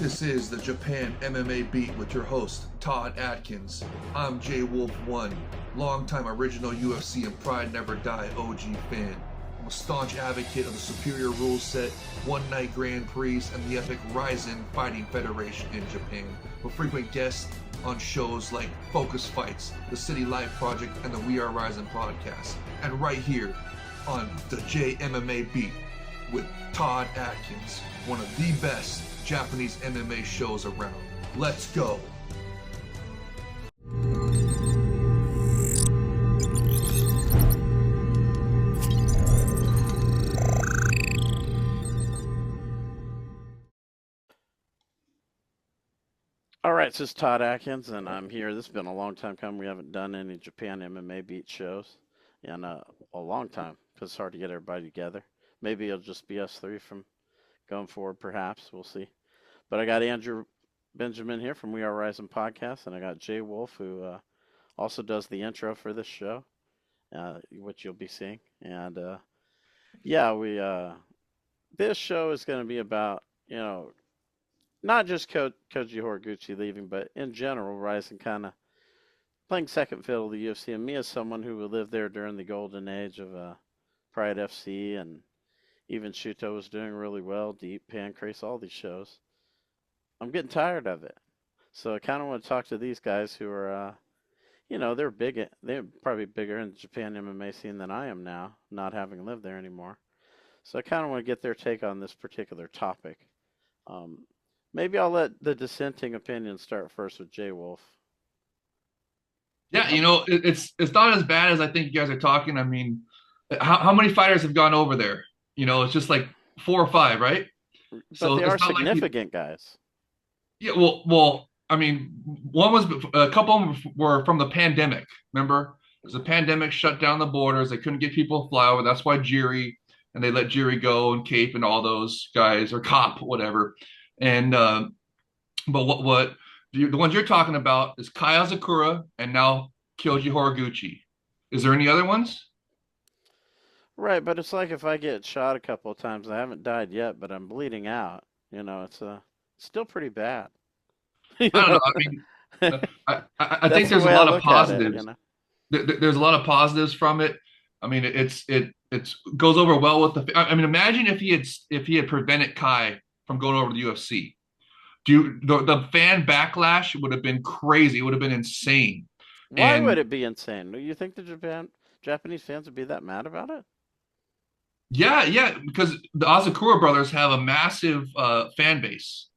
This is the Japan MMA Beat with your host, Todd Atkins. I'm J Wolf 1, longtime original UFC and Pride Never Die OG fan. I'm a staunch advocate of the superior rules set, one-night Grand Prix, and the epic RIZIN Fighting Federation in Japan, with frequent guests on shows like Focus Fights, the City Life Project, and the We Are RIZIN podcast. And right here on the JMMA Beat with Todd Atkins, one of the best Japanese MMA shows around. Let's go. All right, this is Todd Atkins, and I'm here. This has been a long time coming. We haven't done any Japan MMA Beat shows in a long time because it's hard to get everybody together. Maybe it'll just be us three from going forward, perhaps. We'll see. But I got Andrew Benjamin here from We Are RIZIN podcast, and I got Jay Wolf, who also does the intro for this show, which you'll be seeing. And this show is going to be about, not just Koji Horiguchi leaving, but in general, RIZIN kind of playing second fiddle to the UFC. And me as someone who lived there during the golden age of Pride FC, and even Shuto was doing really well, Deep, Pancrase, all these shows. I'm getting tired of it. So I kind of want to talk to these guys who are, they're probably bigger in the Japan MMA scene than I am now, not having lived there anymore. So I kind of want to get their take on this particular topic. Maybe I'll let the dissenting opinion start first with Jay Wolf. Yeah, it's not as bad as I think you guys are talking. I mean, how many fighters have gone over there? It's just like 4 or 5, right? But so they are significant guys. Yeah, well, I mean, a couple of them were from the pandemic. Remember, because the pandemic shut down the borders. They couldn't get people to fly over. That's why Jiri, and they let Jiri go, and Cape and all those guys, or Cop, whatever. And but what the ones you're talking about is Kai Asakura and now Koji Horiguchi. Is there any other ones? Right, but it's like if I get shot a couple of times, I haven't died yet, but I'm bleeding out. It's still pretty bad. I don't know. I mean, I think there's a lot of positives. There's a lot of positives from it. I mean, it goes over well with the. I mean, imagine if he had prevented Kai from going over to the UFC. The fan backlash would have been crazy. It would have been insane. Why would it be insane? Do you think the Japanese fans would be that mad about it? Yeah, because the Asakura brothers have a massive fan base.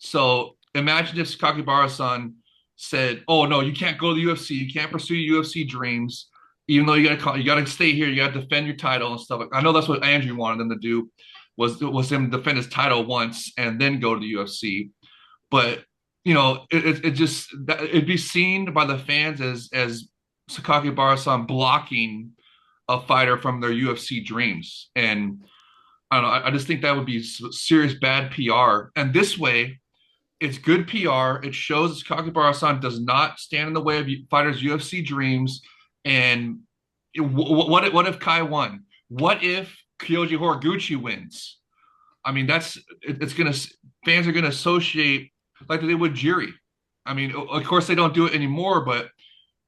So imagine if Sakakibara-san said, "Oh no, you can't go to the UFC. You can't pursue your UFC dreams, even though you gotta stay here. You gotta defend your title and stuff." I know that's what Andrew wanted them to do, was him defend his title once and then go to the UFC. But it'd be seen by the fans as Sakakibara-san blocking a fighter from their UFC dreams. And I don't know, I just think that would be serious bad PR. And this way, it's good PR. It shows Sakakibara-san does not stand in the way of fighters' UFC dreams. And what if Kai won? What if Koji Horiguchi wins? I mean, fans are gonna associate like they would Jiri. I mean, of course they don't do it anymore, but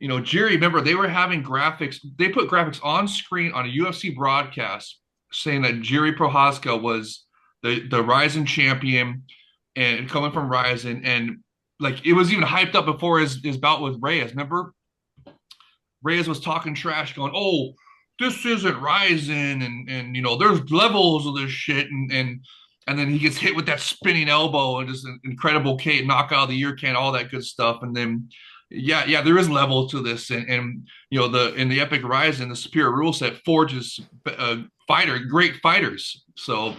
Jiri, remember, they were having graphics. They put graphics on screen on a UFC broadcast saying that Jiri Prochazka was the RIZIN champion and coming from RIZIN. And like, it was even hyped up before his bout with Reyes. Remember? Reyes was talking trash, going, "Oh, this isn't RIZIN, and there's levels of this shit." And then he gets hit with that spinning elbow and just an incredible knockout of the year can, all that good stuff. And then yeah, there is level to this, and in the epic RIZIN, the superior rule set forges great fighters. So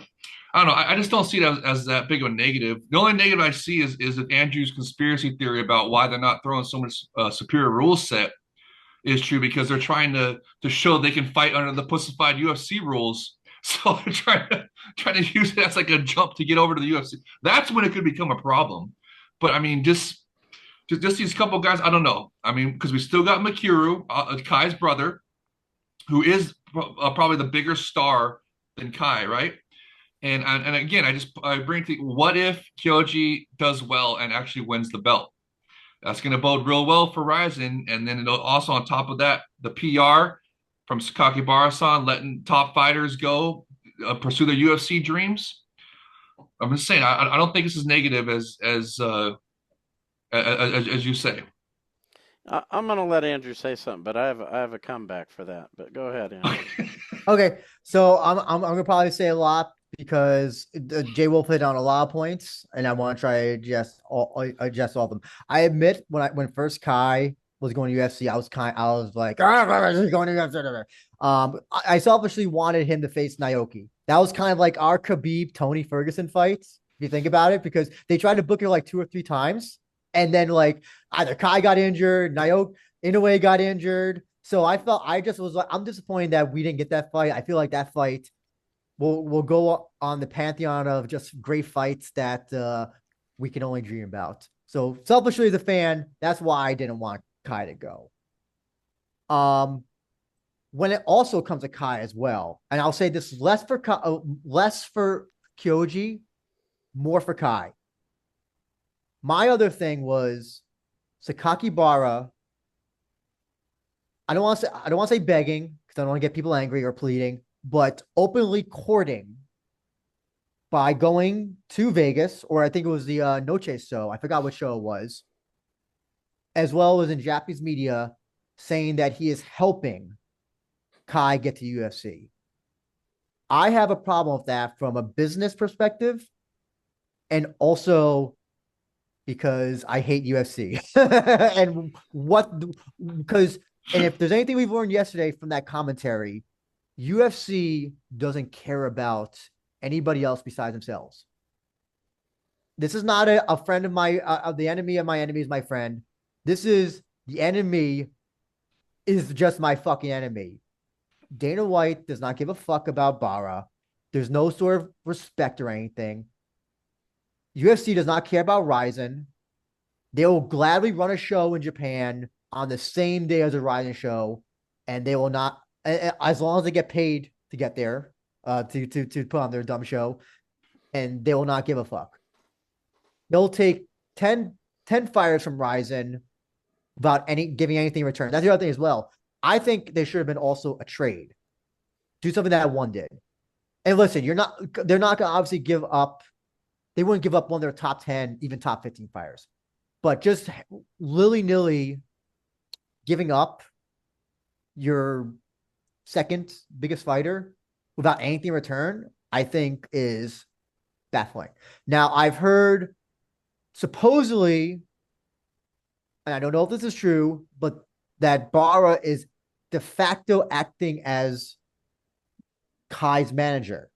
I don't know. I just don't see it as that big of a negative. The only negative I see is that Andrew's conspiracy theory about why they're not throwing so much superior rule set is true, because they're trying to show they can fight under the pussified UFC rules. So they're trying to use it as like a jump to get over to the UFC. That's when it could become a problem. But I mean, just these couple guys, I don't know. I mean, because we still got Mikuru, Kai's brother, who is probably the bigger star than Kai, right? And again, I bring to what if Kyoji does well and actually wins the belt? That's going to bode real well for RIZIN. And then also on top of that, the PR from Sakakibara-san letting top fighters go pursue their UFC dreams. I'm just saying, I don't think it's as negative as you say. I'm going to let Andrew say something, but I have a comeback for that. But go ahead, Andrew. Okay, so I'm gonna probably say a lot because Jay Wolf hit on a lot of points, and I want to try to adjust all of them. I admit when first Kai was going to UFC, I was like, he's going to UFC. I selfishly wanted him to face Naoki. That was kind of like our Khabib Tony Ferguson fight, if you think about it, because they tried to book it like 2 or 3 times, and then like either Kai got injured, Naoki Inoue got injured. So I just was like, I'm disappointed that we didn't get that fight. I feel like that fight will go on the pantheon of just great fights that we can only dream about. So selfishly as a fan, that's why I didn't want Kai to go. When it also comes to Kai as well, and I'll say this less for Kyoji, more for Kai. My other thing was Sakakibara. I don't want to say begging because I don't want to get people angry or pleading, but openly courting by going to Vegas, or I think it was the Noche show. I forgot what show it was, as well as in Japanese media saying that he is helping Kai get to UFC. I have a problem with that from a business perspective, and also because I hate UFC. And if there's anything we've learned yesterday from that commentary, UFC doesn't care about anybody else besides themselves. This is not a friend of the enemy of my enemy is my friend. This is the enemy is just my fucking enemy. Dana White does not give a fuck about Bara. There's no sort of respect or anything. UFC does not care about RIZIN. They will gladly run a show in Japan on the same day as a RIZIN show, and they will not, as long as they get paid to get there, to put on their dumb show, and they will not give a fuck. They'll take 10 fires from RIZIN without giving anything in return. That's the other thing as well. I think there should have been also a trade. Do something that one did. And listen, they're not going to obviously give up. They wouldn't give up one of their top 10, even top 15 fires. But just willy-nilly giving up your second biggest fighter without anything in return, I think is baffling. Now, I've heard supposedly, and I don't know if this is true, but that Bara is de facto acting as Kai's manager.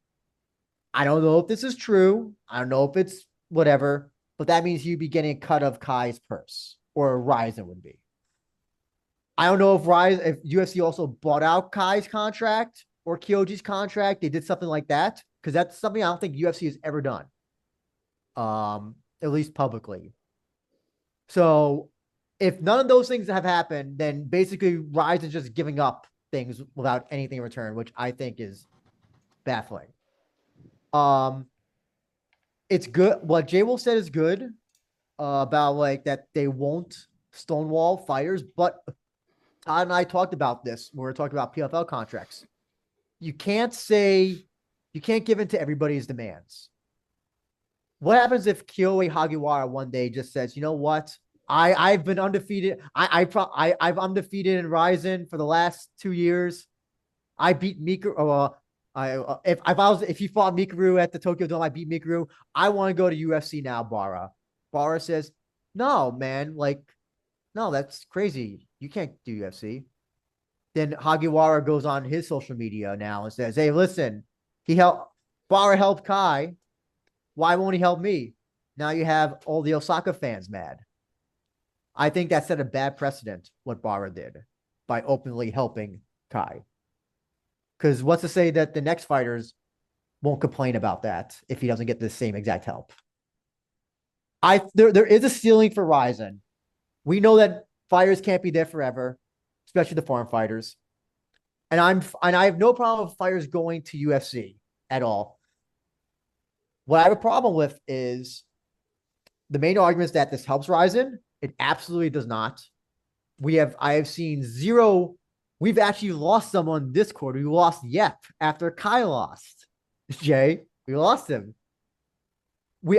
I don't know if this is true. I don't know if it's whatever, but that means you'd be getting a cut of Kai's purse, or RIZIN would be. I don't know if UFC also bought out Kai's contract or Kyoji's contract. They did something like that, because that's something I don't think UFC has ever done, at least publicly. So if none of those things have happened, then basically RIZIN's just giving up things without anything in return, which I think is baffling. It's good. What Jay Wolf said is good about like that they won't stonewall fighters, but Todd and I talked about this when we were talking about PFL contracts. You can't give in to everybody's demands. What happens if Kyoei Hagiwara one day just says, you know what? I've been undefeated. I've undefeated in RIZIN for the last 2 years. I beat Mika. If you fought Mikaru at the Tokyo Dome, I beat Mikaru. I want to go to UFC now, Bara. Bara says, no, man, no, that's crazy. You can't do UFC. Then Hagiwara goes on his social media now and says, hey, listen, Bara helped Kai. Why won't he help me? Now you have all the Osaka fans mad. I think that set a bad precedent, what Bara did, by openly helping Kai. Because what's to say that the next fighters won't complain about that if he doesn't get the same exact help? There is a ceiling for RIZIN. We know that fighters can't be there forever, especially the foreign fighters. And I have no problem with fighters going to UFC at all. What I have a problem with is the main argument is that this helps RIZIN. It absolutely does not. I have seen zero. We've actually lost someone this quarter. We lost Yep after Kai lost. Jay, we lost him.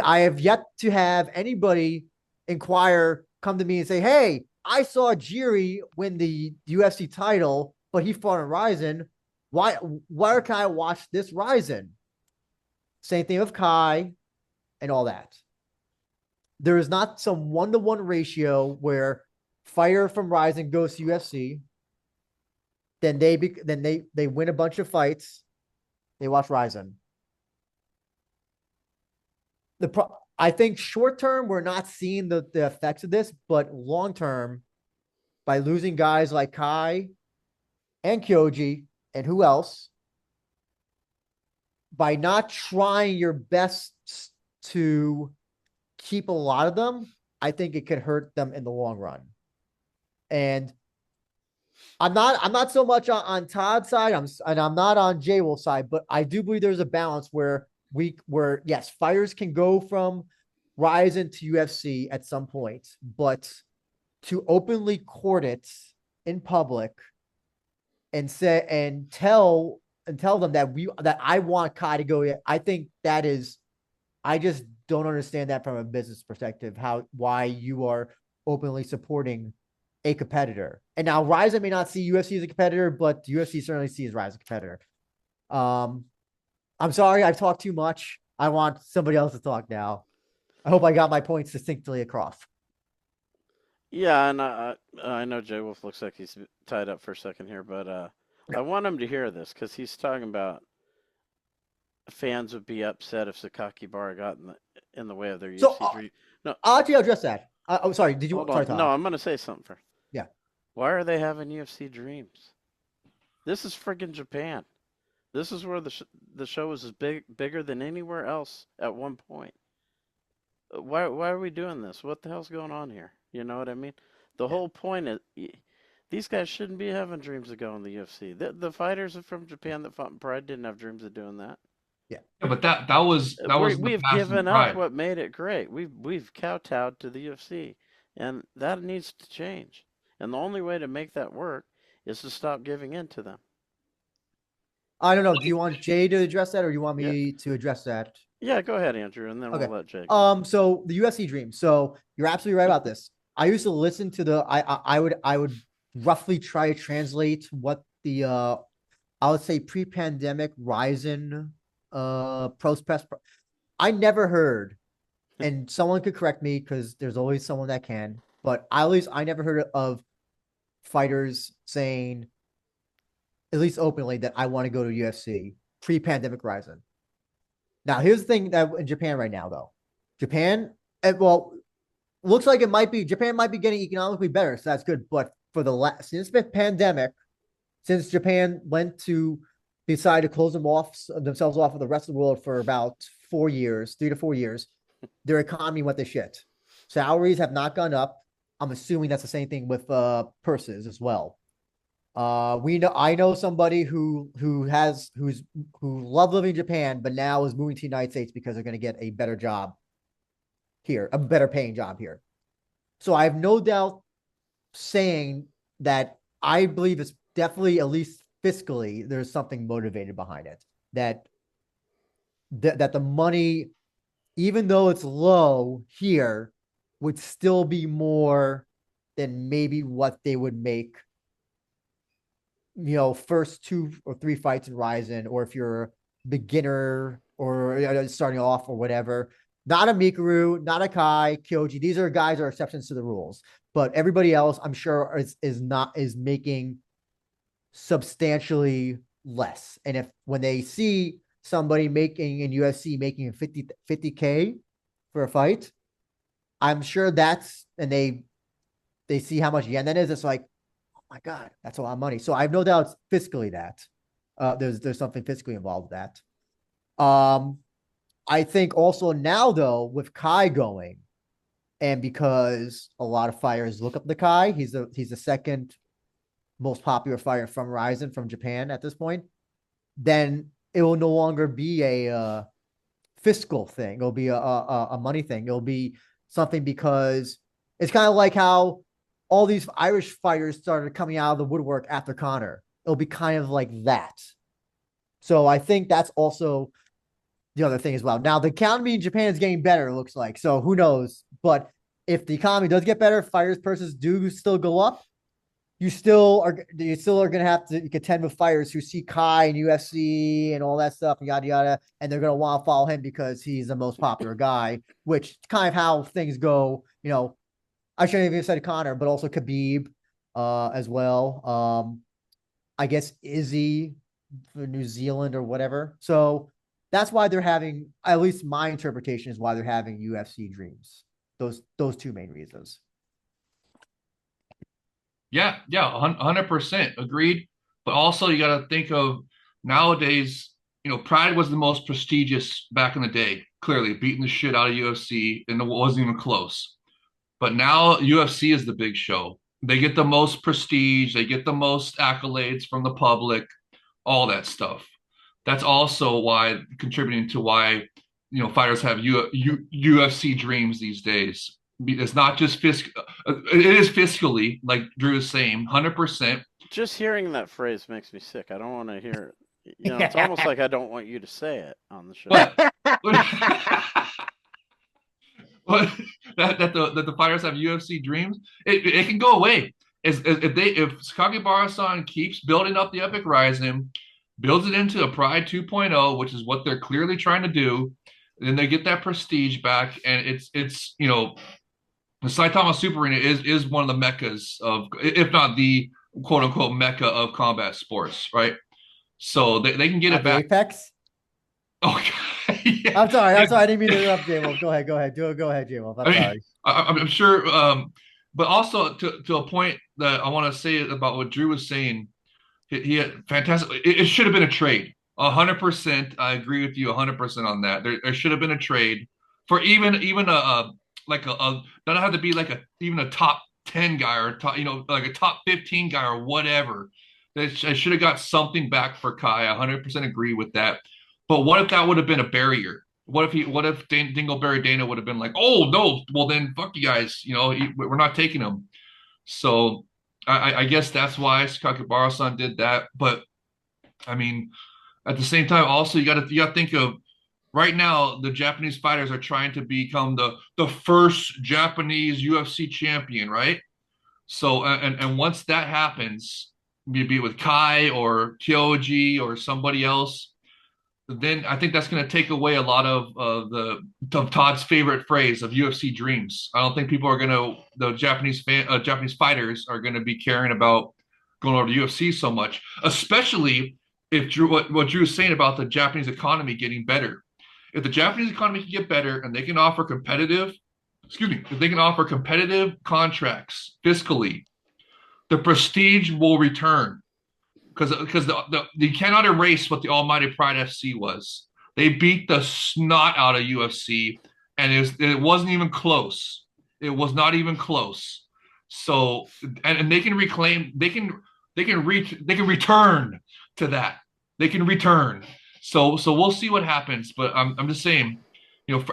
I have yet to have anybody come to me and say, "Hey, I saw Jiri win the UFC title, but he fought on RIZIN. Why can I watch this RIZIN?" Same thing with Kai and all that. There is not some 1-to-1 ratio where fighter from RIZIN goes to UFC, then they win a bunch of fights, they watch RIZIN. I think short term we're not seeing the effects of this, but long term, by losing guys like Kai and Kyoji and who else, by not trying your best to keep a lot of them, I think it could hurt them in the long run. And I'm not so much on Todd's side, I'm not on J Wolf's side, but I do believe there's a balance where yes, fighters can go from RIZIN to UFC at some point, but to openly court it in public and tell them that I want Kai to go, I think that is, I just don't understand that from a business perspective, why you are openly supporting a competitor. And now RIZIN may not see UFC as a competitor, but UFC certainly sees RIZIN as a competitor. I'm sorry, I've talked too much. I want somebody else to talk now. I hope I got my points distinctly across. Yeah, and I know Jay Wolf looks like he's tied up for a second here, but I want him to hear this because he's talking about fans would be upset if Sakaki Bar got in the way of their UFC dream. No, I'll actually address that. I'm sorry. Did you? Hold sorry, on. Tom. No, I'm going to say something first. Yeah. Why are they having UFC dreams? This is friggin' Japan. This is where the show is bigger than anywhere else at one point. Why are we doing this? What the hell's going on here? You know what I mean? The whole point is these guys shouldn't be having dreams of going to the UFC. The fighters from Japan that fought in Pride didn't have dreams of doing that. Yeah, but that was we've given up what made it great. We've kowtowed to the UFC, and that needs to change. And the only way to make that work is to stop giving in to them. I don't know. Do you want Jay to address that, or do you want me to address that? Yeah, go ahead, Andrew, and then we'll let Jay. So the UFC dream. So you're absolutely right about this. I used to listen to I would roughly try to translate what the I would say pre-pandemic RIZIN prospect. I never heard, and someone could correct me because there's always someone that can, but I never heard of fighters saying, at least openly, that I want to go to UFC pre-pandemic RIZIN. Now, here's the thing that in Japan right now, though, looks like Japan might be getting economically better, so that's good. But since the pandemic, since Japan decided to close themselves off of the rest of the world for about 3 to 4 years, their economy went to shit. Salaries have not gone up. I'm assuming that's the same thing with purses as well. I know somebody who loved living in Japan, but now is moving to the United States because they're going to get a better job here, a better paying job here. So I have no doubt saying that I believe it's definitely, at least fiscally, there's something motivated behind it. That the money, even though it's low here, would still be more than maybe what they would make, first 2 or 3 fights in RIZIN, or if you're a beginner or starting off or whatever. Not a Mikuru, not a Kai, Kyoji. These are guys that are exceptions to the rules. But everybody else, I'm sure, is making substantially less. And when they see somebody making in UFC making 50K for a fight, I'm sure and they see how much yen that is. It's like, oh my God, that's a lot of money. So I have no doubt it's fiscally that there's something fiscally involved with that. I think also now, though, with Kai going, and because a lot of fighters look up to Kai, he's the second most popular fighter from RIZIN from Japan at this point, then it will no longer be a fiscal thing. It'll be a money thing. It'll be something because it's kind of like how all these Irish fighters started coming out of the woodwork after Connor. It'll be kind of like that. So I think that's also the other thing as well. Now the economy in Japan is getting better, it looks like. So who knows? But if the economy does get better, fighters purses do still go up. You still are gonna have to contend with fighters who see Kai and UFC and all that stuff and yada yada, and they're gonna want to follow him because he's the most popular guy, which is kind of how things go. I shouldn't even have said Connor, but also Khabib as well. I guess Izzy for New Zealand or whatever. So that's why they're having, at least my interpretation is why they're having UFC dreams. Those two main reasons. Yeah, yeah, 100% agreed. But also, you got to think of nowadays. Pride was the most prestigious back in the day. Clearly, beating the shit out of UFC, and it wasn't even close. But now UFC is the big show. They get the most prestige. They get the most accolades from the public. All that stuff. That's also why contributing to why fighters have UFC dreams these days. It's not just fiscal. It is fiscally, like Drew is saying, 100%. Just hearing that phrase makes me sick. I don't want to hear it. It's almost like I don't want you to say it on the show. But that the fighters have UFC dreams, it can go away. If Sakakibara-san keeps building up the Epic RIZIN, builds it into a Pride 2.0, which is what they're clearly trying to do, then they get that prestige back, and it's the Saitama Super Arena is one of the meccas of, if not the quote unquote mecca of combat sports, right? So they can get it back. Apex. Oh, yeah. I'm sorry. I didn't mean to interrupt, J-Wolf. Go ahead. Go ahead, J-Wolf. Sorry. I'm sure, but also to a point that I want to say about what Drew was saying. He had fantastic. It should have been a trade. 100%. I agree with you 100% on that. There should have been a trade for even a doesn't have to be like even a top 10 guy or like a top 15 guy or whatever. I should have got something back for Kai. 100% agree with that. But what if that would have been a barrier? What if Dingleberry Dana would have been like, oh no, well then fuck you guys, we're not taking him. So I guess that's why Sakakibara-san did that. But I mean, at the same time, also you got to think of right now the Japanese fighters are trying to become the first Japanese UFC champion, right? So and once that happens, be it with Kai or Kyoji or somebody else, then I think that's going to take away a lot of Todd's favorite phrase of UFC dreams. I don't think people are going to the Japanese fighters are going to be caring about going over to UFC so much, especially if what Drew was saying about the Japanese economy getting better. If the Japanese economy can get better and they can offer competitive contracts fiscally, the prestige will return. Because you cannot erase what the almighty Pride FC was. They beat the snot out of UFC, and it wasn't even close. It was not even close. So and they can reclaim. They can return to that. They can return. So we'll see what happens. But I'm just saying,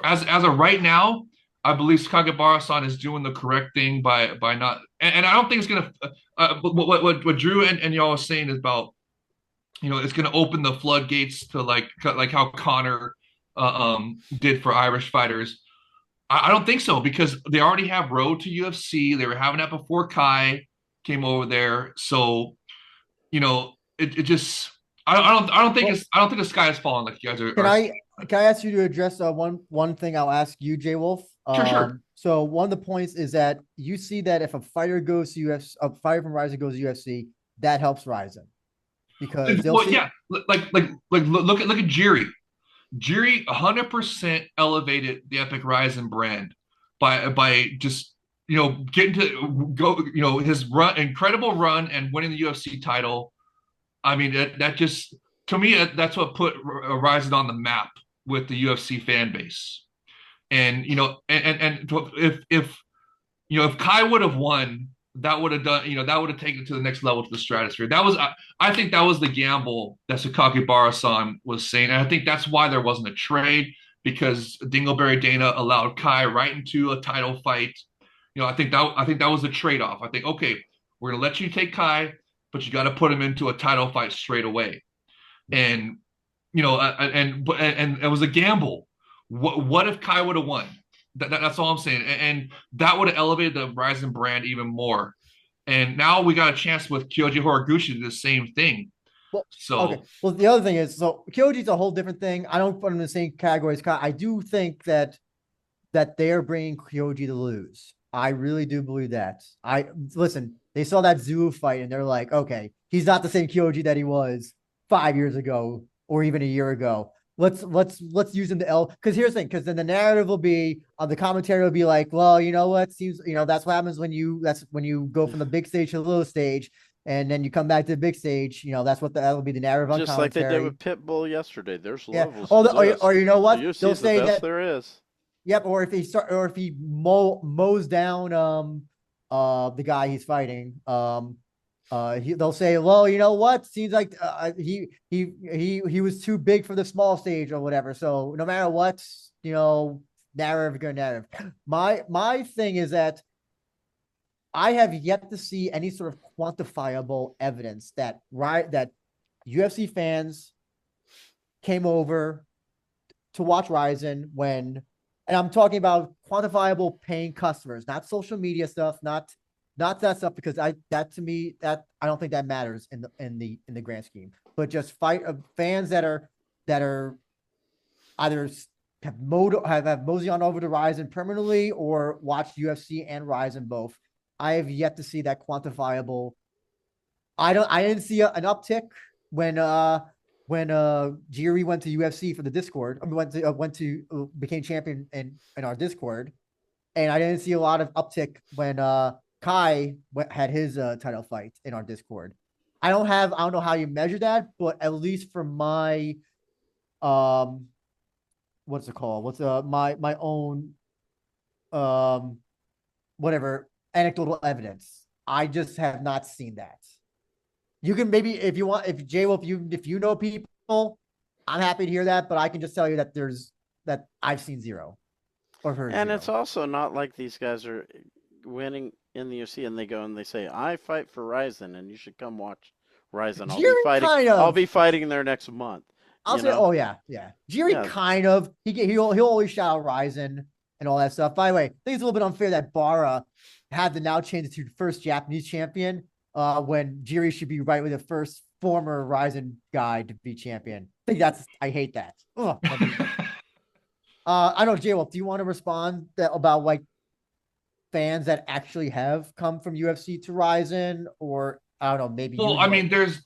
as of right now, I believe Sakakibara-san is doing the correct thing by not, and I don't think it's gonna. What Drew and y'all was saying is about, it's gonna open the floodgates to like how Connor did for Irish fighters. I don't think so, because they already have road to UFC. They were having that before Kai came over there. So it just I don't think the sky is falling like you guys are. Can I ask you to address one thing? I'll ask you, Jay Wolf. Sure. So one of the points is that you see that if a fighter goes to UFC, a fighter from RIZIN goes to UFC, that helps RIZIN because yeah, like look at Jiri. Jiri 100% elevated the Epic RIZIN brand by just getting to go his incredible run and winning the UFC title. I mean that just, to me, that's what put RIZIN on the map with the UFC fan base. And if Kai would have won, that would have done that would have taken it to the next level, to the stratosphere. That was I think that was the gamble that Sakakibara-san was saying, and I think that's why there wasn't a trade, because Dingleberry Dana allowed Kai right into a title fight. I think that was a trade off. I think okay, we're gonna let you take Kai, but you got to put him into a title fight straight away. And and it was a gamble. What if Kai would have won? That's all I'm saying. And that would have elevated the RIZIN brand even more. And now we got a chance with Kyoji Horiguchi to do the same thing. Well, okay. So Well, the other thing is, so Kyoji's a whole different thing. I don't put him in the same category as Kai. I do think that they are bringing Kyoji to lose. I really do believe that. I listen. They saw that Zulu fight and they're like, okay, he's not the same Kyoji that he was 5 years ago or even a year ago. Let's use him to L, because here's the thing, because then the narrative will be on the commentary will be like, well, you know what, seems, that's what happens when you go from the big stage to the little stage, and then you come back to the big stage. That'll be the narrative on Just like they commentary. did with Pitbull yesterday. There's Yeah. levels Oh, to this. or you know The what? UFC They'll is the say best that. there is. Yep. Or if he mows down the guy he's fighting, they'll say, well, you know what, seems like he was too big for the small stage or whatever. So no matter what, narrative go narrative. My thing is that I have yet to see any sort of quantifiable evidence that UFC fans came over to watch RIZIN and I'm talking about quantifiable paying customers, not social media stuff, not that stuff, because to me, that I don't think that matters in the grand scheme, but just fans that are either have mosey on over to RIZIN permanently or watched UFC and RIZIN both. I have yet to see that quantifiable. I didn't see an uptick when Jiri went to UFC for the Discord. I mean, became champion in our Discord, and I didn't see a lot of uptick when Kai had his title fight in our Discord. I don't know how you measure that, but at least from my um what's it called? What's my own um whatever anecdotal evidence. I just have not seen that. You can maybe, if you want, if Jay Wolf, if you know people, I'm happy to hear that, but I can just tell you that I've seen zero or heard And zero. it's also not like these guys are winning in the UFC and they go and they say, I fight for RIZIN and you should come watch RIZIN. Jiri kind I'll of, be fighting there next month. I'll say, oh yeah, yeah. Jiri Yeah. kind of, he'll always shout out RIZIN and all that stuff. By the way, I think it's a little bit unfair that Bara had to now change it to first Japanese champion when Jiri should be right with the first former RIZIN guy to be champion. I hate that. I don't know, Jay Wolf, do you want to respond about like fans that actually have come from UFC to RIZIN, or I don't know, maybe well, I mean, there's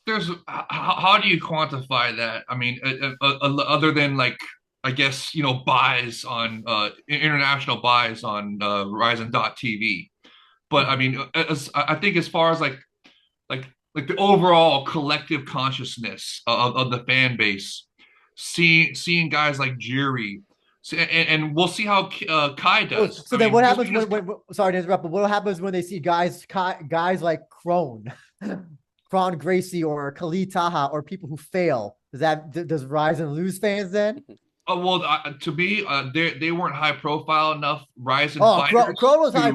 how do you quantify that? I mean, other than like I guess buys on international buys on RIZIN.tv. But I mean, I think as far as like the overall collective consciousness of the fan base, seeing guys like Jiri, and we'll see how Kai does. So then, what happens when sorry to interrupt, but what happens when they see guys like Crone, Kron Gracie, or Khalid Taha, or people who fail? Does RIZIN lose fans then? Well, to me, they weren't high profile enough. RIZIN fighters. Crone was high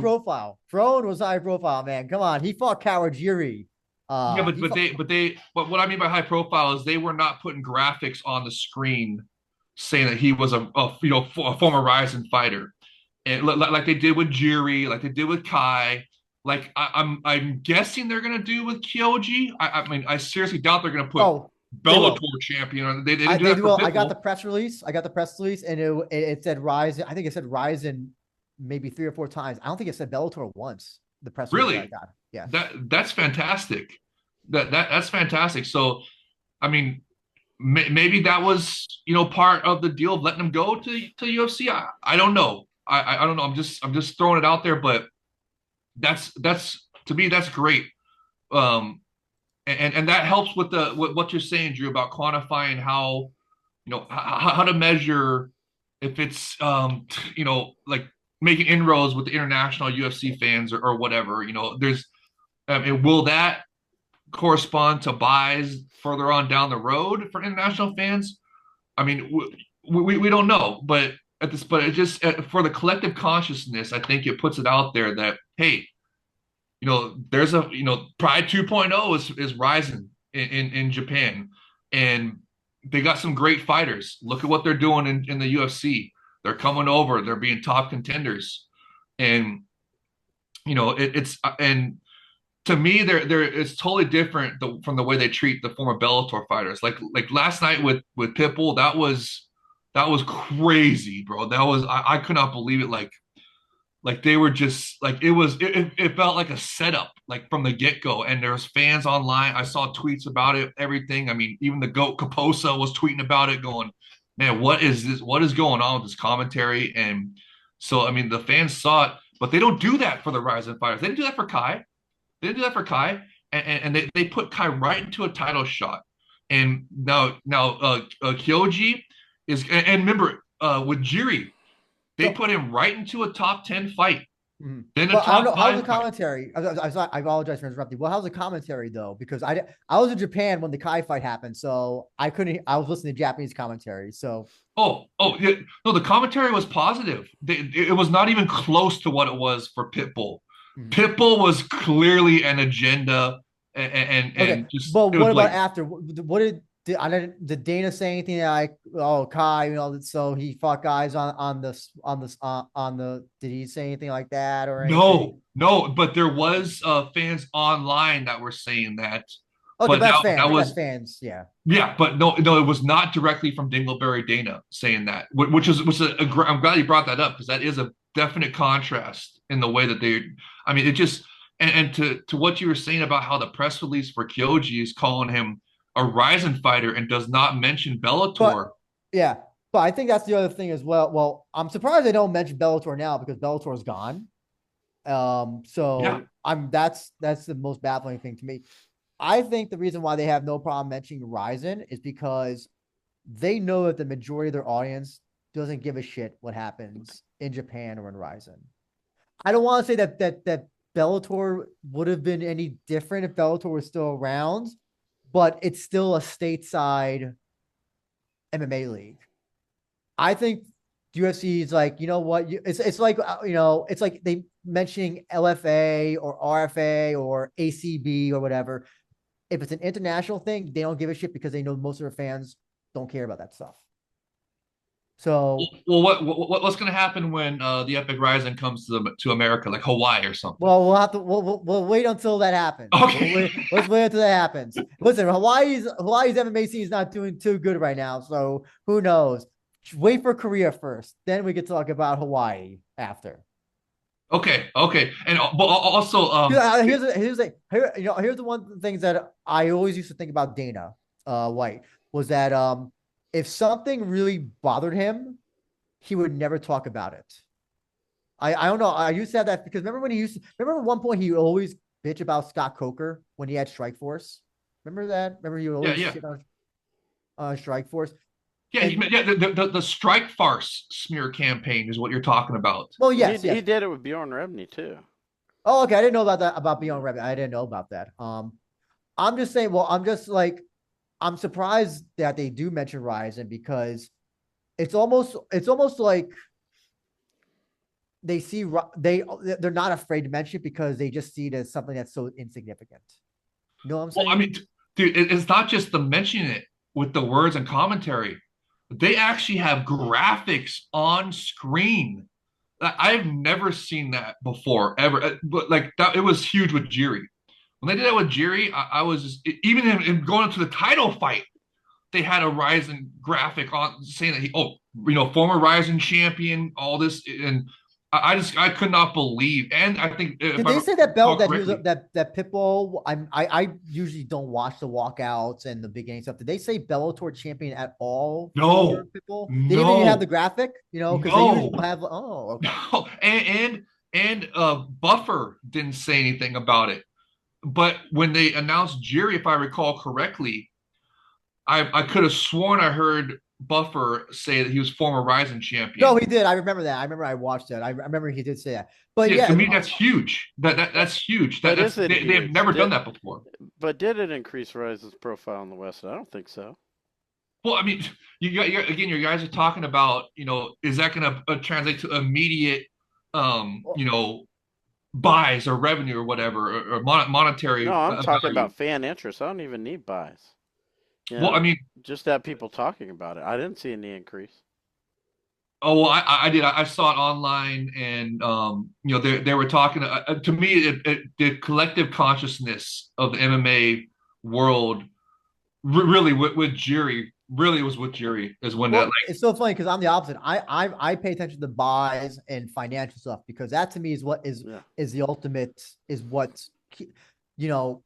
profile. Man. Come on, he fought Kawajiri. Yeah, but what I mean by high profile is they were not putting graphics on the screen saying that he was a former RIZIN fighter, and like they did with Jiri, like they did with Kai. Like I'm guessing they're gonna do with Kyoji. I mean, I seriously doubt they're gonna put Bellator champion. They didn't do that for Pitbull. I got the press release. And it said RIZIN. I think it said RIZIN maybe 3 or 4 times. I don't think it said Bellator once. The press release I got. Yeah. That's fantastic. That's fantastic. So, I mean, maybe that was part of the deal of letting them go to UFC. I don't know. I don't know. I'm just throwing it out there, but that's to me that's great. And that helps with what you're saying, Drew, about quantifying how how to measure if it's like making inroads with the international UFC fans or whatever. There's and will that correspond to buys further on down the road for international fans? I mean, we don't know, but at this, but it just for the collective consciousness, I think it puts it out there that hey, there's a Pride 2.0 is rising in Japan, and they got some great fighters. Look at what they're doing in the UFC. They're coming over. They're being top contenders, and it's and to me, they're it's totally different from the way they treat the former Bellator fighters. Like last night with Pitbull, that was crazy, bro. I could not believe it. Like they were just like it felt like a setup like from the get-go, and there's fans online. I saw tweets about it, everything. I mean, even the goat Caposa was tweeting about it, going, man, what is this, what is going on with this commentary? And so I mean the fans saw it, but they don't do that for the Ryzen fighters. They didn't do that for Kai. They did that for Kai, and they put Kai right into a title shot. And now Kyoji and remember with Jiri, they So, put him right into a top 10 fight, then a well, I don't know top how's the five fight. commentary. I apologize for interrupting. Well, how's the commentary though? Because I was in Japan when the Kai fight happened, so I couldn't. I was listening to Japanese commentary. So Oh, yeah. No, the commentary was positive. It was not even close to what it was for Pitbull. mhm. Pitbull was clearly an agenda, Okay, and just but it was what about blatant. after? What did Dana say anything like, oh, Kai, so he fought guys on the did he say anything like that or anything? No, but there was fans online that were saying that, Okay, but but that's that fans. That's was fans. Yeah. yeah, but no, it was not directly from Dingleberry Dana saying that, which is I'm glad you brought that up because that is a definite contrast in the way that they. I mean, it just and to what you were saying about how the press release for Kyoji is calling him a Ryzen fighter and does not mention But Bellator. yeah, but I think that's the other thing as well. Well, I'm surprised they don't mention Bellator now because Bellator's gone. Yeah, So that's the most baffling thing to me. I think the reason why they have no problem mentioning Ryzen is because they know that the majority of their audience doesn't give a shit what happens in Japan or in Ryzen. I don't want to say that Bellator would have been any different if Bellator was still around, but it's still a stateside MMA league. I think UFC is like, you know what? It's like it's like they mentioning LFA or RFA or ACB or whatever. If it's an international thing, they don't give a shit because they know most of their fans don't care about that stuff. So, well, what's going to happen when the Epic Rising comes to America, like Hawaii or something? well, we'll have to we'll wait until that happens. We'll Okay, wait. Let's wait until that happens. Listen, Hawaii's MMA scene is not doing too good right now, so who knows? Wait for Korea first, then we can talk about Hawaii after. okay, and but also Here's the one things that I always used to think about Dana White was that if something really bothered him, he would never talk about it. I don't know. I used to have that because remember at one point he always bitch about Scott Coker when he had Strike Force. Remember that? Remember he would yeah, always yeah. shit on Strike Force. Yeah, And yeah, the strike farce smear campaign is what you're talking about. well, He yes, yes. he did it with Bjorn Rebney too. Oh, okay. I didn't know about that about Beyond Rabbit. I didn't know about that. I'm just saying. Well, I'm just like I'm surprised that they do mention Ryzen because it's almost like they see they're not afraid to mention it because they just see it as something that's so insignificant. You know what I'm Well, I saying? mean, dude, it's not just the mentioning it with the words and commentary. They actually have graphics on screen. I've never seen that before, ever. But like that, it was huge with Jiri. When they did that with Jiri, I was just, even in going into the title fight, they had a Ryzen graphic on saying that former Ryzen champion, all this, and I could not believe. And I think if Did I they say that Bell recall that he was correctly, that Pitbull? I usually don't watch the walkouts and the beginning stuff. Did they say Bellator champion at all for no, Pitbull? They didn't even have the no, graphic, because they usually no, don't have. Oh, okay. no, and Buffer didn't say anything about it. But when they announced Jerry, if I recall correctly, I could have sworn I heard Buffer say that he was former Rising No, champion. he did. I remember that. I remember I watched that. I remember he did say that. But Yeah, to yeah, me that's huge. That's huge. But That's is it they have huge? never done that before. But did it increase Rise's profile in the West? I don't think so. Well, I mean, again, you guys are talking about, is that going to translate to immediate, Well, buys or revenue or whatever, or No, monetary I'm talking value? about fan interest. I don't even need buys. You Well, I know, mean, just have people talking about it. I didn't see any increase. oh well, I did. I saw it online, and they were talking. To me, the collective consciousness of the MMA world really with Jiri really was with Jiri is when that well, it's so funny because I'm the opposite. I pay attention to buys and financial stuff because that to me is what Yeah. is the ultimate is what you know.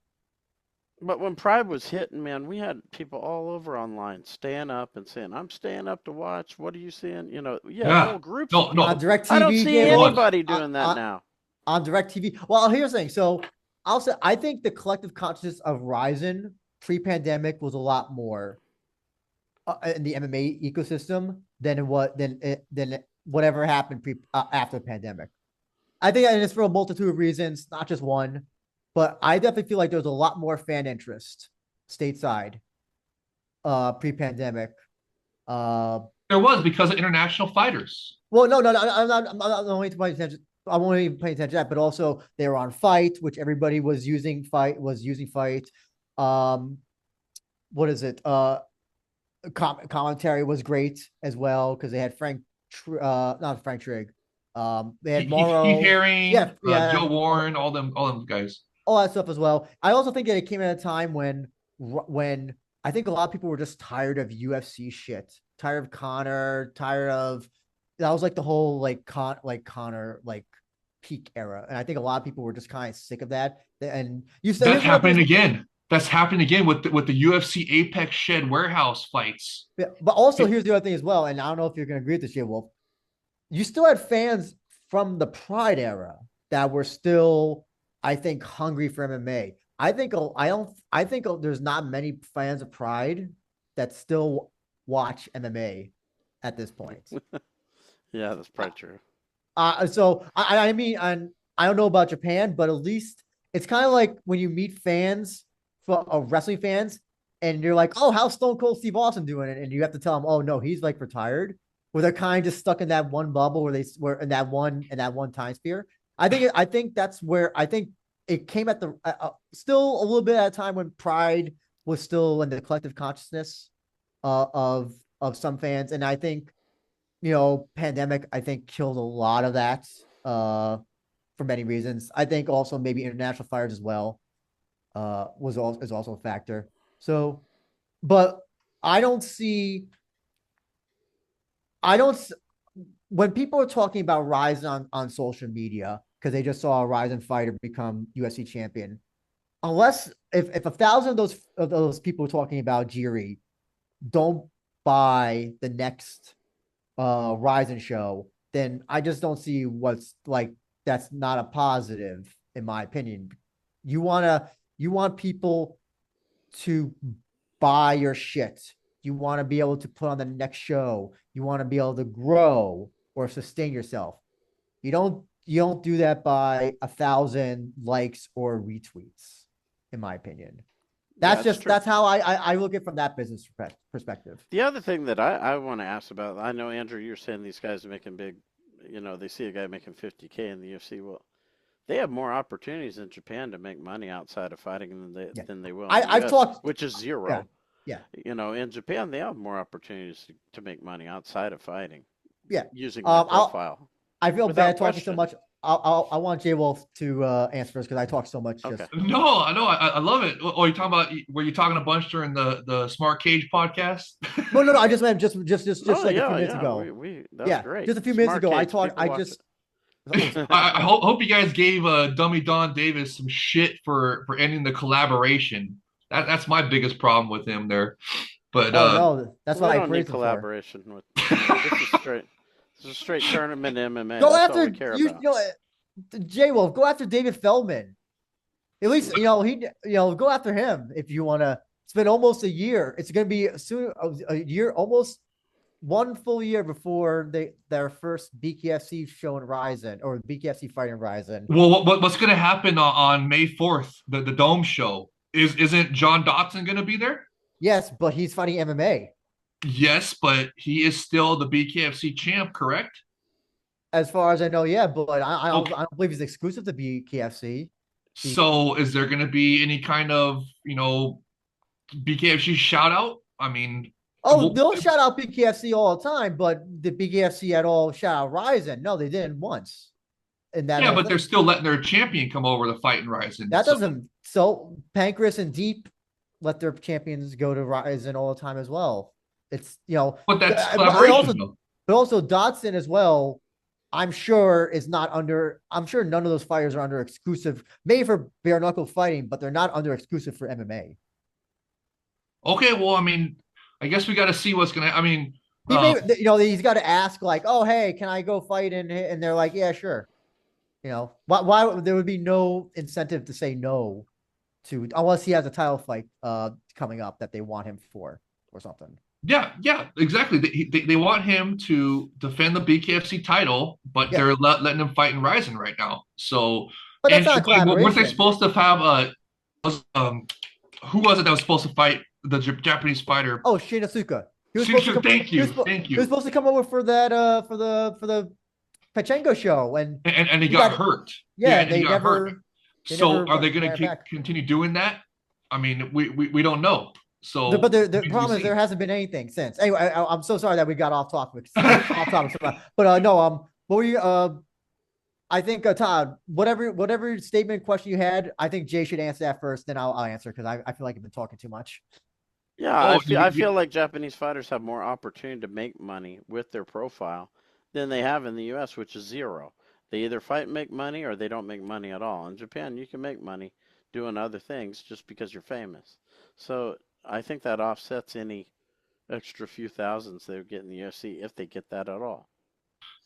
But when Pride was hitting, man, we had people all over online staying up and saying, "I'm staying up to watch. What are you seeing?" You had yeah whole groups of no On people. no I don't DirecTV, see it J-Wolf, was anybody uh, doing that uh, now. on DirecTV. Well, here's the thing. So I'll say I think the collective consciousness of RIZIN pre-pandemic was a lot more in the MMA ecosystem than whatever happened after the pandemic. I think and it's for a multitude of reasons, not just one. But I definitely feel like there's a lot more fan interest stateside pre-pandemic. Uh, there was because of international fighters. well, no, I'm not only paying attention. I won't even pay attention to that, but also they were on Fight, which everybody was using Fight. Um, what is it? Commentary was great as well because they had not Frank Trigg. They had Keith Morrow. Haring, Yeah, yeah, Joe Warren, all them guys. all that stuff as well. I also think that it came at a time when I think a lot of people were just tired of UFC shit, tired of Connor, tired of that was like the whole Connor peak era, and I think a lot of people were just kind of sick of that. And you said That's here's what I think happening is again. That's happening again with the UFC Apex Shed Warehouse fights. yeah, but also It, here's the other thing as well, and I don't know if you're going to agree with this, Jay Wolf. You still had fans from the Pride era that were still, I think, hungry for MMA. I think there's not many fans of Pride that still watch MMA at this point. Yeah, that's Uh, probably true. so I mean, I don't know about Japan, but at least it's kind of like when you meet fans for wrestling fans, and you're like, "Oh, how's Stone Cold Steve Austin doing?" And you have to tell them, "Oh no, he's like retired." Where they're kind of just stuck in that one bubble where they were in that one time sphere. I think that's where I think it came at the still a little bit at a time when Pride was still in the collective consciousness of some fans, and I think pandemic, I think killed a lot of that for many reasons. I think also maybe international fires as well is also a factor. So, but I don't see, I don't, when people are talking about Ryzen on social media, because they just saw a Ryzen fighter become UFC champion, unless if 1,000 of those people talking about Jiri don't buy the next Ryzen show, then I just don't see what's like that's not a positive in my opinion. You want people to buy your shit. You want to be able to put on the next show. You want to be able to grow or sustain yourself. You don't do that by 1,000 likes or retweets, in my opinion. Yeah, it's true. That's how I look at it from that business perspective. The other thing that I want to ask about, I know, Andrew, you're saying these guys are making big, they see a guy making 50K in the UFC. Well, they have more opportunities in Japan to make money outside of fighting Yeah. than they will in the I've US, talked which is yeah, zero. yeah, In Japan, they have more opportunities to make money outside of fighting yeah. using their I'll profile, I feel without bad talking so question. much. I want Jay Wolf to answer first because I talk so much. Okay. Just no, I know, I love it. Oh, you talking about? Were you talking a bunch during the Smart Cage podcast? no, no, no. I just meant just Oh like a few yeah, minutes yeah. ago. We that's Yeah, great. just a few minutes Smart ago. I cage. talked. People I watch just. I hope you guys gave Dummy Don Davis some shit for ending the collaboration. That's my biggest problem with him there. But Oh no, that's what We I don't need praised him for. collaboration with. This is straight. This is straight tournament MMA. Go That's all we after care you. about. Jay Wolf. Go after David Feldman. At least go after him if you want to. It's been almost a year. It's going to be soon a year, almost one full year before their first BKFC show in Ryzen or BKFC fight in Ryzen. well, what's going to happen on May 4th, the Dome show? Isn't John Dotson going to be there? Yes, but he's fighting MMA. Yes, but he is still the BKFC champ, correct? As far as I know, yeah, but Okay. I don't believe he's exclusive to BKFC. The So is there going to be any kind of, BKFC shout out? I mean, Oh, well, they'll shout out BKFC all the time, but the BKFC at all shout out RIZIN? No, they didn't once in that yeah, whole but they're thing. still letting their champion come over to fight in Ryzen. That So, doesn't so Pancreas and Deep let their champions go to RIZIN all the time as well. It's but that's but collaboration also though. Dotson as well. I'm sure is not under. I'm sure none of those fighters are under exclusive, maybe for bare knuckle fighting, but they're not under exclusive for MMA. Okay, well, I mean, I guess we got to see what's gonna. I mean, He may, he's got to ask like, "Oh, hey, can I go fight?" And they're like, "Yeah, sure." Why there would be no incentive to say no to unless he has a title fight coming up that they want him for or something. yeah, yeah, exactly. They want him to defend the BKFC title, but Yeah, they're letting him fight in Ryzen right now. So, but that's and not a weren't they collaboration. supposed to have who was it that was supposed to fight the Japanese fighter? Oh, Shinasuka. He was supposed to Shinsu, come. thank He was, you, thank he was you. supposed to come over for that for the Pachenko show, and And he he got got hurt. Yeah, yeah. and he got hurt. They So never are they going ran it to back. continue doing that? I mean, we don't know. But So the we problem is there see. hasn't been anything since. Anyway, I'm so sorry that we got off topic. Off topic. But no. What were you? I think Todd, whatever statement question you had, I think Jay should answer that first. Then I'll answer because I feel like I've been talking too much. Yeah, Oh, I feel like Japanese fighters have more opportunity to make money with their profile than they have in the U.S., which is zero. They either fight and make money or they don't make money at all. In Japan, you can make money doing other things just because you're famous. So I think that offsets any extra few thousands they would get in the UFC if they get that at all.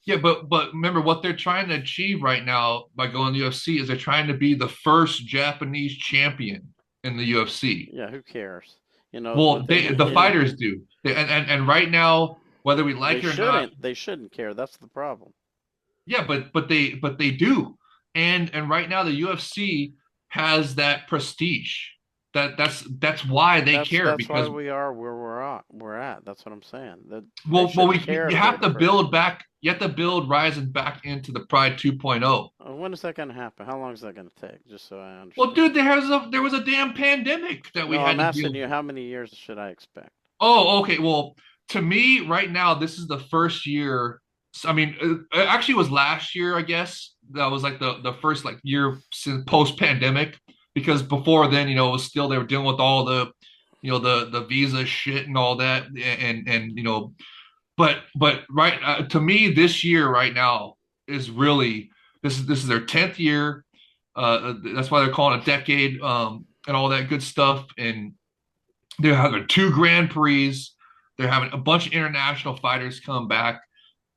yeah, but remember what they're trying to achieve right now by going to the UFC is they're trying to be the first Japanese champion in the UFC. Yeah, who cares? You know, Well, within the in fighters do, and right now, whether we like it or not, they shouldn't care. That's the problem. yeah, but they do, and right now the UFC has that prestige. That's why they care That's why because we are where we're at. That's what I'm saying. That they well shouldn't care you if they're have the to first. build back. You have to build Ryzen back into the Pride 2.0. When is that going to happen? How long is that going to take? Just so I Well, understand. dude, there was a damn pandemic that we No, had I'm to deal asking you, with. how many years should I expect? Oh, okay. Well, to me, right now, this is the first year. I mean, it actually was last year, I guess. That was like the first like year since post pandemic, because before then, it was still they were dealing with all the, the visa shit and all that, and but right to me, this year right now is really this is their 10th year. That's why they're calling it a decade, and all that good stuff, and they're having two Grand Prix. They're having a bunch of international fighters come back.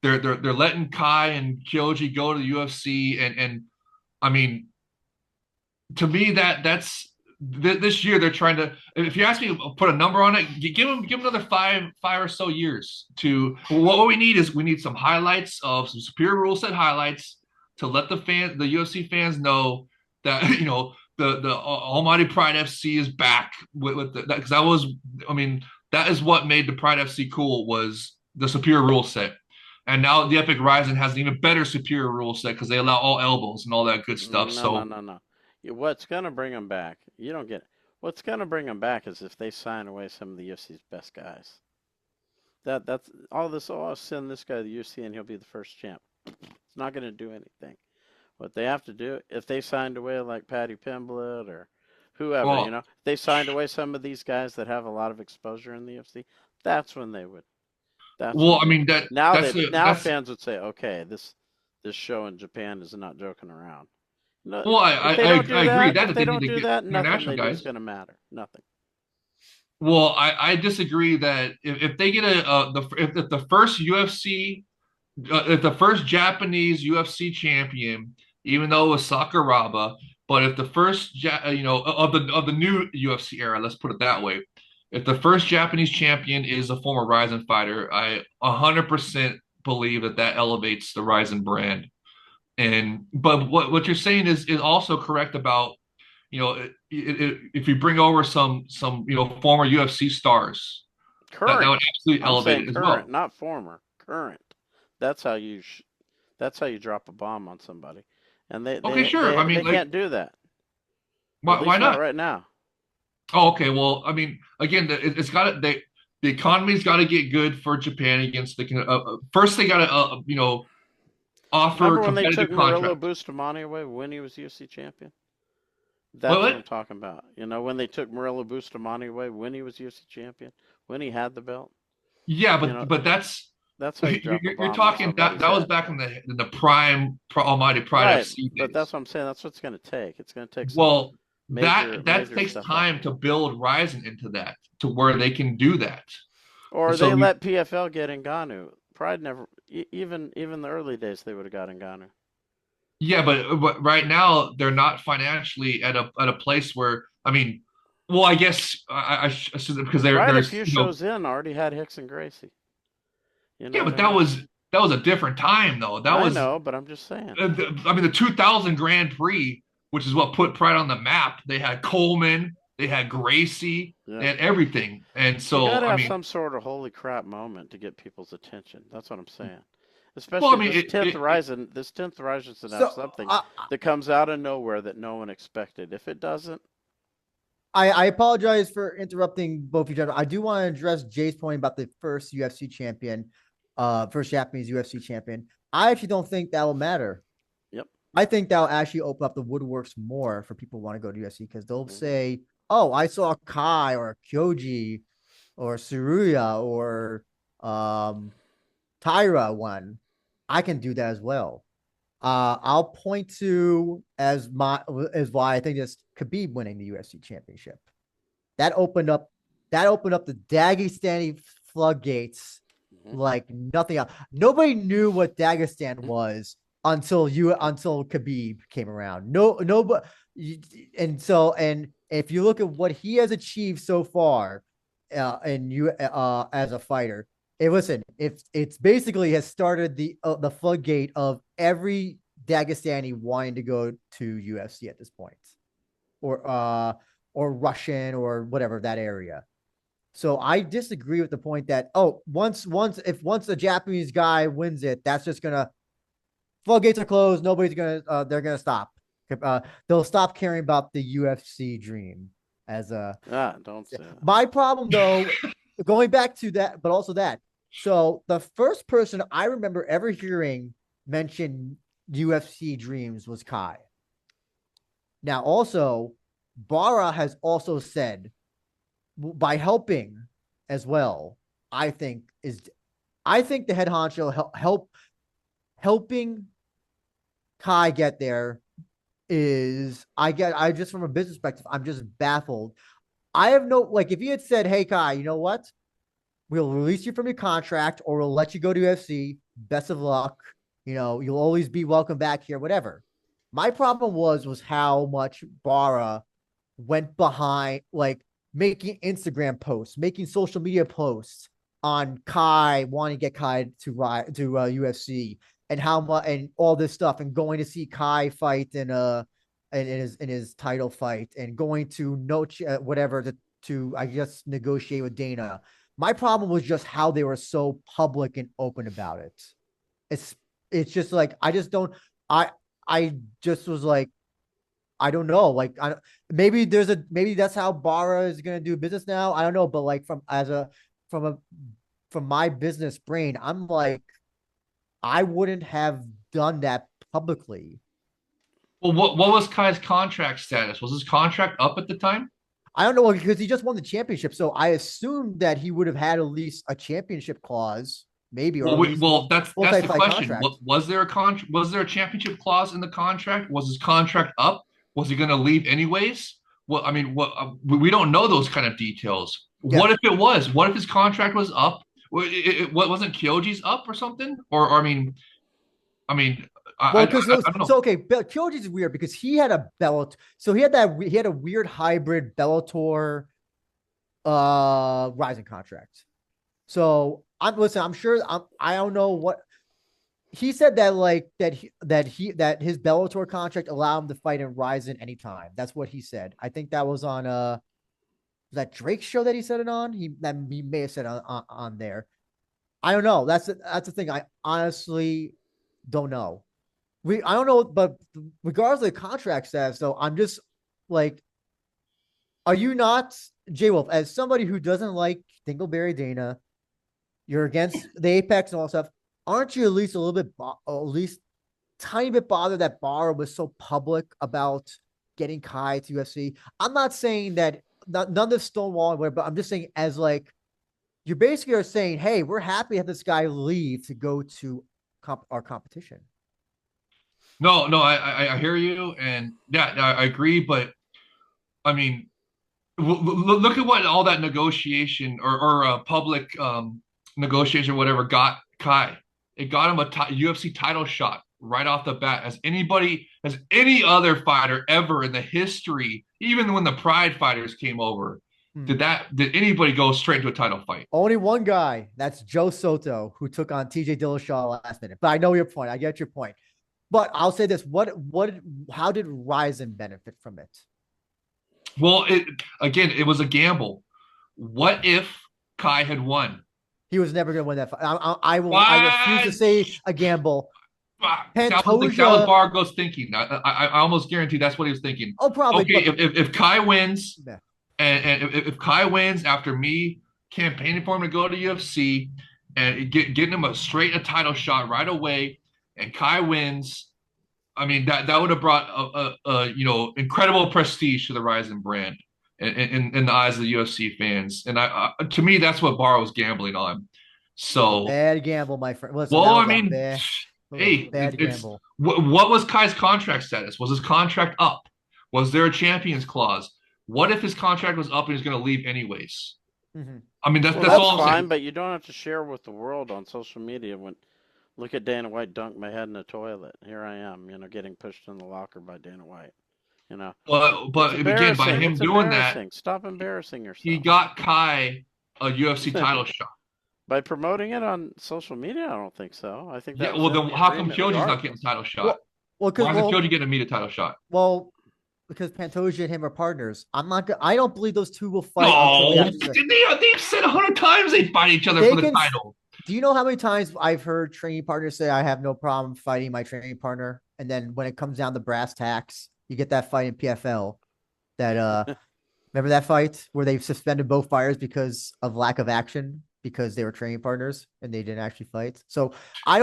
They're letting Kai and Kyoji go to the UFC, and I mean, to me this year they're trying to. If you ask me to put a number on it, give them another five or so years to. What we need is we need some highlights of some superior rule set highlights to let the UFC fans know that the Almighty Pride FC is back with that, because that was, I mean, that is what made the Pride FC cool, was the superior rule set. And now the Epic Rising has an even better superior rule set because they allow all elbows and all that good stuff. No, no, So, no, no. What's going to bring them back? You don't get it. What's going to bring them back is if they sign away some of the UFC's best guys. That's all this. Oh, I'll send this guy to the UFC and he'll be the first champ. It's not going to do anything. What they have to do, if they signed away like Paddy Pimblett or whoever, well, they signed away some of these guys that have a lot of exposure in the UFC. That's when they would. That's well, when I they would. mean Now now that's fans would say, okay, this show in Japan is not joking around. No, well, if they don't I do agree that, that if that they they need don't to do get that, nothing international they do is guys. going to matter. Nothing. Well, I disagree that if they get if the first UFC if the first Japanese UFC champion, even though it was Sakuraba, but if the first of the new UFC era, let's put it that way, if the first Japanese champion is a former Ryzen fighter, I 100% believe that elevates the Ryzen brand. And but what you're saying is also correct about if you bring over some former UFC stars, that Current. would absolutely I'm elevate saying it as current, well. not former. Current. That's how you. That's how you drop a bomb on somebody, and they Okay, they sure. I they mean, they like, can't do that, or at why least not not? right now. Oh, okay. Well, I mean, again, it's got to the economy's got to get good for Japan against the first they got to offer Remember when they took competitive Murillo contract. Bustamante away when he was UFC champion? What? That's what I'm What? talking about. When they took Murillo Bustamante away when he was UFC champion, when he had the belt, Yeah, you know, but that's how you drop a you're bomb on talking somebody's that was head. back in the prime almighty Pride Right, FC but that's days. what I'm saying. That's what it's going to take. It's going to take some Well, that major takes stuff happen. time to build RIZIN into that to where they can do that. Or So they let PFL get Ngannou. Pride never, even the early days, they would have got Ngannou. yeah, but right now they're not financially at a place where I mean, well, I guess because Pride, a there's few shows in, already had Hicks and Gracie. You know yeah, what but I mean? that was a different time though. That I was know, but I'm just saying. I mean the 2000 Grand Prix, which is what put Pride on the map. They had Coleman, they had Gracie, they Yeah. had everything, and You got so to I have mean, some sort of holy crap moment to get people's attention. That's what I'm saying. well, I Especially mean this tenth Horizon. This tenth Horizon should have So something that comes out of nowhere that no one expected. If it doesn't, I apologize for interrupting both of you gentlemen. I do want to address Jay's point about the first UFC champion, first Japanese UFC champion. I actually don't think that will matter. yep. I think that'll actually open up the woodworks more for people who want to go to UFC because they'll Hmm. say, "Oh, I saw Kai or Kyoji or Tsuruya or um, Tyra one. I can do that as well." I'll point to as why I think this Khabib winning the UFC championship. That opened up the Dagestani floodgates Hmm. like nothing else. Nobody knew what Dagestan was until Khabib came around. No, but and if you look at what he has achieved so far, and you as a fighter, it's basically has started the floodgate of every Dagestani wanting to go to UFC at this point, or Russian or whatever that area. So I disagree with the point that once a Japanese guy wins it, that's just gonna floodgates are closed. Nobody's gonna they're gonna stop. They'll stop caring about the UFC dream as a. Don't say that. My problem though, going back to that, but also that. So the first person I remember ever hearing mention UFC dreams was Kai. Now also, Bara has also said by helping as well. I think is I think the head honcho helping Kai get there is I just from a business perspective I'm just baffled. I have no like if you had said, "Hey Kai, you know what? We'll release you from your contract or we'll let you go to UFC. Best of luck. You'll always be welcome back here, whatever." My problem was how much Bara went behind, like making Instagram posts, making social media posts on Kai, wanting to get Kai to UFC, and how much and all this stuff, and going to see Kai fight in his title fight, and going to no whatever to I guess negotiate with Dana. My problem was just how they were so public and open about it. It's it's just like I just don't I I just was like I don't know. Like, maybe that's how Bara is gonna do business now. I don't know, but like from a from my business brain, I'm like, I wouldn't have done that publicly. well, what was Kai's contract status? Was his contract up at the time? I don't know because he just won the championship, so I assumed that he would have had at least a championship clause, maybe, or at least Well, that's the multi-fight question. contract. Was there a was there a championship clause in the contract? Was his contract up? Was he going to leave anyways? Well, I mean, we don't know those kind of details. Yeah. What if it was? What if his contract was up? What wasn't Kyoji's up or something? Or I mean, Well, because I don't know. okay, Kyoji is weird because he had a Bellator, so he had a weird hybrid Bellator Rising contract. So I'm sure I don't know what he said that like that his Bellator contract allowed him to fight in Ryzen anytime. That's what he said. I think that was on that Drake's show that he said it on? He may have said on there. I don't know. That's the thing. I honestly don't know. I don't know, but regardless of the contract status, though, I'm just like, are you not, J Wolf, as somebody who doesn't like Dingleberry Dana, you're against the Apex and all that stuff. Aren't you at least a little bit, at least tiny bit bothered that Barra was so public about getting Kai to UFC? I'm not saying that none of Stonewall, but I'm just saying as like you basically are saying, hey, we're happy to have this guy leave to go to our competition. No, no, I hear you, and yeah, I agree. But I mean, look at what all that negotiation or public negotiation or whatever got Kai. It got him a UFC title shot right off the bat. Has any other fighter ever in the history, even when the Pride fighters came over, did anybody go straight to a title fight? Only one guy. That's Joe Soto, who took on TJ Dillashaw last minute. But I know your point. I get your point. But I'll say this: how did RIZIN benefit from it? Well, it was a gamble. What if Kai had won? He was never going to win that fight. I refuse to say a gamble. That was Bargo's thinking. I almost guarantee that's what he was thinking. Oh, probably. Okay, if Kai wins, yeah. and if Kai wins after me campaigning for him to go to UFC and getting him a title shot right away, and Kai wins, I mean that would have brought a incredible prestige to the RIZIN brand in the eyes of the UFC fans, and to me that's what Barra was gambling on. So bad gamble, my friend. Listen, well, I mean, hey, what was Kai's contract status? Was his contract up? Was there a champions clause? What if his contract was up and he's going to leave anyways? Mm-hmm. I mean, that's all I'm fine, saying. But you don't have to share with the world on social media. Look at Dana White dunk my head in the toilet. Here I am, getting pushed in the locker by Dana White. But again, by him doing that, stop embarrassing yourself. He got Kai a UFC title shot. By promoting it on social media, I don't think so. I think that. Yeah, well, then how come Kyoji's not getting a title shot? Why isn't Kyoji getting a media title shot? Well, because Pantoja and him are partners. I don't believe those two will fight. No, they've said 100 times they fight each other for the title. Do you know how many times I've heard training partners say, I have no problem fighting my training partner? And then when it comes down to brass tacks, you get that fight in PFL. Remember that fight where they suspended both fighters because of lack of action, because they were training partners and they didn't actually fight. So I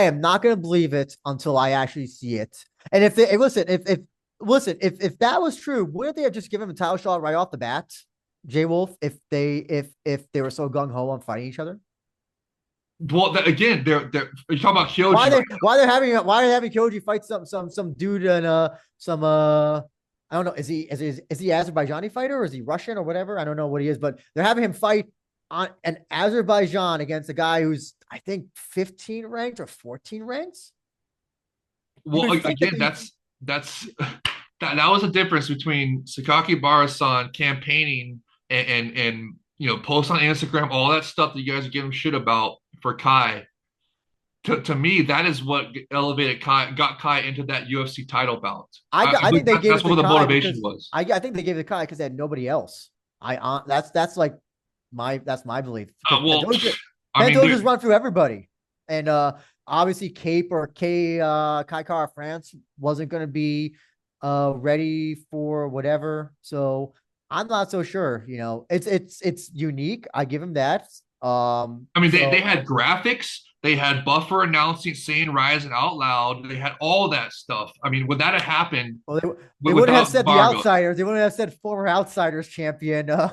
am not going to believe it until I actually see it. And if that was true, wouldn't they have just given him a title shot right off the bat, J Wolf, if they were so gung ho on fighting each other? Well, they're you're talking about Kyoji. Why they're having Kyoji fight some dude and some I don't know, is he Azerbaijani fighter or is he Russian or whatever? I don't know what he is, but they're having him fight on an Azerbaijan against a guy who's I think 15 ranked or 14 ranks. Well, again, that was the difference between Sakaki Barasan campaigning and post on Instagram, all that stuff that you guys are giving shit about for Kai. To me, that is what elevated got Kai into that UFC title bout. I think they gave that's what the motivation was. I think they gave it to Kai because they had nobody else. That's my belief. Pantoja's run through everybody, and obviously Kai Kara France wasn't going to be ready for whatever. So I'm not so sure. It's unique. I give him that. They had graphics. They had Buffer announcing, saying RIZIN out loud. They had all that stuff. I mean, would that have happened? Well, they wouldn't have said Bargo. The Outsiders. They wouldn't have said former Outsiders champion Kai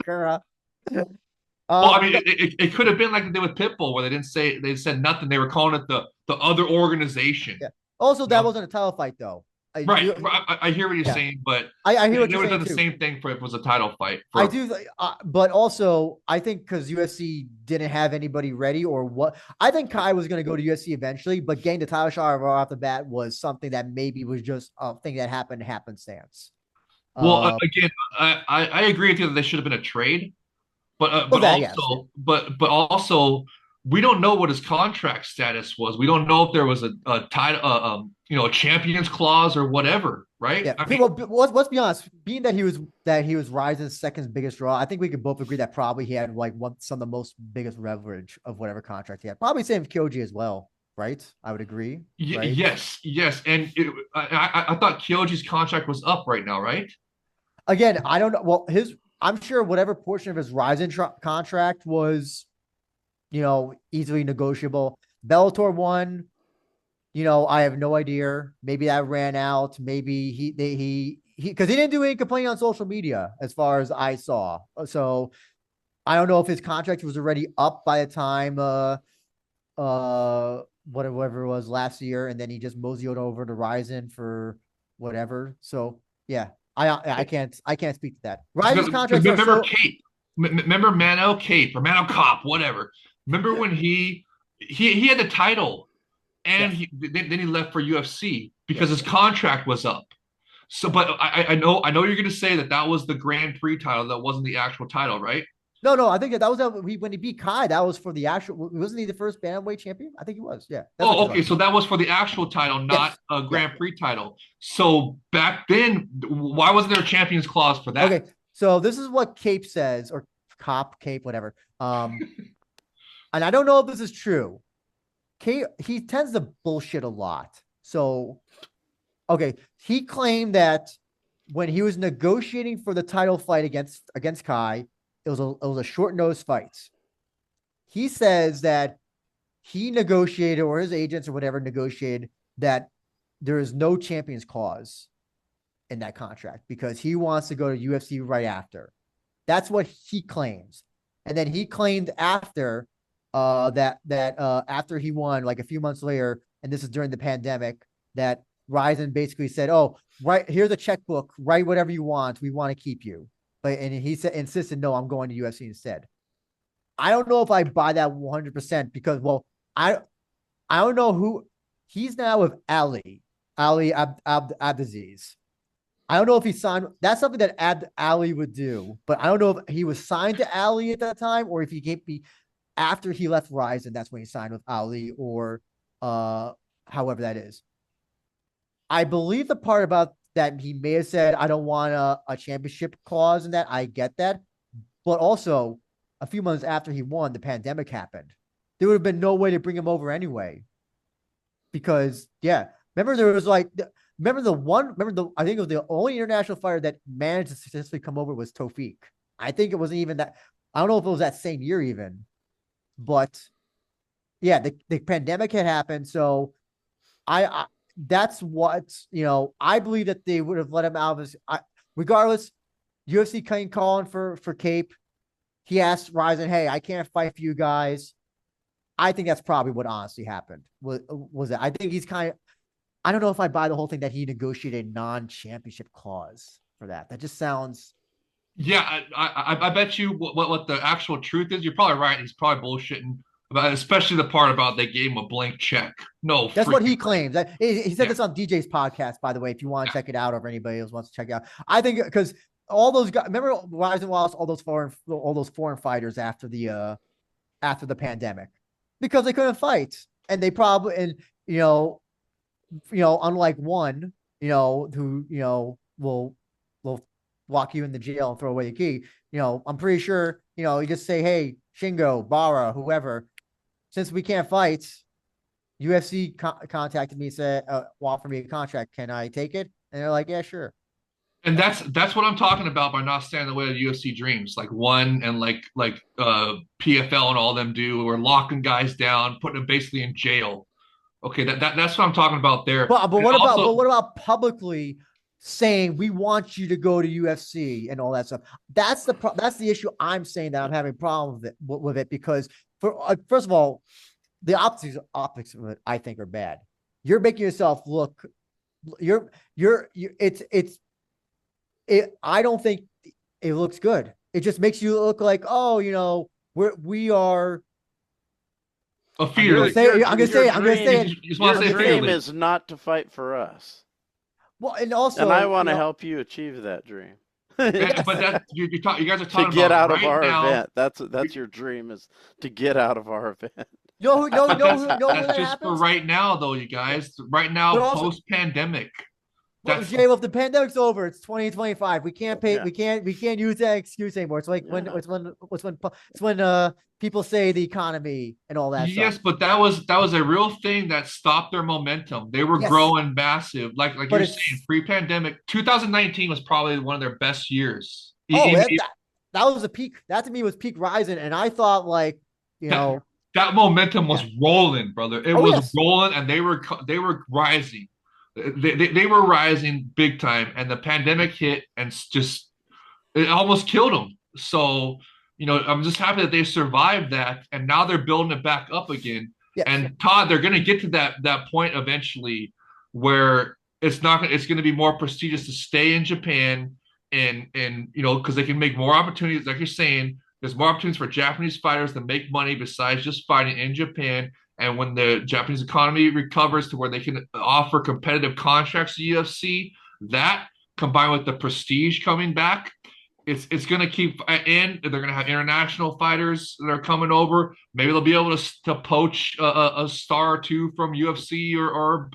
Kara. It could have been like they did with Pitbull, where they said nothing. They were calling it the other organization. Yeah. Also, that wasn't a title fight, though. I hear what you're saying, but I hear what they you're would have saying done the same thing if it was a title fight. I do, but also I think because UFC didn't have anybody ready or what. I think Kai was going to go to UFC eventually, but getting the title shot off the bat was something that maybe was just a thing that happened happenstance. Well, again, I agree with you that there should have been a trade, but also we don't know what his contract status was. We don't know if there was a title, a champions clause or whatever, right? Yeah. I mean, Well, let's be honest. Being that he was Ryzen's second biggest draw, I think we could both agree that probably he had like some of the most biggest leverage of whatever contract he had. Probably same with Kyoji as well, right? I would agree, right? yes, yes, and I thought Kyoji's contract was up right now, right? Again, I don't know. Well, I'm sure whatever portion of his Ryzen contract was, easily negotiable. Bellator one, I have no idea. Maybe that ran out. Maybe he because he didn't do any complaining on social media as far as I saw. So I don't know if his contract was already up by the time whatever it was last year, and then he just moseyed over to Ryzen for whatever. So yeah, I can't speak to that. Ryzen's Because contracts are remember so Cape, remember Mano Cape or Mano Cop, whatever. Remember when he had the title and yes. then he left for UFC because Yes. his contract was up. So, but I know you're going to say that was the Grand Prix title. That wasn't the actual title, right? No. I think that was when he beat Kai. That was for the actual. Wasn't he the first bantamweight champion? I think he was. Yeah, that's what Oh, you're okay. talking So about. that was for the actual title, not Yes. a Yeah. Grand Prix title. So back then, why wasn't there a champions clause for that? Okay. So this is what Cape says, or Cop Cape, whatever. And I don't know if this is true. Cape he tends to bullshit a lot. So okay, he claimed that when he was negotiating for the title fight against Kai, it was a short notice fight. He says that he negotiated, or his agents or whatever negotiated, that there is no champions clause in that contract because he wants to go to UFC right after. That's what he claims. And then he claimed after that after he won, like a few months later, and this is during the pandemic, that Ryzen basically said, "Oh, right here's a checkbook. Write whatever you want. We want to keep you." But and he said insisted, "No, I'm going to UFC instead." I don't know if I buy that 100% because, well, I I don't know who he's now with Ali Abdaziz. I don't know if he signed. That's something that Ali would do, but I don't know if he was signed to Ali at that time or if he gave me after he left Rise and that's when he signed with Ali or however that is. I believe the part about that he may have said I don't want a championship clause in that. I get that, but also a few months after he won, the pandemic happened. There would have been no way to bring him over anyway because yeah, remember there was like I think it was the only international fighter that managed to successfully come over was Tofik. I think it wasn't even that. I don't know if it was that same year even, but yeah, the pandemic had happened. So I that's what I believe that they would have let him out of his. Regardless, UFC came calling for Cape. He asked Ryzen, "Hey, I can't fight for you guys." I think that's probably what honestly happened. Was it? I think he's kind of. I don't know if I buy the whole thing that he negotiated a non-championship clause for that. That just sounds. Yeah, I bet you what the actual truth is. You're probably right. He's probably bullshitting about, especially the part about they gave him a blank check. No, That's what freaking he claims. He said yeah, this on DJ's podcast, by the way. If you want to yeah. check it out, or if anybody else wants to check it out, I think because all those guys, remember Ryzen lost all those foreign fighters after the pandemic because they couldn't fight, and they probably unlike one, who will lock you in the jail and throw away the key. I'm pretty sure you just say, "Hey, Shingo, Bara, whoever, since we can't fight." UFC contacted me, said, offered me a contract. Can I take it? And they're like, yeah, sure. And that's what I'm talking about by not standing in the way of UFC dreams. Like one and like PFL and all them do, or locking guys down, putting them basically in jail. Okay, that's what I'm talking about there. But And also, what about publicly saying we want you to go to UFC and all that stuff? That's the issue I'm saying that I'm having a problem with it because first of all, the optics of it I think are bad. You're making yourself look. I don't think it looks good. It just makes you look like, oh, we are. a I'm fear. gonna Like, say. I'm gonna say. I'm gonna say it. you just want Your to say dream fear. is not to fight for us, Well, and and I also, want to help you achieve that dream. Yes. but that you guys are To talking get about out of right our now. event. That's your dream, is to get out of our event. You know who know But know who know when that's that just for happens? right now, though, you guys. Right But now, also, post pandemic. but That's Jay, if the pandemic's over, it's 2025. We can't pay. Yeah. We can't use that excuse anymore. It's like when Yeah. people say the economy and all that stuff. yes, but that was a real thing that stopped their momentum. They were Yes, growing massive, like but you're saying, it's pre-pandemic. 2019 was probably one of their best years. oh that was a peak. That to me was peak rising, and I thought like you That know that momentum was yeah. rolling, brother. It Oh was yes, rolling, and they were rising. They were rising big time, and the pandemic hit, and just it almost killed them. So, I'm just happy that they survived that, and now they're building it back up again. yes. And Todd, they're going to get to that point eventually where it's going to be more prestigious to stay in Japan, and because they can make more opportunities, like you're saying. There's more opportunities for Japanese fighters to make money besides just fighting in Japan. And when the Japanese economy recovers to where they can offer competitive contracts to UFC, that combined with the prestige coming back, it's going to keep, and they're going to have international fighters that are coming over. Maybe they'll be able to poach a star or two from UFC or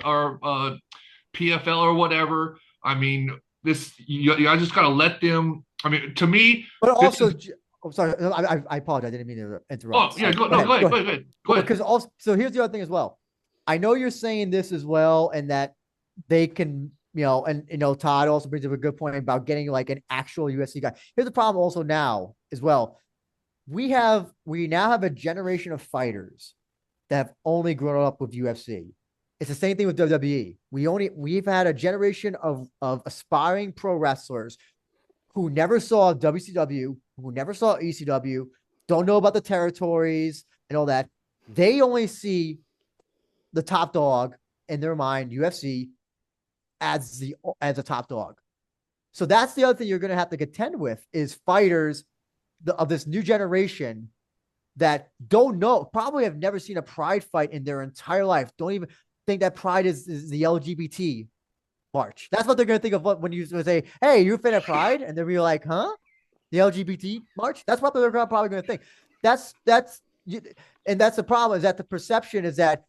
PFL or whatever. I mean, I just got to let them. I mean, to me, But this also, is. I'm sorry. I apologize. I didn't mean to Oh interrupt. yeah, Go ahead. Go ahead. go Well, ahead. because also, so here's the other thing as well. I know you're saying this as well, and that they can, and Todd also brings up a good point about getting like an actual USC guy. Here's the problem also now as well. We now have a generation of fighters that have only grown up with UFC. It's the same thing with WWE. We've had a generation of aspiring pro wrestlers who never saw WCW, who never saw ECW, don't know about the territories and all that. They only see the top dog in their mind, UFC, as a top dog. So that's the other thing you're going to have to contend with is fighters of this new generation that don't know, probably have never seen a Pride fight in their entire life. Don't even think that Pride is the LGBT march. That's what they're going to think of when you say, "Hey, you're a fan of Pride," and they'll be like, "Huh? The LGBT march?" That's what they're probably going to think. That's and that's the problem is that the perception is that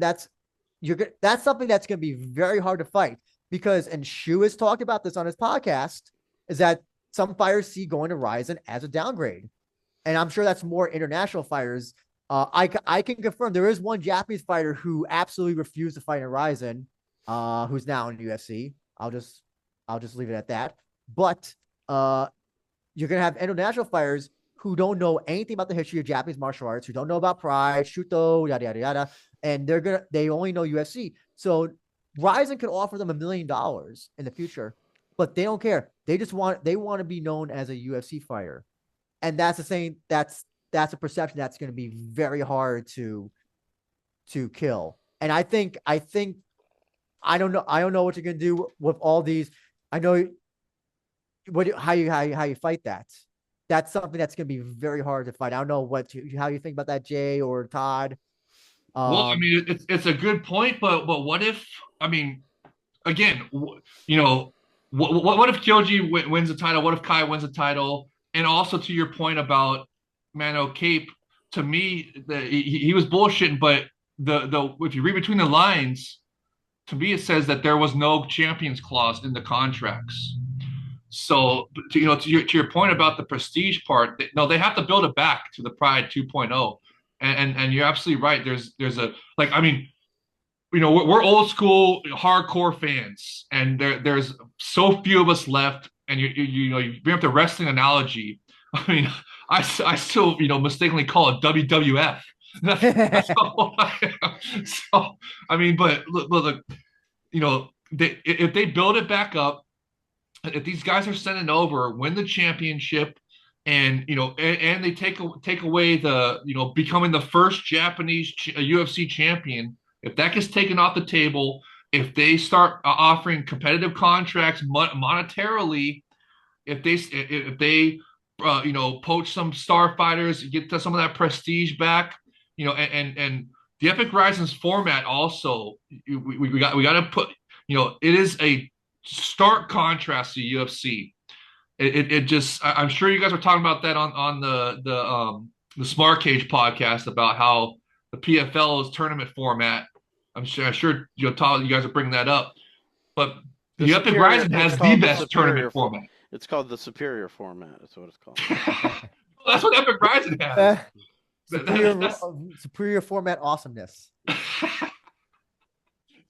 that's something that's going to be very hard to fight because and Shu has talked about this on his podcast is that some fighters see going to RIZIN as a downgrade, and I'm sure that's more international fighters. I can confirm there is one Japanese fighter who absolutely refused to fight in RIZIN, who's now in UFC. I'll just leave it at that. But you're gonna have international fighters who don't know anything about the history of Japanese martial arts, who don't know about Pride, Shuto, yada yada yada, and they only know UFC. So RIZIN could offer them $1 million in the future, but they don't care. They want to be known as a UFC fighter, and that's the same. That's a perception that's going to be very hard to kill. And I don't know what you're going to do with all these. I know how you fight that. That's something that's going to be very hard to fight. I don't know how you think about that, Jay or Todd. Well, I Um, mean, it's a good point, but what if? I mean, again, you know, what if Kyoji wins the title? What if Kai wins the title? And also to your point about Mano Cape, to me, he was bullshitting, but the if you read between the lines, to me it says that there was no champions clause in the contracts. So, to your point about the prestige part, no, they have to build it back to the Pride 2.0, and you're absolutely right. There's a like, I mean, we're old school hardcore fans, and there's so few of us left. And you bring up the wrestling analogy. I mean, I still mistakenly call it WWF. That's all so I mean, but look, if they build it back up, if these guys are sending over, win the championship, and they take away the becoming the first Japanese UFC champion, if that gets taken off the table, if they start offering competitive contracts monetarily, if they poach some star fighters, get some of that prestige back, and the Epic Rising's format also, we got to put, it is a stark contrast to UFC. It just I'm sure you guys were talking about that on the Smart Cage podcast about how the PFL's tournament format. I'm sure you guys are bringing that up, but The the Epic superior, Rising it's has the called the best tournament superior for. format. It's called the superior format. That's what it's called. That's what Epic Rising has. Uh, superior That's superior format awesomeness. Go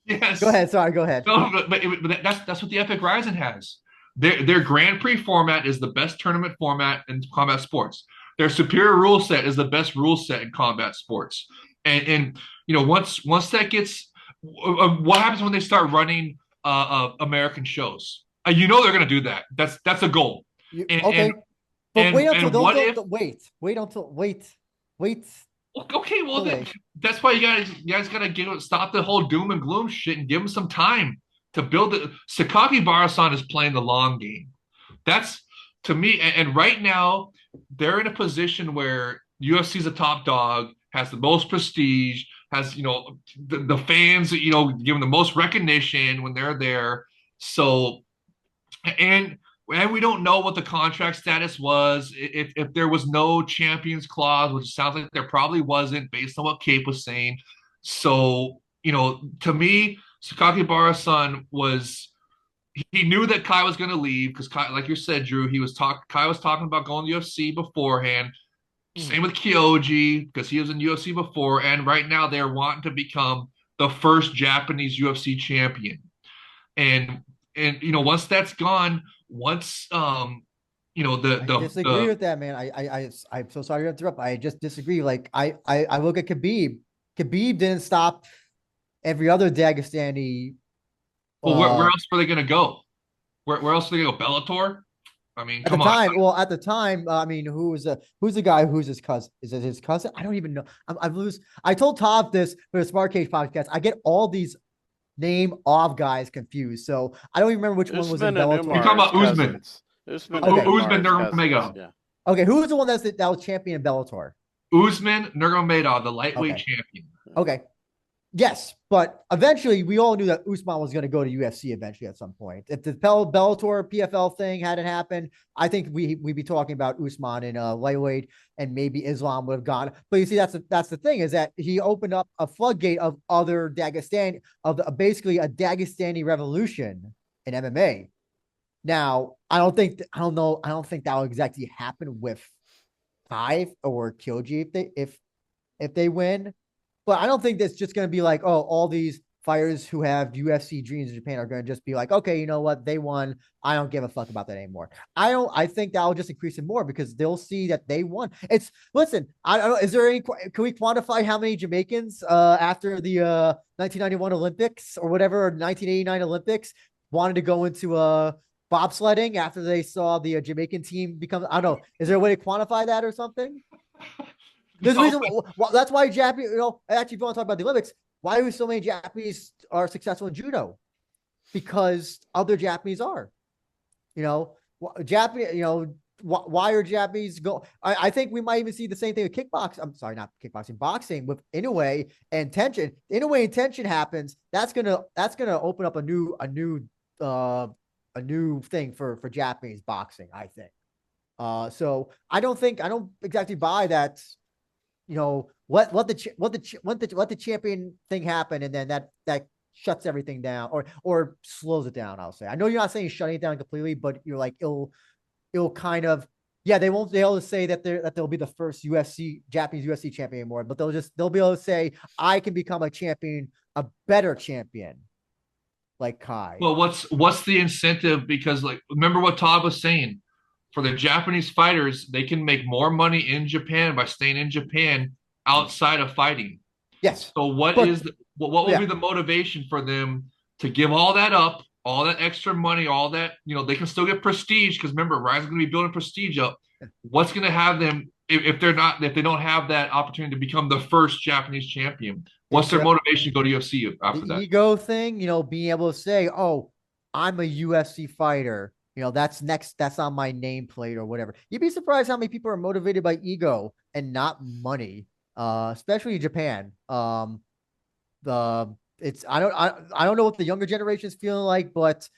yes. ahead. Sorry, go ahead. No, but that's what the Epic Rising has. Their Grand Prix format is the best tournament format in combat sports. Their superior rule set is the best rule set in combat sports. And once that gets, what happens when they start running American shows? They're going to do that. That's a goal. And Okay, and but wait until and what don't if? don't wait until wait Okay, well then delay. that's why you guys gotta stop the whole doom and gloom shit and give them some time to build it. Sakaki Barasan is playing the long game. That's to me, and right now they're in a position where UFC is a top dog, has the most prestige, has the fans give them the most recognition when they're there. So and and we don't know what the contract status was. If there was no champions clause, which sounds like there probably wasn't, based on what Cape was saying. So to me, Sakaki Barasan was he knew that Kai was going to leave because Kai, like you said, Drew, Kai was talking about going to UFC beforehand. Hmm. Same with Kyoji because he was in UFC before, and right now they're wanting to become the first Japanese UFC champion and once that's gone, once I disagree the with that, man. I'm so sorry to interrupt. I just disagree. Like I look at Khabib. Khabib didn't stop every other Dagestani. well, where Uh, else were they going to go? Where else are they going to go? Bellator? I mean, at the come on. time, well, at the time, I mean, who's the guy who's his cousin? Is it his cousin? I don't even know. I'm lose. I told Todd this for the Smart Cage podcast. I get all these name of guys confused, so I don't even remember which one was in Usman and Bellator. You're Umar talking is about Usman. cousins. Usman and Okay, Umar Usman is cousins. Nurmagomedov. Yeah. okay, who was the one that was champion in Bellator? Usman Nurmagomedov, the lightweight Okay, champion. okay, yes, but eventually we all knew that Usman was going to go to UFC eventually at some point. If the Bellator PFL thing hadn't happened, I think we'd be talking about Usman in lightweight, and maybe Islam would have gone. But you see, that's the thing is that he opened up a floodgate of other Dagestan basically a Dagestani revolution in MMA. Now, I don't think that will exactly happen with Five or Kyoji if they win. But I don't think that's just going to be like, oh, all these fighters who have UFC dreams in Japan are going to just be like, okay, you know what? They won. I don't give a fuck about that anymore. I don't. I think that will just increase it more because they'll see that they won. It's listen. I don't know. Is there any? Can we quantify how many Jamaicans after the 1991 Olympics or whatever, or 1989 Olympics wanted to go into bobsledding after they saw the Jamaican team become? I don't know. Is there a way to quantify that or something? There's a No, reason. Well, that's why Japanese. Actually, if you want to talk about the Olympics, why do so many Japanese are successful in judo? Because other Japanese are. You know, Japanese. Why are Japanese go? I think we might even see the same thing with kickboxing. I'm sorry, not kickboxing, boxing with Inoue and tension. Inoue and tension happens. That's gonna open up uh a new thing for Japanese boxing. I think. So I don't exactly buy that let the champion thing happen and then that shuts everything down or slows it down. I'll say. I know you're not saying shutting it down completely, but you're like it'll kind of yeah, they won't be able to say that they'll be the first Japanese UFC champion anymore, but they'll be able to say I can become a champion, a better champion like Kai. well, what's the incentive? Because like, remember what Todd was saying. For the Japanese fighters, they can make more money in Japan by staying in Japan outside of fighting. Yes, So but what will yeah, be the motivation for them to give all that up, all that extra money, all that, they can still get prestige because remember, Rise is going to be building prestige up. What's going to have them if they don't have that opportunity to become the first Japanese champion? What's it's their motivation to go to UFC the after that? ego thing, being able to say, "Oh, I'm a UFC fighter." That's on my nameplate or whatever. You'd be surprised how many people are motivated by ego and not money. Especially in Japan. The it's I don't know what the younger generation is feeling like, but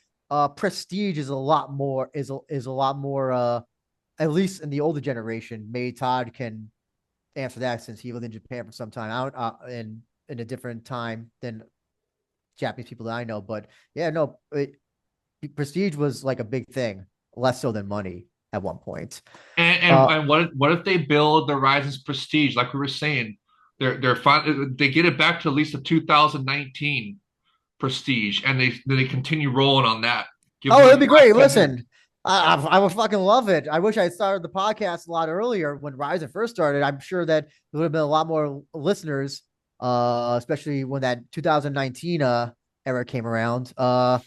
prestige is a lot more is a lot more at least in the older generation. Maybe Todd can answer that since he lived in Japan for some time out in a different time than Japanese people that I know. But yeah, no, prestige was like a big thing, less so than money at one point. And what if they build the Rizin's prestige like we were saying? They get it back to at least the 2019 prestige, and they continue rolling on that. Give Oh, them it'd be great. 5, 10 years. Listen, I would fucking love it. I wish I had started the podcast a lot earlier when Ryzen first started. I'm sure that there would have been a lot more listeners, especially when that 2019 era came around. I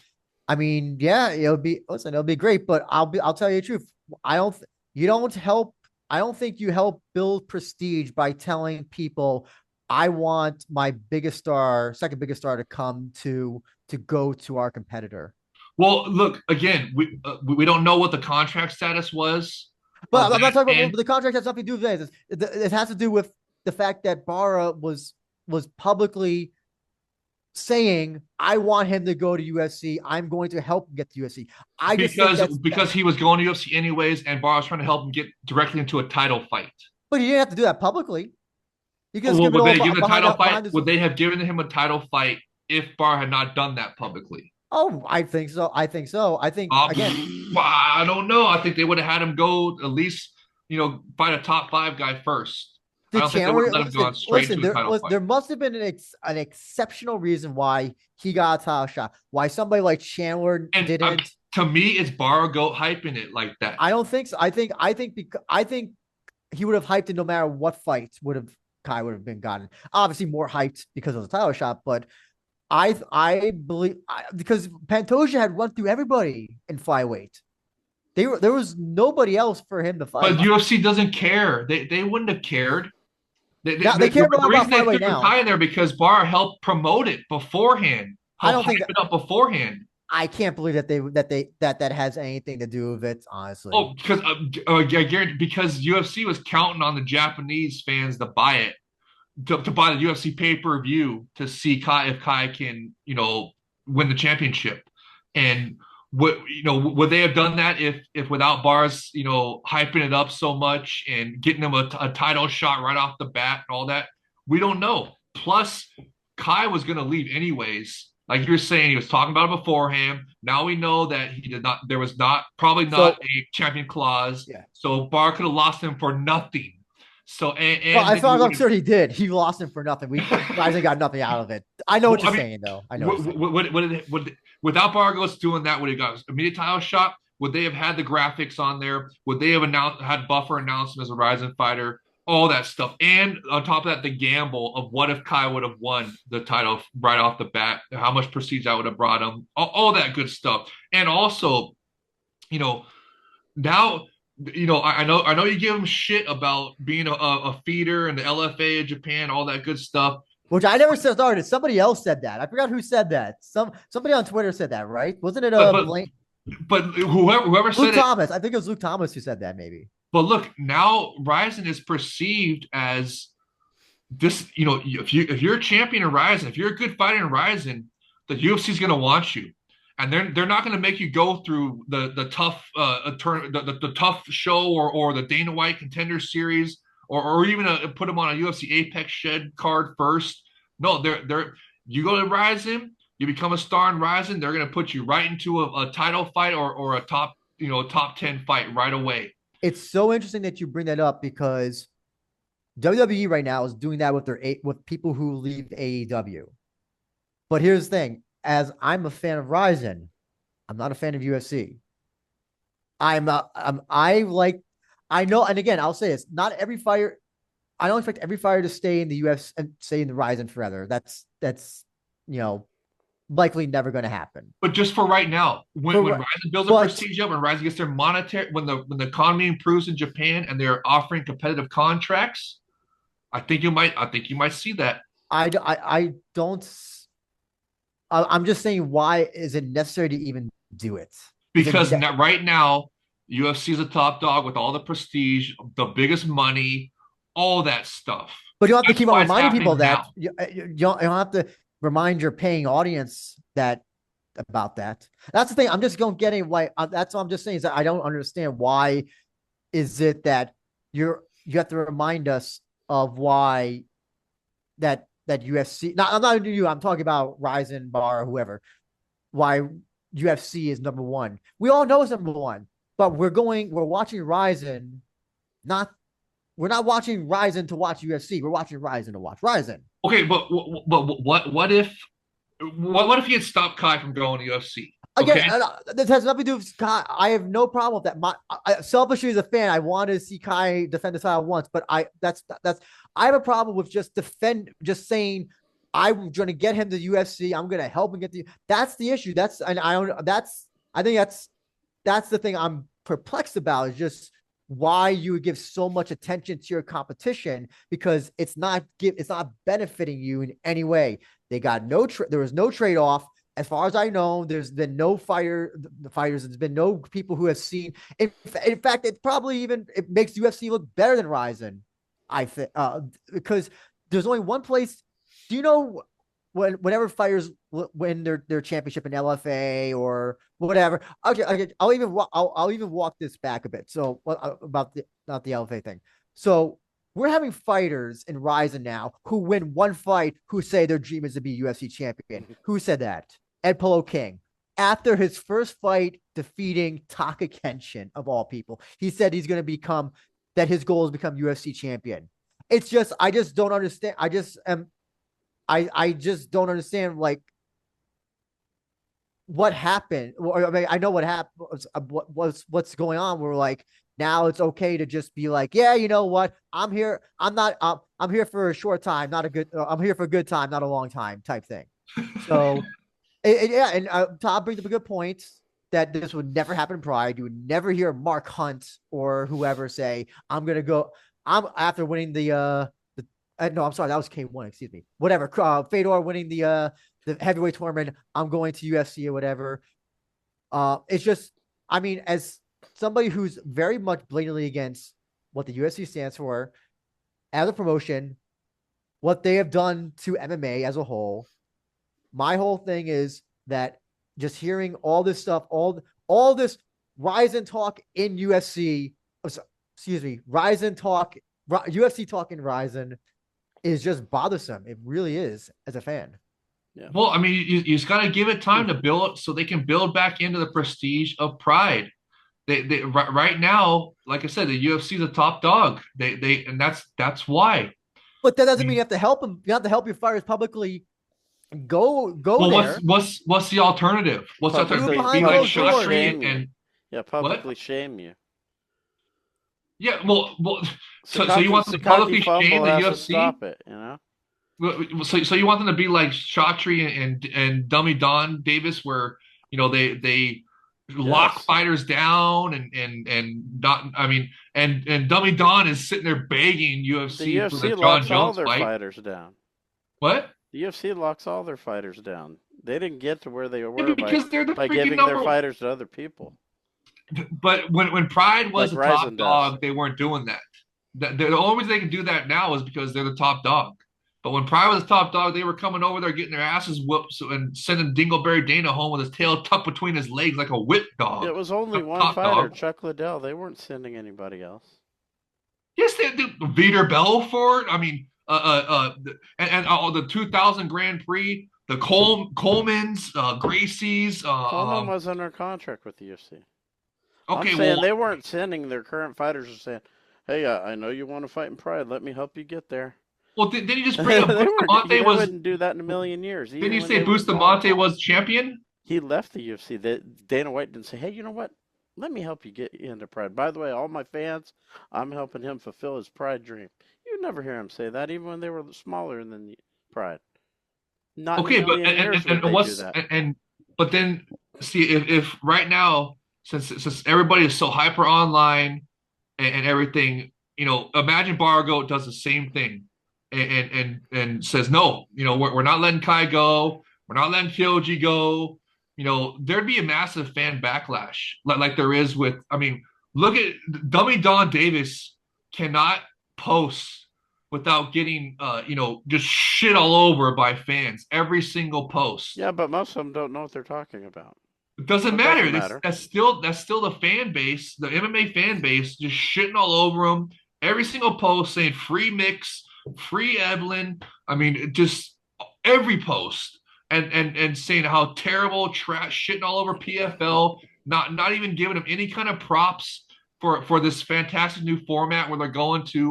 mean, yeah, it would be listen, it'll be great, but I'll tell you the truth. I don't you don't help I don't think you help build prestige by telling people I want my biggest star, second biggest star to come to go to our competitor. Well, look again. We don't know what the contract status was of But I'm not that, talking about and the contract has nothing to do with this. It has to do with the fact that Barra was publicly saying, "I want him to go to USC. I'm going to help him get to USC." I just think because he was going to UFC anyways, and Barr was trying to help him get directly into a title fight. but he didn't have to do that publicly. You can just Well, give it would all they give him a title fight? behind this. Would they have given him a title fight if Barr had not done that publicly? Oh, I think so. I think so. I think again, I don't know. I think they would have had him go at least, fight a top 5 guy first. I did don't think they would Chandler have let him go straight listen? into a title fight. There must have been an exceptional reason why he got a title shot. Why somebody like Chandler And didn't. to me, it's Barr goat hyping it like that. I don't think so. I think he would have hyped it no matter what fight would have Kai would have been gotten. Obviously, more hyped because of the title shot, but I believe because Pantoja had run through everybody in flyweight. There was nobody else for him to fight. But UFC doesn't care. They wouldn't have cared. They care The about reason they flyweight threw now. Kai in there because Barr helped promote it beforehand, I helped don't hype think it up beforehand. I can't believe that has anything to do with it. Honestly, Oh, because I guarantee because UFC was counting on the Japanese fans to buy it, to buy the UFC pay per view to see Kai if Kai can win the championship, and would they have done that if without Bars hyping it up so much and getting them a title shot right off the bat and all that? We don't know. Plus, Kai was going to leave anyways. Like you're saying, he was talking about it beforehand. Now we know that he did not. There was probably not a champion clause. yeah. So Bar could have lost him for nothing. So well, I thought I'm would sure he did. He lost him for nothing. We guys got nothing out of it. I know what you're saying, though. I know. Without Bargos doing that, would he got immediate title shot? Would they have had the graphics on there? Would they have had Buffer announce him as a RIZIN fighter? All that stuff, and on top of that, the gamble of what if Kai would have won the title right off the bat? How much prestige that would have brought him? All that good stuff, and also, now. I know you give him shit about being a feeder and the LFA in Japan, all that good stuff. Which I never started. Somebody else said that. I forgot who said that. Somebody on Twitter said that, right? Wasn't it but whoever said Luke Thomas? I think it was Luke Thomas who said that, maybe. But look, now RIZIN is perceived as this. If you're a champion in RIZIN, if you're a good fighter in RIZIN, the UFC is going to want you, and they're not going to make you go through the tough the tough show or the Dana White Contender Series or even put them on a UFC Apex Shed card first. No, you go to RIZIN, you become a star in RIZIN, they're going to put you right into a title fight or a top 10 fight right away. It's so interesting that you bring that up because WWE right now is doing that with people who leave AEW. But here's the thing: as I'm a fan of RIZIN, I'm not a fan of UFC. I know, and again, I'll say this: not every fighter. I don't expect every fighter to stay in the UFC and stay in the RIZIN forever. That's likely never going to happen. But just for right now, when RIZIN builds a prestige up, when RIZIN gets their monetary, when the economy improves in Japan and they're offering competitive contracts, I think you might see that. I don't. I'm just saying, why is it necessary to even do it? Because right now, UFC is a top dog with all the prestige, the biggest money, all that stuff. But you don't have to keep on reminding people that you don't have to remind your paying audience that about that. That's the thing. I'm just going getting why. That's all I'm just saying is that I don't understand why is it that you have to remind us of why that UFC. Not I'm not you. I'm talking about Ryzen Bar or whoever. Why UFC is number one. We all know it's number one, but we're watching Ryzen. Not we're not watching Ryzen to watch UFC. We're watching Ryzen to watch Ryzen. Okay, but what if he had stopped Kai from going to UFC? Again, Okay, this has nothing to do with Kai. I have no problem with that. Selfishly as a fan, I wanted to see Kai defend the title once, but that's I have a problem with just saying I'm going to get him to UFC. I'm going to help him get the. That's the issue. I think that's the thing I'm perplexed about is just why you would give so much attention to your competition because it's not benefiting you in any way. They got there was no trade off. As far as I know, there's been no fighters. There's been no people who have seen. In fact, it makes UFC look better than Ryzen. I think because there's only one place. Do you know whenever fighters win their championship in LFA or whatever? Okay, I'll even walk this back a bit. So about the not the LFA thing. So we're having fighters in Ryzen now who win one fight who say their dream is to be UFC champion. Who said that? Ed Polo King. After his first fight defeating Taka Kenshin, of all people, he said he's going to that his goal is to become UFC champion. It's just, I just don't understand. I just don't understand, like, what happened. I mean, I know what happened, what's going on. We're like, now it's okay to just be like, yeah, you know what? I'm here. I'm here for a short time, I'm here for a good time, not a long time type thing. So, yeah. And Todd brings up a good point that this would never happen in Pride. You would never hear Mark Hunt or whoever say, I'm going to go, I'm after winning no, I'm sorry. That was K1. Excuse me. Whatever. Fedor winning the heavyweight tournament. I'm going to UFC or whatever. It's just, I mean, as somebody who's very much blatantly against what the UFC stands for as a promotion, what they have done to MMA as a whole, my whole thing is that just hearing all this stuff, all this Ryzen talk in UFC, excuse me, Ryzen talk, UFC talk in Ryzen is just bothersome. It really is as a fan. Yeah. Well, I mean, you just got to give it time to build so they can build back into the prestige of Pride. They right now, like I said, the UFC is a top dog. And that's why. But that doesn't mean you have to help them. You have to help your fighters publicly go there. What's the alternative? What's the alternative? Be like Shotri and publicly shame you. Yeah, well, so you want them to publicly shame the UFC? Stop it, you know. So you want them to be like Shotri and Dummy Don Davis, where they lock fighters down and not. I mean, and Dummy Don is sitting there begging UFC for the John Jones fight. Fighters down. What? The UFC locks all their fighters down. They didn't get to where they were by giving their fighters to other people. But when Pride was the top dog, they weren't doing that. The only reason they can do that now is because they're the top dog. But when Pride was the top dog, they were coming over there getting their asses whooped and sending Dingleberry Dana home with his tail tucked between his legs like a whip dog. It was only one fighter, Chuck Liddell. They weren't sending anybody else. Yes, they did. Vitor Belfort. I mean, and the 2000 Grand Prix, the Colemans, Gracie's. Coleman was under contract with the UFC. Okay, I'm saying they weren't sending their current fighters or saying, "Hey, I know you want to fight in Pride. Let me help you get there." Well, did he just bring up Bustamante? They wouldn't do that in a million years. Didn't you say Bustamante was champion? He left the UFC. Dana White didn't say, "Hey, you know what? Let me help you get into Pride." By the way, all my fans, I'm helping him fulfill his Pride dream. You never hear him say that, even when they were smaller than the Pride. Not okay, but but then see if right now, since everybody is so hyper online and everything, imagine Bargo does the same thing and says no, we're not letting Kai go, we're not letting Kyoji go. There'd be a massive fan backlash like there is with. I mean, look at Dummy Don Davis cannot post without getting just shit all over by fans every single post. Yeah, but most of them don't know what they're talking about. It doesn't So it doesn't matter. That's matter. that's still that's still the fan base, the MMA fan base, just shitting all over them. Every single post saying free Mix, free Evelyn. I mean, just every post and saying how terrible, trash, shitting all over PFL. Not even giving them any kind of props for this fantastic new format where they're going to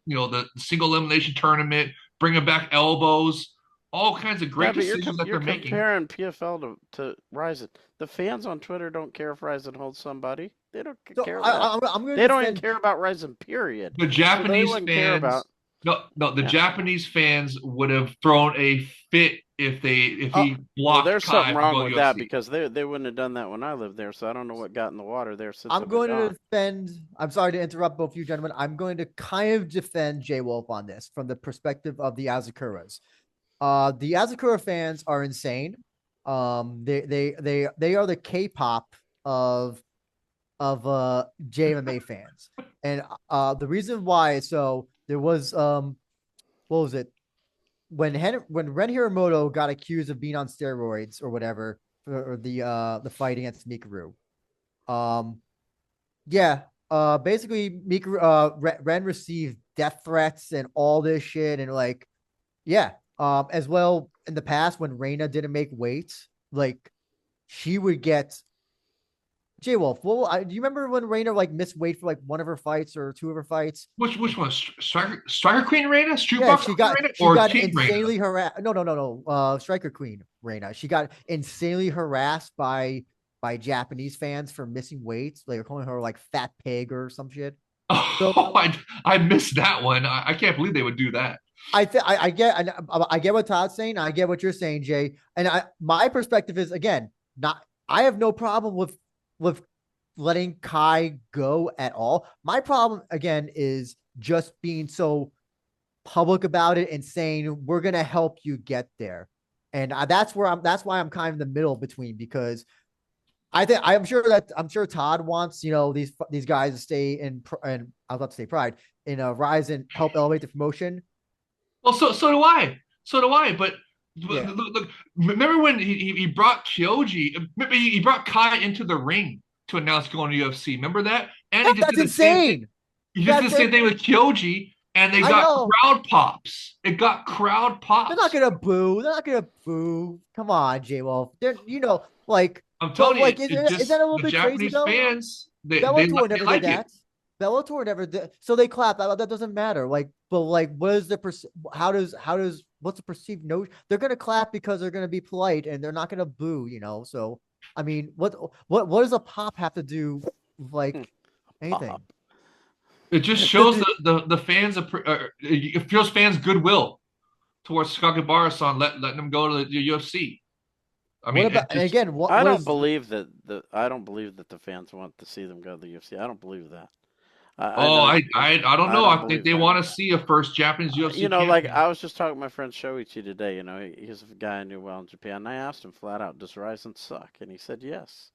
the single elimination tournament, bringing back elbows, all kinds of Yeah, great but decisions that you're they're making. comparing PFL to RIZIN. The fans on Twitter don't care if RIZIN holds somebody. They don't So care about. I'm going to They don't even defend. care about RIZIN. Period. The So they Japanese wouldn't care about. fans, no, no, the Yeah. Japanese fans would have thrown a fit if Uh, he Well, blocked there's something Kai from wrong going with to that UFC. because they wouldn't have done that when I lived there. So I don't know what got in the water there since I'm I've been going to gone. defend. I'm sorry to interrupt both you gentlemen. I'm going to kind of defend J Wolf on this from the perspective of the Azakuras. The Azakura fans are insane. They are the K-pop of JMMA fans, and the reason why. So there was what was it when Ren Hiramoto got accused of being on steroids or whatever for the fight against Mikuru. Um, yeah. Basically, Ren received death threats and all this shit, and like, yeah. As well in the past when Reina didn't make weight, like she would get J Wolf. Well, do you remember when Reina like missed weight for like one of her fights or two of her fights? Which one? Striker Queen Reina, Street Yeah, Boxer she Queen got Reina, she or got King Reina? insanely harassed. No. Striker Queen Reina. She got insanely harassed by Japanese fans for missing weight. Like they're calling her like fat pig or some shit. So Oh, I missed that one. I can't believe they would do that. I get what Todd's saying. I get what you're saying, Jay. And my perspective is again, not I have no problem with letting Kai go at all. My problem again is just being so public about it and saying we're gonna help you get there. And that's why I'm kind of in the middle between because I'm sure Todd wants these guys to stay in and I was about to say Pride in a Rise and help elevate the promotion. Well, so do I. So do I. But Yeah, look, remember when he brought Kyoji? Remember he brought Kai into the ring to announce going to UFC. Remember that? And he just that's did the same thing. insane. He just did That's the same thing with Kyoji, and they I got know. crowd pops. It got crowd They're not pops. gonna boo. They're not gonna boo. Come on, J Wolf. They're like, I'm but telling you, like, is that just a little the bit crazy Japanese though? fans Bellator they never did like it. that. Bellator never did. So they clap. That doesn't matter. Like, but like, what is the how does what's the perceived notion? They're gonna clap because they're gonna be polite and they're not gonna boo. So I mean, what does a pop have to do with like anything? Pop. It just shows the fans it feels fans goodwill towards Sakakibara-san, letting them go to the UFC. I What mean, it about and just again? I What don't is believe that I don't believe that the fans want to see them go to the UFC. I don't believe that. I oh know I don't I know. don't I think believe they that. want to see a first Japanese UFC Like champion. I was just talking to my friend Shoichi today. He's a guy I knew well in Japan. And I asked him flat out, "Does Ryzen suck?" And he said yes.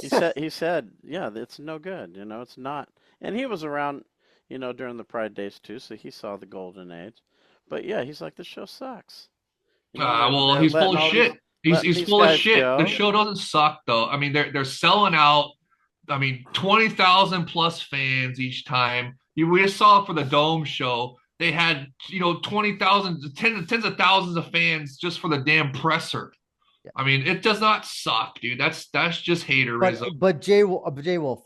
He said, yeah, it's no good. It's not. And he was around, during the Pride days too, so he saw the golden age. But yeah, he's like, the show sucks. Well, They're he's full letting of all these shit. letting He's these full of guys shit. The go. show doesn't suck though. I mean, they're selling out. I mean, 20,000 plus fans each time. We just saw it for the Dome show. They had 20,000, tens of thousands of fans just for the damn presser. yeah. I mean, it does not suck, dude. That's just haterism. J Wolf,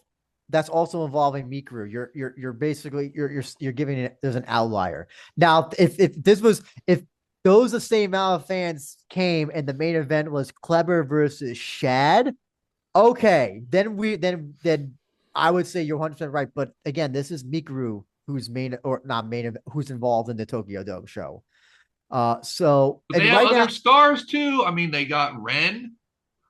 that's also involving Mikuru. You're basically you're giving it there's an outlier. Now, if those the same amount of fans came and the main event was Kleber versus Shad, okay, then I would say you're 100% right. But again, this is Mikuru who's main or not main who's involved in the Tokyo Dome show. So But they and have right now, other stars too. I mean, they got Ren.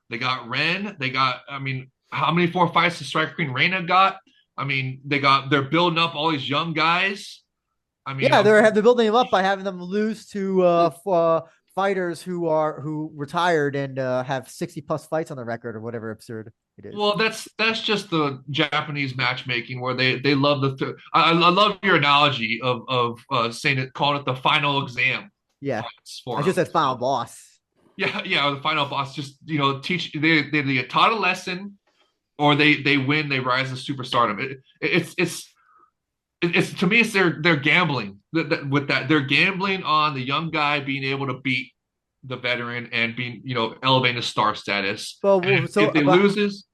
They got Ren. They got, I mean, how many 4 fights does Striker Queen Reina got? I mean, they're building up all these young guys. I mean, yeah, they're building them up by having them lose to fighters who retired and have 60+ fights on the record or whatever absurd it is. Well, that's just the Japanese matchmaking where they love I love your analogy of saying it, calling it the final exam Yeah, fights I for just them. said final So boss. yeah, the final boss just teach they get taught a lesson or they win, they rise to superstardom. It's to me, it's they're gambling with that. They're gambling on the young guy being able to beat the veteran and being elevating his star status. And So if they about loses,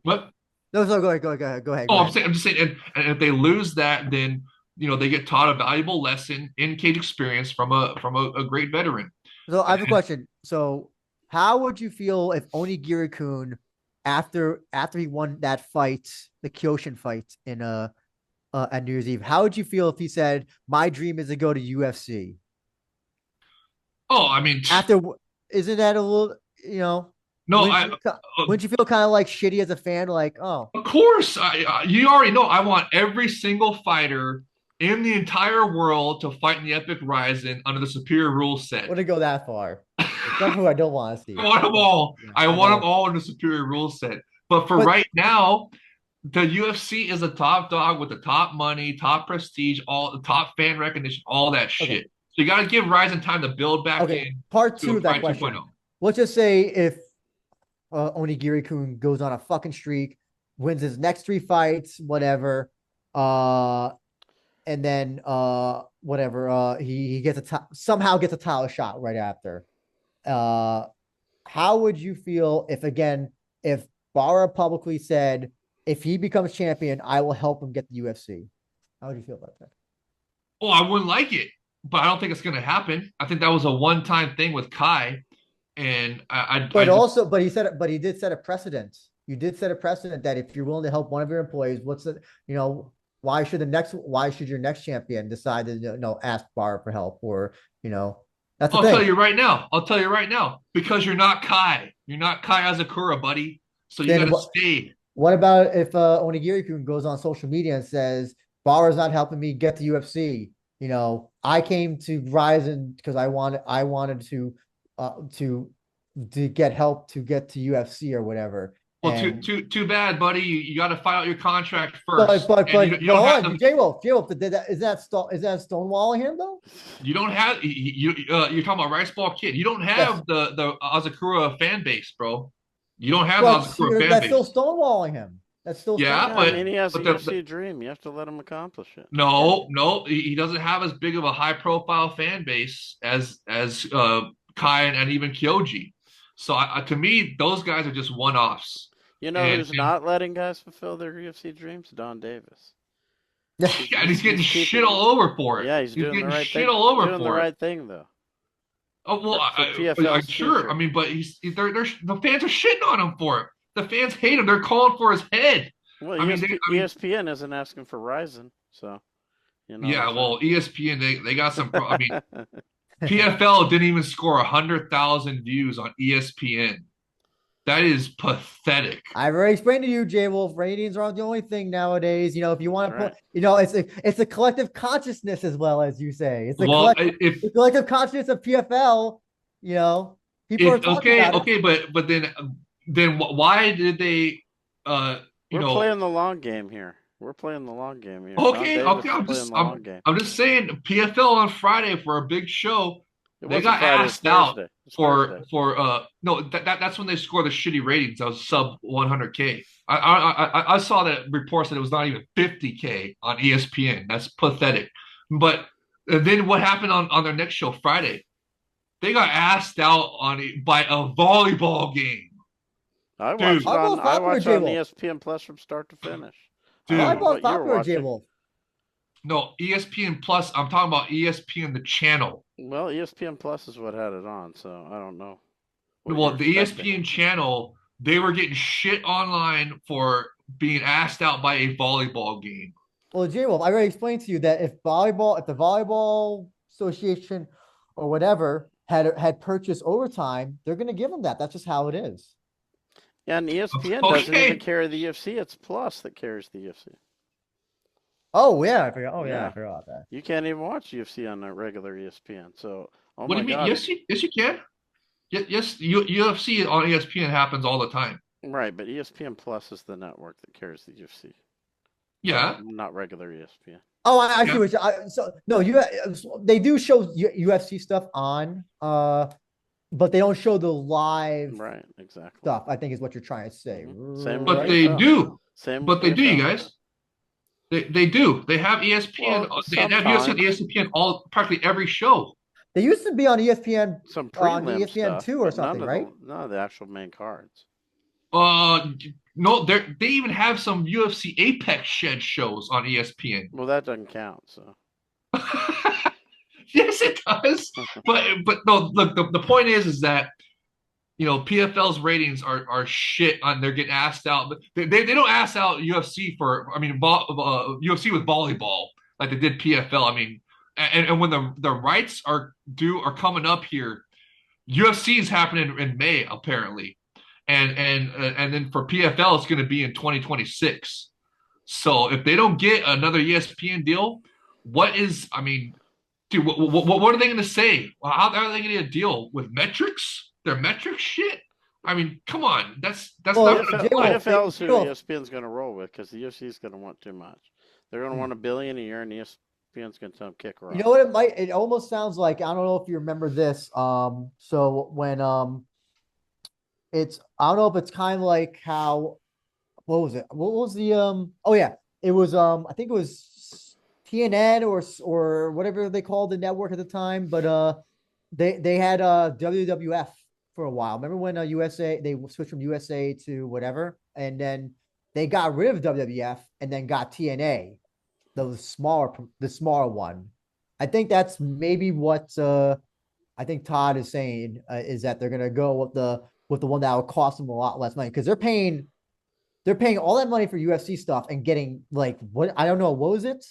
what? no, go ahead, Oh, go ahead. I'm just saying, and if they lose that, then they get taught a valuable lesson in cage experience from a great veteran. So I have a question. So how would you feel if Onigiri-kun, after he won that fight, the Kyoshin fight in at New Year's Eve, how would you feel if he said, "My dream is to go to UFC"? Oh, I mean, After, isn't that a little, no, wouldn't you wouldn't you feel kind of like shitty as a fan, like, oh, of course, you already know. I want every single fighter in the entire world to fight in the Epic RIZIN under the superior rule set. wouldn't go that far. There's some who I don't want to I see. want them all. Yeah, I I want them know. all in the superior rule set. But for But right now, the UFC is a top dog with the top money, top prestige, all the top fan recognition, all that okay, shit. So you got to give Ryzen time to build back okay. in Part to two a of that fight question. 2.0. Let's just say if Onigiri-kun goes on a fucking streak, wins his next 3 fights, whatever, uh, and then whatever, he gets somehow gets a title shot right after. Uh, how would you feel if Barra publicly said, if he becomes champion, I will help him get the UFC? How would you feel about that? Oh, I wouldn't like it, but I don't think it's going to happen. I think that was a one-time thing with Kai, and I just But he did set a precedent. You did set a precedent that if you're willing to help one of your employees, why should your next champion decide to ask Barra for help, or that's the I'll tell thing. you right now. I'll tell you right now because you're not Kai. You're not Kai Azakura, buddy. So you got Then to stay. what about if Onigiri-kun goes on social media and says, Barra's not helping me get the UFC? I came to Ryzen because I wanted uh, to to get help to get to UFC or whatever. Well, too And too too bad, buddy. You got to fight out your contract but first, but and but you but don't hold have on, the J-Wolf, is that stonewalling him though? you don't have you're talking about Rice Ball Kid. You don't Yes, have the Azakura fan base, bro. You don't have the but Azakura fan that's still base. stonewalling him. That's still Yeah, Yeah, I stonewalling mean but he him. has a but UFC dream. You have to let him accomplish it. Yeah. no, he doesn't have as big of a high profile fan base as Kai and even Kyoji. So to me, those guys are just one offs. You know And who's not letting guys fulfill their UFC dreams? Don Davis. Yeah. and he's getting He's shit keeping. all over for it. Yeah, he's He's doing the getting right shit thing. all over Doing the for it. right thing though. Oh well, For I'm PFL's sure. I future. mean, but they're the fans are shitting on him for it. The fans hate him. They're calling for his head. Well, I mean, ESPN isn't asking for Ryzen, so you know what yeah. I'm saying. Well, ESPN they got some. I mean, PFL didn't even score 100,000 views on ESPN. That is pathetic. I've already explained to you, J Wolf, ratings aren't the only thing nowadays. If you want to Right. put, it's a collective consciousness as well, as you say. It's Well, if the collective consciousness of PFL. People are if talking about it. okay, but then why did they uh you We're know playing the long game here. We're playing the long game here. Don okay, Davis okay, is playing the long game. I'm just saying PFL on Friday for a big show, It they wasn't got Friday. It was asked out Thursday. It's for Thursday. no that's when they score the shitty ratings. That was sub 100K. I saw that report said it was not even 50K on ESPN. That's pathetic. But then what happened on their next show Friday? They got asked out by a volleyball game. I watched Dude, it on. Volleyball's I popular, watched it J on Wolf. ESPN Plus from start to finish. I don't know Dude, Volleyball's what you were popular, J watching. Wolf. no, ESPN Plus. I'm talking about ESPN, the channel. Well, ESPN Plus is what had it on, so I don't know. What Well, you're the expecting. ESPN channel, they were getting shit online for being asked out by a volleyball game. Well, J Wolf, I already explained to you that if the volleyball association or whatever had purchased overtime, they're going to give them that. That's just how it is. Yeah, and ESPN doesn't even Okay. carry the UFC. It's Plus that carries the UFC. Oh yeah, I forgot. Oh yeah, Yeah. I forgot about that. You can't even watch UFC on a regular ESPN. So Oh What do my you mean? God. Yes, you can. Yes, UFC on ESPN happens all the time. Right, but ESPN Plus is the network that carries the UFC, Yeah, not regular ESPN. Oh, I see yeah. what you, so no, you they do show UFC stuff on, but they don't show the live Right, exactly. stuff. I think is what you're trying to say, Same with But right? they PFL. do. Same with But they do, you PFL. guys. They do. They have ESPN. Well, They have UFC and sometimes ESPN all practically every show. They used to be on ESPN some on prelim ESPN stuff, two or but something, right? none of the actual main cards. Uh, no, they even have some UFC Apex Shed shows on ESPN. Well, that doesn't count. So Yes, it does. But no, look, the point is that PFL's ratings are shit on they're getting asked out. But they don't ask out UFC for UFC with volleyball like they did PFL. I mean, and when the rights are coming up here, UFC is happening in May apparently, and then for PFL it's going to be in 2026. So if they don't get another ESPN deal, what is I mean, dude, what are they going to say? How are they going to get a deal with metrics? Their metrics shit. I mean, come on, that's not Well, going to J fly. Wolf, PFL is who J-Wolf, ESPN's going to roll with because the UFC is going to want too much. They're going to want $1 billion a year, and ESPN's going to tell them kick you rocks. know what it might? It almost sounds like I don't know if you remember this. So when it's I don't know if it's kind of like how what was it? What was the Oh yeah, it was I think it was TNN or whatever they called the network at the time, but they had WWF for a while. Remember when USA they switched from USA to whatever, and then they got rid of WWF and then got TNA, the smaller one. I think that's maybe what I think Todd is saying is that they're gonna go with the one that will cost them a lot less money because they're paying all that money for UFC stuff and getting like what I don't know what was it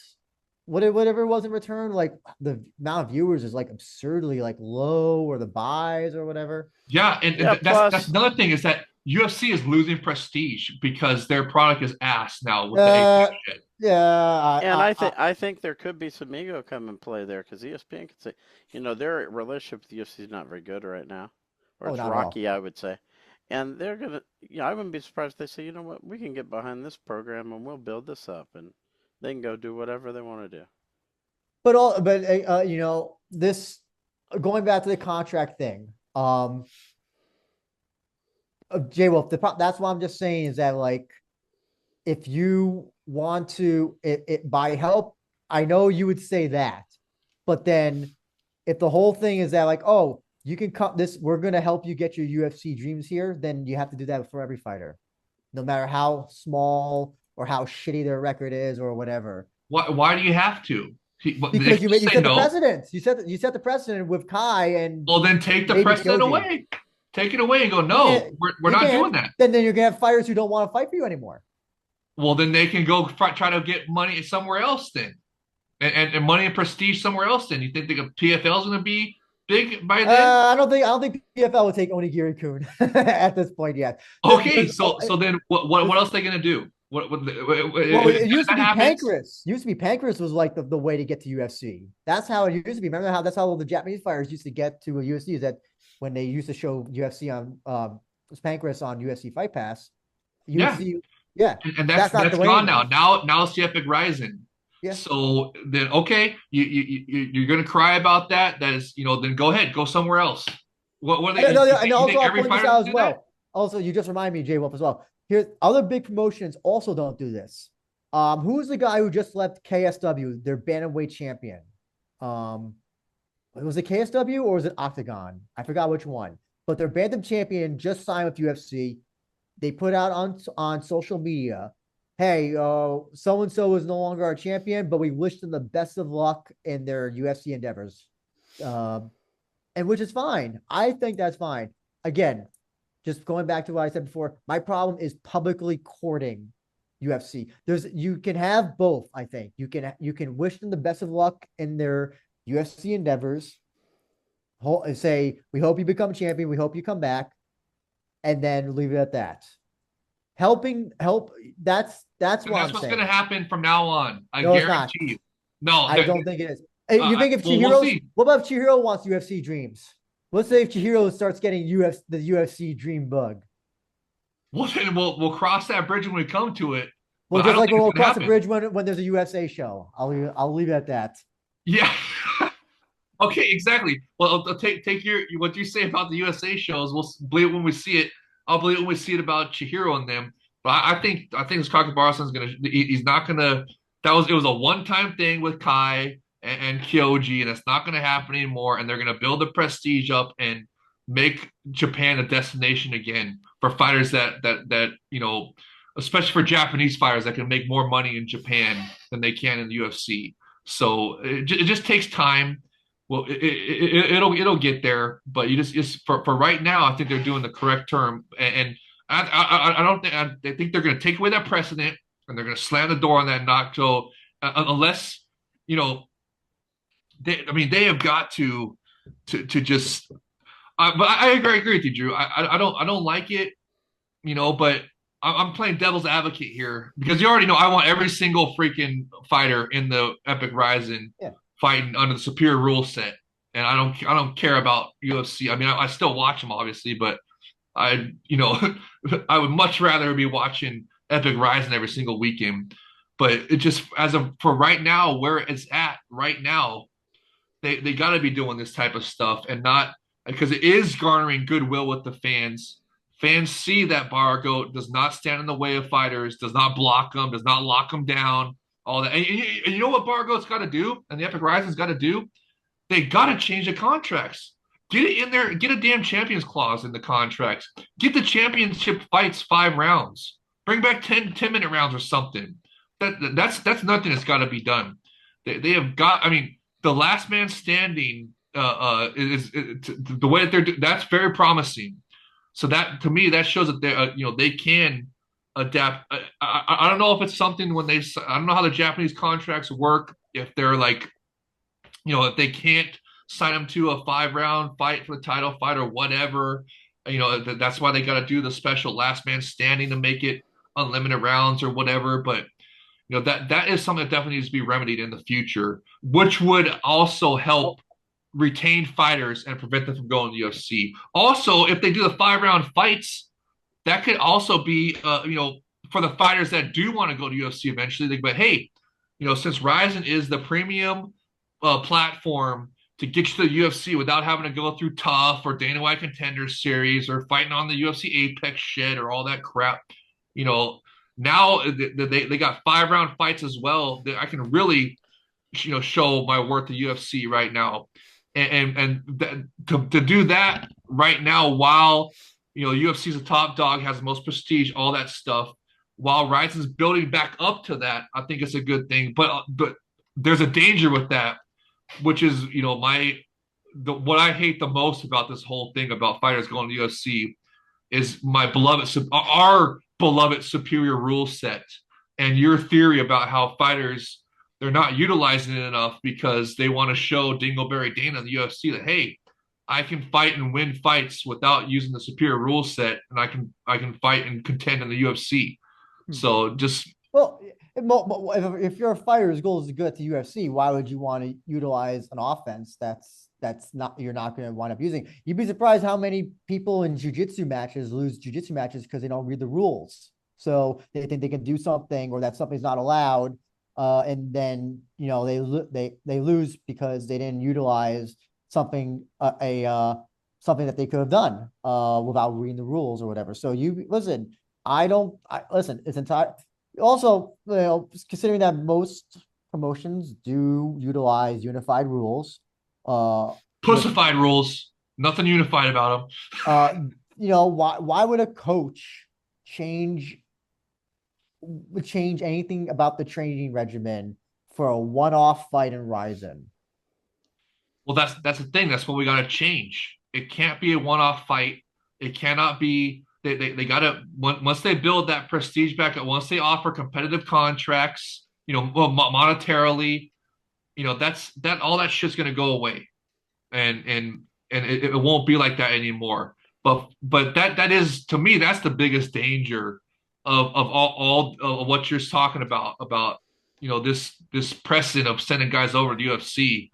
whatever it was in return, like the amount of viewers is like absurdly like low or the buys or whatever. Yeah, and Yeah. that's Plus, another thing is that UFC is losing prestige because their product is ass now with the Apex Uh, shit. yeah, and I think there could be some ego come and play there because ESPN could say, their relationship with the UFC is not very good right now, or oh, it's not at all. rocky, I would say. And they're gonna, I wouldn't be surprised if they say, you know what, we can get behind this program and we'll build this up, and they can go do whatever they want to do. But this going back to the contract thing. J Wolf, that's what I'm just saying is that like if you want to it by help, I know you would say that, but then if the whole thing is that like, oh, you can cut this, we're gonna help you get your UFC dreams here, then you have to do that for every fighter, no matter how small or how shitty their record is or whatever. Why do you have to? They Because can you just say set the no. precedent. You set the precedent with Kai and Well, then take the maybe precedent Kyoji. away. Take it away and go, You no, can't. we're You not doing can't. that. Then you're gonna have fighters who don't want to fight for you anymore. Well, then they can go try to get money somewhere else then, and money and prestige somewhere else. Then you think the PFL is going to be big by then? I don't think PFL would take Onigiri Kun at this point yet. Okay, so then what else are they going to do? Well, it If used to that be happens? Pancrase. Used to be Pancrase was like the way to get to UFC. That's how it used to be. Remember how that's how all the Japanese fighters used to get to a UFC is that when they used to show UFC on Pancrase on UFC Fight Pass, you would Yeah, see, yeah, and that's that's not the that's way gone now. anymore. Now it's the Epic Rising. Yeah. So then, okay, you're going to cry about that. That is, then go ahead, go somewhere else. What are they? No, You and you also think I'll every point this fighter out will as do that? well. Also, you just remind me, Jay Wolf, as well. Here, other big promotions also don't do this. Who's the guy who just left KSW, their bantamweight champion? Um, was it KSW or was it Octagon? I forgot which one. But their bantam champion just signed with UFC. They put out on social media, "Hey, so and so is no longer our champion, but we wish them the best of luck in their UFC endeavors." Um, and which is fine. I think that's fine. Again, just going back to what I said before, my problem is publicly courting UFC. You can have both. I think you can wish them the best of luck in their UFC endeavors. Say we hope you become champion. We hope you come back, and then leave it at that. Help. That's And what that's I'm what's going to saying. happen from now on. I No, it's not. guarantee you. No, I don't think it is. Hey, you think if Well, we'll Chihiro's, see. what about if Chihiro wants UFC dreams? Let's say if Chihiro starts getting the UFC dream bug. We'll cross that bridge when we come to it. Well, But I just don't like think it's we'll gonna cross the happen. bridge when there's a USA show. I'll leave it at that. Yeah. Okay, exactly. Well, I'll take your what you say about the USA shows. We'll believe it when we see it. I'll believe it when we see it about Chihiro and them. But I think this Kakibara-san's gonna he's not gonna it was a one-time thing with Kai and Kyoji, and it's not gonna happen anymore. And they're gonna build the prestige up and make Japan a destination again for fighters that especially for Japanese fighters that can make more money in Japan than they can in the UFC. So it just takes time. Well, it'll get there, but you just for right now, I think they're doing the correct term, and I don't think I think they're going to take away that precedent, and they're going to slam the door on that knock. So unless you know, I mean, they have got to just. But I agree with you, Drew. I don't like it, but I'm playing devil's advocate here because you already know I want every single freaking fighter in the Epic RIZIN Yeah. fighting under the superior rule set, and I don't care about UFC. I mean, I still watch them obviously, but I you know I would much rather be watching Epic RIZIN every single weekend. But it just as of for right now, where it's at right now, they got to be doing this type of stuff and not because it is garnering goodwill with the fans. Fans see that Bargo does not stand in the way of fighters, does not block them, does not lock them down, all that. And you know what Bargo's got to do, and the Epic Rising's got to do? They got to change the contracts. Get it in there. Get a damn champions clause in the contracts. Get the championship fights 5 rounds. Bring back 10-minute rounds or something. That's nothing that's got to be done. They have got. I mean, the last man standing is the way that that's very promising. So that to me that shows that they can adapt. I don't know if it's something when I don't know how the Japanese contracts work if they're like if they can't sign them to a 5 round fight for the title fight or whatever. That's why they got to do the special last man standing to make it unlimited rounds or whatever. But that is something that definitely needs to be remedied in the future, which would also help retain fighters and prevent them from going to the UFC. Also, if they do the 5 round fights, that could also be for the fighters that do want to go to UFC eventually. But hey, since RIZIN is the premium platform to get you to the UFC without having to go through Tough or Dana White Contender Series or fighting on the UFC Apex shit or all that crap, now they got 5 round fights as well. That I can really show my worth to UFC right now, to do that right now while UFC is a top dog, has the most prestige, all that stuff. While RIZIN's building back up to that, I think it's a good thing. But there's a danger with that, which is what I hate the most about this whole thing about fighters going to UFC is our beloved superior rule set and your theory about how fighters they're not utilizing it enough because they want to show Dingleberry Dana in the UFC that hey, I can fight and win fights without using the superior rule set, and I can fight and contend in the UFC. Hmm. So just Well, if your fighter's goal is to go to the UFC, why would you want to utilize an offense that's not you're not going to wind up using? You'd be surprised how many people in jujitsu matches lose jujitsu matches because they don't read the rules. So they think they can do something or that something's not allowed, and then they lose because they didn't utilize something something that they could have done without reading the rules or whatever. So you listen. Listen. It's entire. Also, considering that most promotions do utilize unified rules, which pussified rules, nothing unified about them. uh, why would a coach change anything about the training regimen for a one-off fight in RIZIN? Well, that's the thing. That's what we got to change. It can't be a one-off fight. It cannot be. They got to once they build that prestige back up. Once they offer competitive contracts, monetarily, that all that shit's gonna go away, and it won't be like that anymore. But that is to me that's the biggest danger of all of what you're talking about this precedent of sending guys over to UFC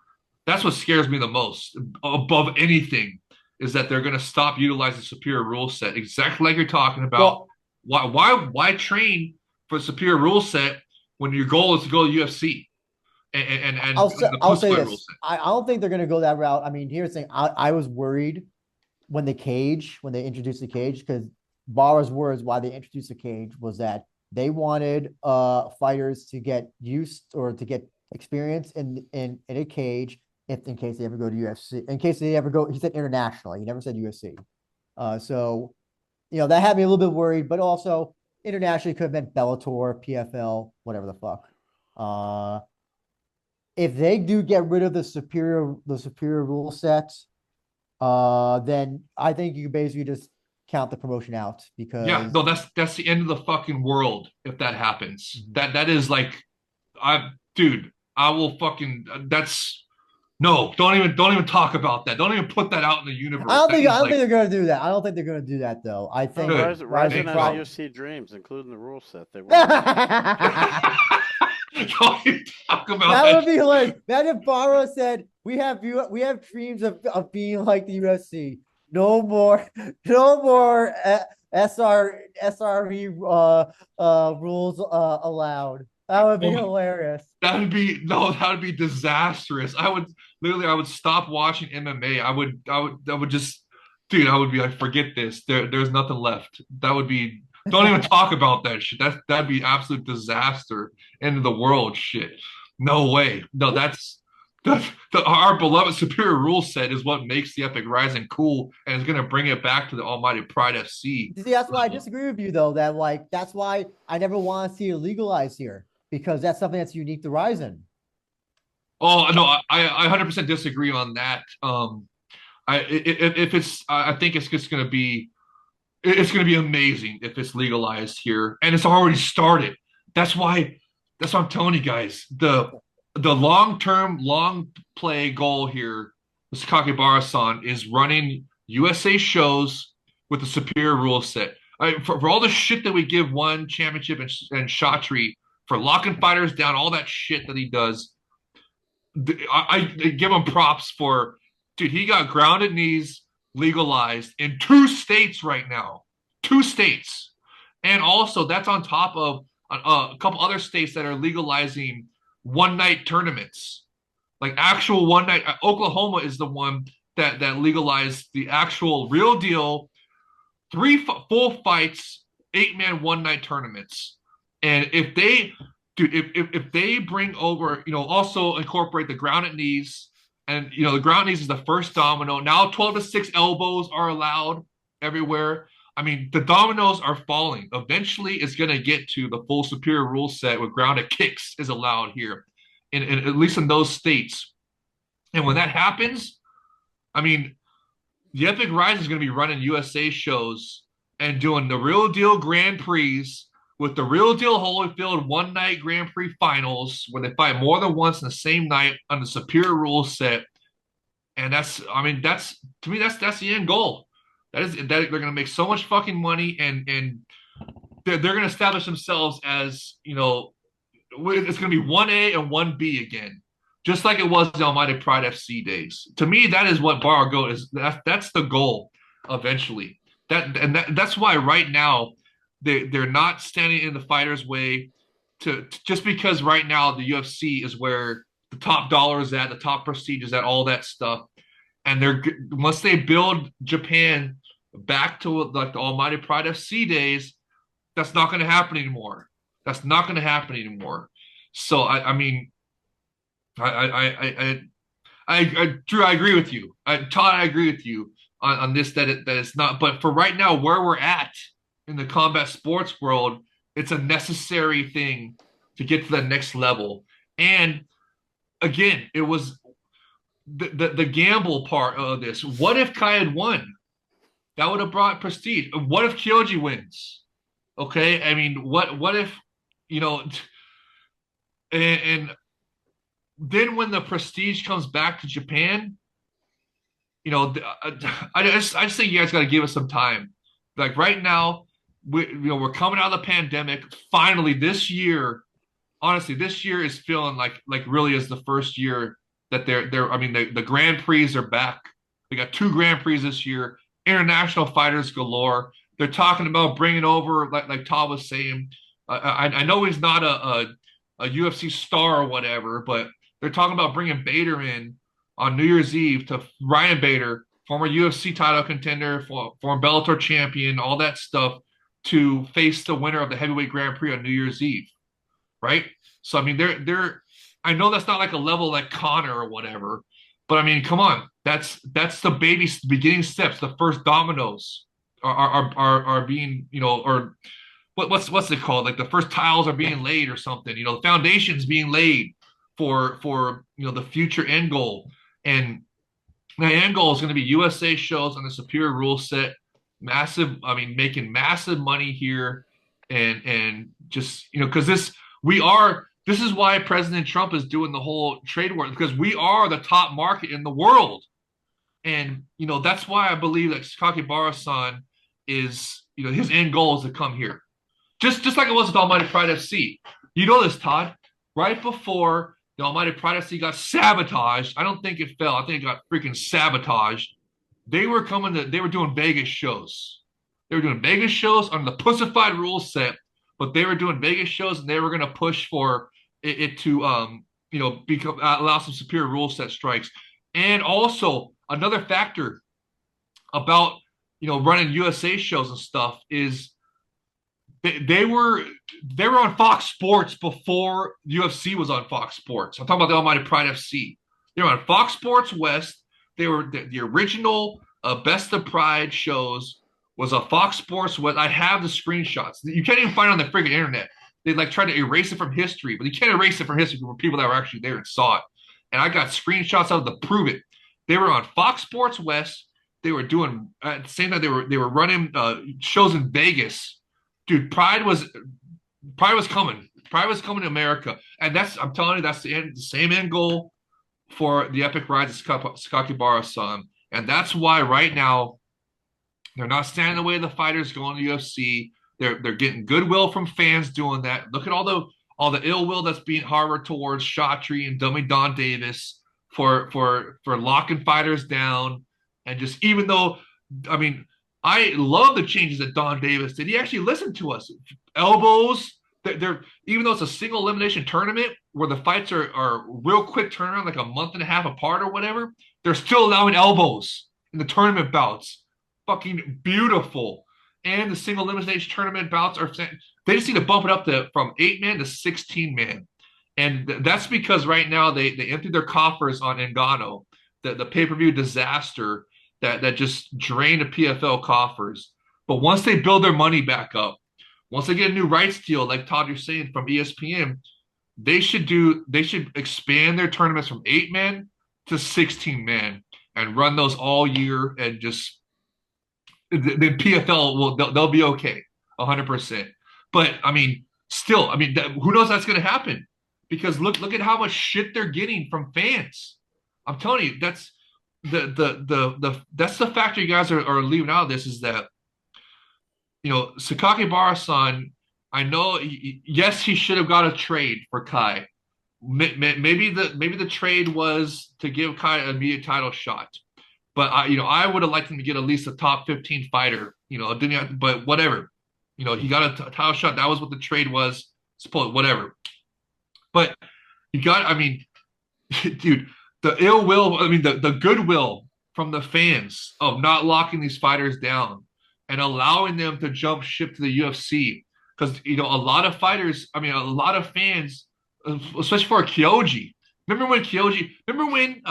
That's what scares me the most above anything is that they're going to stop utilizing superior rule set exactly like you're talking about. Well, Why train for a superior rule set when your goal is to go to UFC and the I'll post say fight rule this. set? I don't think they're going to go that route. I mean, here's the thing. I was worried when they introduced the cage, because Barra's words why they introduced the cage was that they wanted fighters to get used or to get experience in a cage if in case they ever go to UFC. In case they ever go, he said internationally. He never said UFC. So that had me a little bit worried, but also internationally could have meant Bellator, PFL, whatever the fuck. Uh, if they do get rid of the superior rule sets, then I think you basically just count the promotion out Yeah, because no, that's the end of the fucking world if that happens. Mhm. That is like, dude, I will fucking that's no, don't even talk about that. Don't even put that out in the I universe. don't That think I is don't like think they're gonna do that. I don't think they're gonna do that though. I Oh, think good. Ryzen Ryzen Thank has God. probably. UFC dreams, including the rule set. They want to do that. That Don't even talk about that. would be hilarious. Imagine Barrow said, we have dreams of being like the UFC. No more, no more SRE rules allowed." That would be Oh, hilarious. that would be no, that would be disastrous. I would stop watching MMA. I would just, dude, I would be like, forget this. There's nothing left. That would be, don't even talk about that shit. That'd be absolute disaster. End of the world shit. No way. No, our beloved superior rule set is what makes the Epic Rising cool and is gonna bring it back to the Almighty Pride FC. See, that's why I disagree with you though. That like that's why I never want to see it legalized here because that's something that's unique to Ryzen. Oh no, I 100% disagree on that. If it's I think it's just going to be it's going to be amazing if it's legalized here, and it's already started. That's why that's what I'm telling you guys. The long term, long play goal here, the Sakakibara-san is running USA shows with a superior rule set. For all the shit that we give one championship and Shatri for locking fighters down, all that shit that he does, I give him props for, dude. He got grounded knees legalized in 2 states right now, 2 states, and also that's on top of a couple other states that are legalizing one night tournaments, like actual one night. Oklahoma is the one that legalized the actual real deal three full fights, 8-man one night tournaments. And if they, dude, if they bring over, also incorporate the grounded knees, and the ground knees is the first domino. Now 12 to 6 elbows are allowed everywhere. I mean, the dominoes are falling. Eventually, it's going to get to the full superior rule set with grounded kicks is allowed here, in at least in those states. And when that happens, I mean, the Epic Rise is going to be running USA shows and doing the real deal Grand Prix with the real deal Holyfield one night Grand Prix finals where they fight more than once in the same night on the superior rule set. And that's to me, that's the end goal. That they're going to make so much fucking money and they're going to establish themselves as, it's going to be 1A and 1B again, just like it was the Almighty Pride FC days. To me, that is what Bar Go is. That's the goal eventually. That's why right now they're not standing in the fighters' way. To just because right now the UFC is where the top dollar is at, the top prestige is at, all that stuff, and they're once they build Japan back to like the Almighty Pride FC days, that's not going to happen anymore. That's not going to happen anymore. So I mean, Drew, I agree with you. Todd, I agree with you on this that it's not. But for right now, where we're at in the combat sports world, it's a necessary thing to get to the next level. And again, it was the gamble part of this. What if Kai had won? That would have brought prestige. What if Kyoji wins? Okay, I mean, what if you know? And then when the prestige comes back to Japan, I just think you guys got to give us some time. Like right now, we're coming out of the pandemic. Finally, this year, honestly, this year is feeling like really is the first year that they're I mean the Grand Prix are back. We got 2 Grand Prix this year, international fighters galore. They're talking about bringing over, like Todd was saying. I know he's not a UFC star or whatever, but they're talking about bringing Bader in on New Year's Eve to Ryan Bader, former UFC title contender, former Bellator champion, all that stuff, to face the winner of the heavyweight Grand Prix on New Year's Eve, right? So I mean, they're I know that's not like a level like Connor or whatever, but I mean, come on, that's the beginning steps. The first dominoes are being, or what's it called? Like the first tiles are being laid or something. The foundation's being laid for the future end goal. And the end goal is going to be USA shows on the superior rule set, massive. I mean, making massive money here, and just because this is why President Trump is doing the whole trade war, because we are the top market in the world. And that's why I believe that Sakakibara-san is, his end goal is to come here. Just like it was with Almighty Pride FC. You know this, Todd. Right before the Almighty Pride FC got sabotaged, I don't think it fell. I think it got freaking sabotaged. They were doing Vegas shows. They were doing Vegas shows on the pussified rule set, but they were doing Vegas shows, and they were going to push for it to allow some superior rule set strikes. And also another factor about running USA shows and stuff is they were on Fox Sports before UFC was on Fox Sports. I'm talking about the Almighty Pride FC. They were on Fox Sports West. They were the original Best of Pride shows was a Fox Sports West. I have the screenshots. You can't even find it on the freaking internet. They try to erase it from history, but you can't erase it from history from people that were actually there and saw it. And I got screenshots out to prove it. They were on Fox Sports West. They were doing at the same time they were running shows in Vegas. Dude, Pride was coming. Pride was coming to America, and I'm telling you, that's the same end goal for the Epic Rise of Sakakibara-san, and that's why right now they're not standing in the way of the fighters going to UFC. They're getting goodwill from fans doing that. Look at all the ill will that's being harbored towards Shatri and Dummy Don Davis for locking fighters down, and just even though, I mean, I love the changes that Don Davis did. He actually listened to us. Elbows. They're even though it's a single elimination tournament where the fights are real quick turnaround, like a month and a half apart or whatever, they're still allowing elbows in the tournament bouts. Fucking beautiful. And the single elimination tournament bouts they just need to bump it up from 8-man to 16-man. And that's because right now they emptied their coffers on Ngannou, the pay-per-view disaster that just drained the PFL coffers. But once they build their money back up, once they get a new rights deal, like Todd, you're saying, from ESPN, they should expand their tournaments from 8-man to 16-man and run those all year, and just the PFL they'll be okay 100%. But I mean, still, I mean, who knows that's going to happen, because look at how much shit they're getting from fans. I'm telling you, that's that's the factor you guys are leaving out of this, is that Sakakibara-san, I know yes, he should have got a trade for Kai. Maybe the trade was to give Kai an immediate title shot, but I would have liked him to get at least a top 15 fighter. But whatever. He got a title shot. That was what the trade was. Suppose whatever. But you got. I mean, dude, the ill will. I mean, the goodwill from the fans of not locking these fighters down and allowing them to jump ship to the UFC, because a lot of fighters. I mean, a lot of fans, especially for Kyoji. Remember when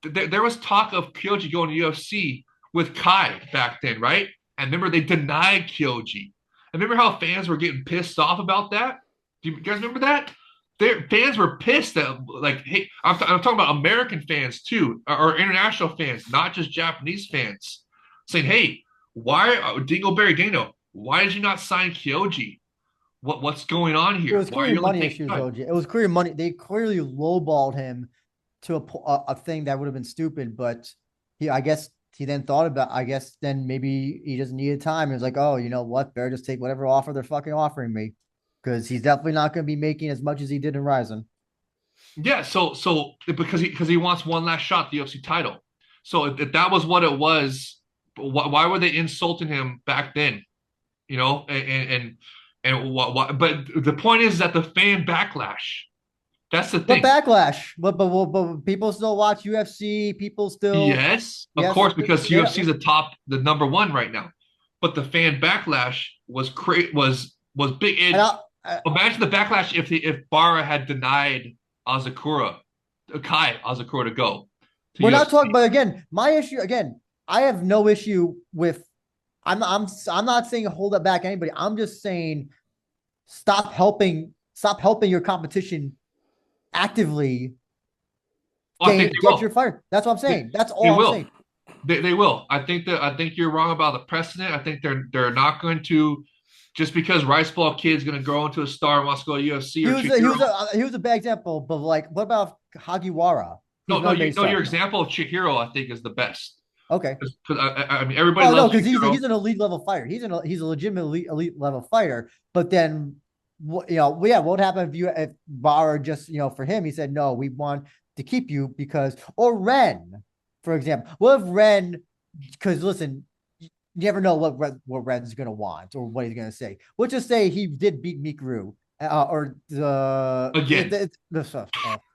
there was talk of Kyoji going to UFC with Kai back then, right? And remember they denied Kyoji. And remember how fans were getting pissed off about that? Do you guys remember that? Their fans were pissed that, like, hey, I'm talking about American fans too, or international fans, not just Japanese fans, saying, hey, Dingleberry Dino, why did you not sign Kyoji? What's going on here? It was clearly money issues, OG. It was clear money. They clearly lowballed him to a thing that would have been stupid, but I guess he then thought about, I guess then maybe he just needed time. He was like, oh, you know what? Better just take whatever offer they're fucking offering me, because he's definitely not going to be making as much as he did in RIZIN. Yeah, so because he wants one last shot at the UFC title. So if that was what it was, why were they insulting him back then? You know, and what? But the point is that the fan backlash. That's the What thing. backlash? But people still watch UFC. People still, Yes, of yes, course, because they UFC is don't. the number one right now. But the fan backlash was big. And It imagine the backlash if Bara had denied Azakura, Kai Azakura to go to we're not talking. UFC. But again, my issue again, I have no issue with. I'm not saying hold up back anybody. I'm just saying stop helping your competition actively Well, I think they get will. your fire. That's what I'm They, saying. That's they all I'm will. saying. They will. I think you're wrong about the precedent. I think they're not going to just because Rice Ball Kid's going to grow into a star and wants to go to UFC He or was a, he was Chihiro. a he was a bad example, but like, what about Hagiwara, who's No, no, another big no. Your star? example of Chihiro, I think, is the best. Okay. Because I mean, everybody Oh no, loves because Chihiro. he's an elite level fighter. He's a legitimate elite level fighter. But then, yeah, what would happen if Barr just for him he said no, we want to keep you because or Ren, for example. What if Ren? Because listen, you never know what Ren's gonna want or what he's gonna say. We'll just say he did beat Mikuru, or Again.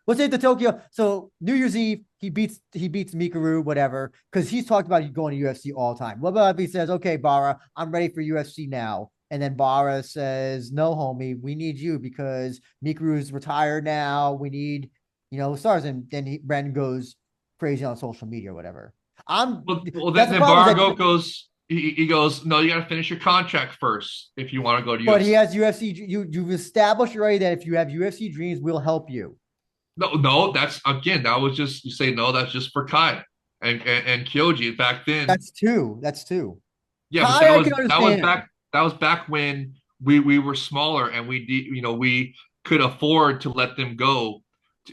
let's say the Tokyo. So New Year's Eve, he beats Mikuru, whatever, because he's talked about going to UFC all the time. What about if he says, "Okay, Bara, I'm ready for UFC now," and then Bara says, "No, homie, we need you because Mikuru's retired now. We need stars," and then Ren goes crazy on social media or whatever. I'm Well, That's the then problem is Bargo that, goes. He goes. No, you got to finish your contract first if you want to go to but he UFC. has UFC. You've established already that if you have UFC dreams, we'll help you. No, no, that's again. That was just you say no. That's just for Kai and Kyoji back then. That's two. That's two. Yeah, but Kai, I can understand. that was back when we were smaller and we could afford to let them go.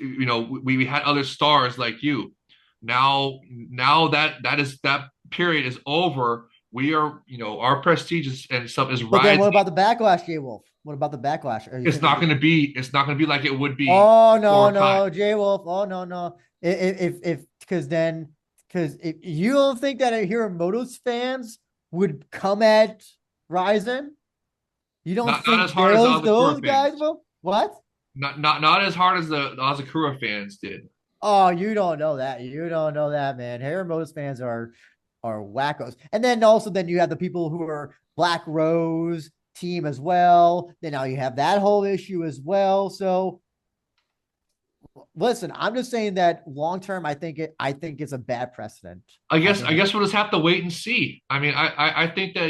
We had other stars like you. Now that period is over. We are our prestige and stuff is But then what rising. about the backlash, Jay Wolf? What about the backlash? Are you It's think? not going to be like it would be Oh no, for Kai. no, Jay Wolf. Oh no, no. If because if you don't think that Hiramoto's fans would come at Ryzen, you don't Not think as hard as the those Azakura guys fans. will? What? Not as hard as the Azakura fans did. Oh, you don't know that. You don't know that, man. Hiramoto's fans are wackos. And then you have the people who are Black Rose team as well. Then now you have that whole issue as well. So listen, I'm just saying that long term, I think it's a bad precedent. I I think guess we'll just have to wait and see. I mean, I think that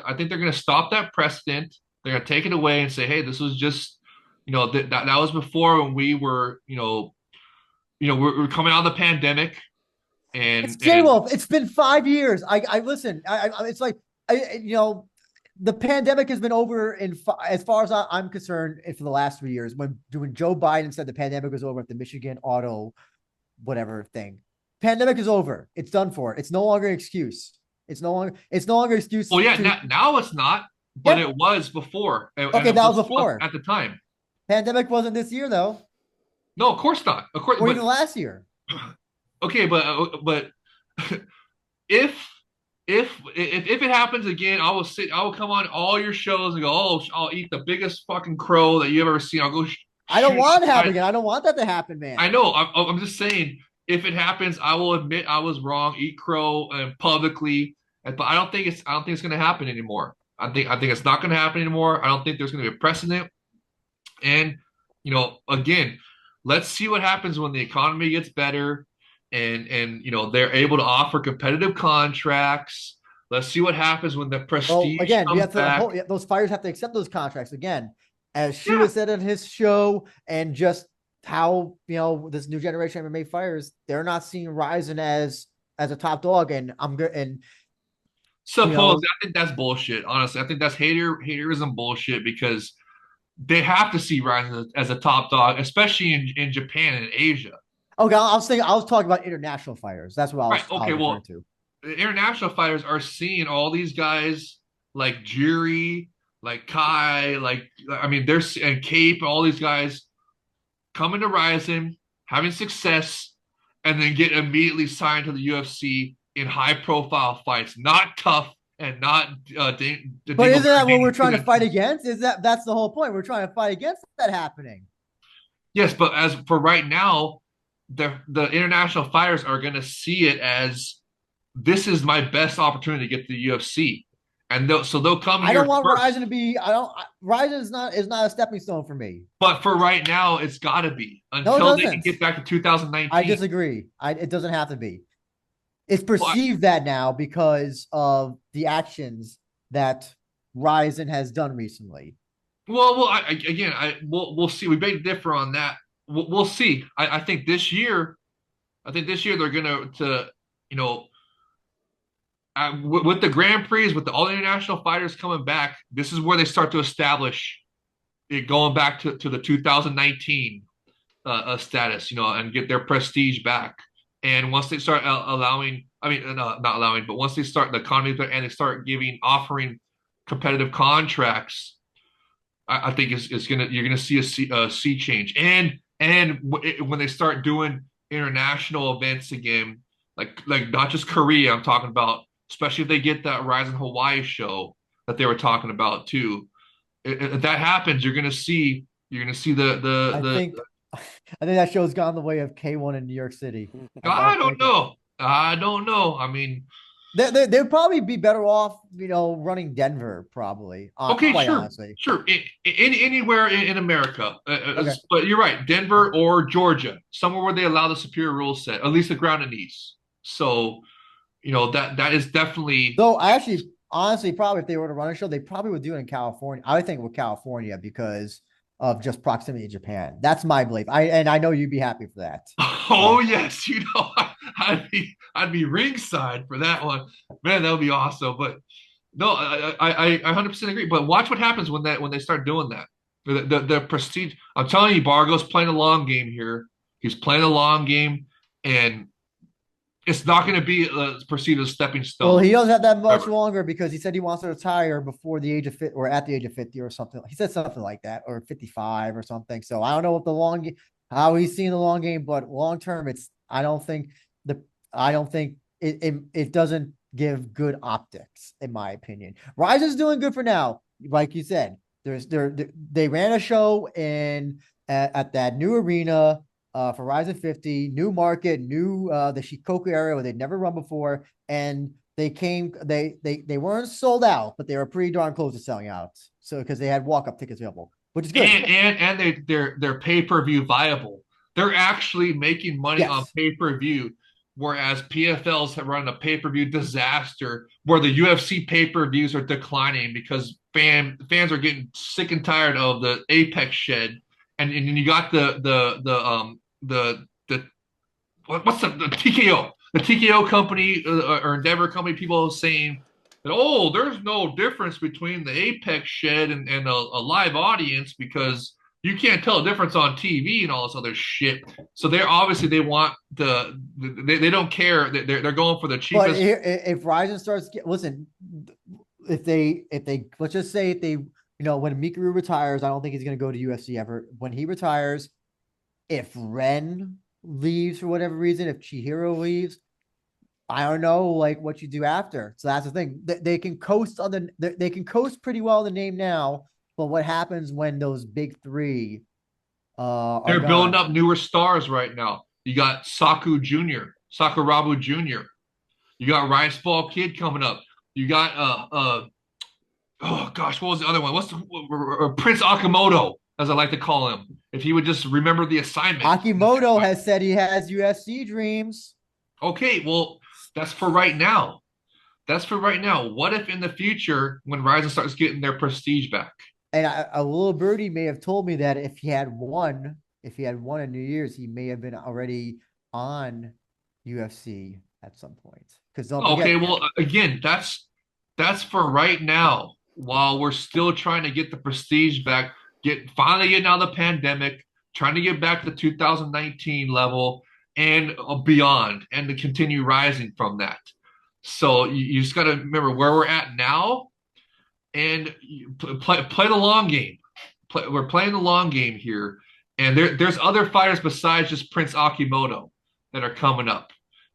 I think they're gonna stop that precedent. They're gonna take it away and say, hey, this was just, that was before when we were, we're coming out of the pandemic it's J and Wolf. It's been 5 years. I listen. It's like the pandemic has been over as far as I'm concerned for the last 3 years. When Joe Biden said the pandemic was over at the Michigan auto whatever thing, pandemic is over. It's done for. It's no longer an excuse. It's no longer an excuse well, yeah, to. now it's not, but Yep. it was before, and Okay, it that was was before. at the time. Pandemic wasn't this year though, No, of course not. Of course, or but even last year. okay, but if if it happens again, I will come on all your shows and go, oh, I'll eat the biggest fucking crow that you've ever seen. I'll go I don't shoot. want it to happen again. I don't want that to happen, I man. know. I'm just saying, if it happens, I will admit I was wrong. Eat crow publicly, but I don't think it's going to happen anymore. I think it's not going to happen anymore. I don't think there's going to be a precedent. And again, let's see what happens when the economy gets better and they're able to offer competitive contracts. Let's see what happens when the Well, prestige again, we comes have to back. those fighters have to accept those contracts again, as Yeah. Shua said on his show, and just how this new generation of MMA fighters, they're not seeing Ryzen as a top dog, and I'm good, and you Suppose know, I think that's bullshit. Honestly, I think that's haterism bullshit because they have to see Ryzen as a top dog, especially in Japan and Asia. okay, I was talking about international fighters. That's what I Right. was I Okay. was referring Well, to. the international fighters are seeing all these guys like Jiri, like Kai, like I mean, there's and Cape, all these guys. coming to RIZIN, having success, and then get immediately signed to the UFC in high profile fights, not tough and not But isn't that what we're Dingleberry. trying to fight against? Is that's the whole point? We're trying to fight against that happening. Yes, but as for right now, the international fighters are going to see it as this is my best opportunity to get to the UFC, and so they'll come I don't here want first. RIZIN to be. I don't. RIZIN is not a stepping stone for me. But for right now, it's got to be No, it until they can doesn't. get back to I 2019. disagree. It doesn't have to be. It's Well, perceived that now because of the actions that RIZIN has done recently. again, we'll see. We may differ on that. We'll see. I think this year, they're gonna to you know with the Grand Prix, with all the international fighters coming back, this is where they start to establish it going back to the 2019 status, and get their prestige back. And once they start allowing, I mean, not allowing, but once they start the economy and they start offering competitive contracts, I think you're gonna see a sea change. And when they start doing international events again, like not just Korea, I'm talking about, especially if they get that RIZIN Hawaii show that they were talking about too. If that happens, you're gonna see I think I think that show's gone the way of K1 in New York City. I I don't don't think it. know. I don't know. I mean, They'd probably be better off, running Denver, probably, okay, quite sure, honestly. sure. Anywhere in America, Okay. but you're right. Denver or Georgia, somewhere where they allow the superior rule set, at least the ground and ease. So that is definitely Though I actually, honestly, probably if they were to run a show, they probably would do it in California. I would think with California because of just proximity to Japan. That's my belief. I know you'd be happy for that. oh So yes, I'd be ringside for that one. Man, that would be awesome. But no, I 100% agree. But watch what happens when they start doing that. The prestige. I'm telling you, Bargo's playing a long game here. He's playing a long game, and it's not going to be perceived as a stepping well, stone he doesn't have that much forever. longer because he said he wants to retire before the age of 50 or at the age of 50 or something. He said something like that, or 55 or something. So I don't know what how he's seeing the long game, but long term, the I don't think it doesn't give good optics, in my opinion. Rise is doing good for now, like you said. They ran a show at that new arena for RIZIN 50, new market, new the Shikoku area where they'd never run before, and they weren't sold out, but they were pretty darn close to selling out. So because they had walk up tickets available, which is good. And they're pay-per-view viable. They're actually making money on Yes. pay-per-view, whereas PFLs have run a pay-per-view disaster where the UFC pay-per-views are declining because fans are getting sick and tired of the Apex shed. And you got the what's the TKO, the TKO company or Endeavor company, people saying that, oh, there's no difference between the Apex shed and a live audience because you can't tell a difference on TV and all this other shit. So they want they don't care. They're going for the But cheapest. if RIZIN listen, if they let's just say if they when Mikuru retires, I don't think he's going to go to UFC ever. When he retires, if Ren leaves for whatever reason, if Chihiro leaves, I don't know like what you do after. So that's the thing. They can coast they can coast pretty well on the name now, but what happens when those big three are They're building gone? up newer stars right now. You got Sakurabu Jr. You got Rice Ball Kid coming up. You got oh gosh, what was the other one? What's Prince Akamoto, as I like to call him? If he would just remember the assignment. Akimoto has said he has UFC dreams. Okay, well, that's for right now. That's for right now. What if in the future, when Ryzen starts getting their prestige back? And a little birdie may have told me that if he had won in New Year's, he may have been already on UFC at some point. Because don't Okay, forget, well, again, that's for right now. While we're still trying to get the prestige back, finally getting out of the pandemic, trying to get back to the 2019 level and beyond, and to continue rising from that. So you just got to remember where we're at now, and play the long game. We're playing the long game here, And there's other fighters besides just Prince Akimoto that are coming up.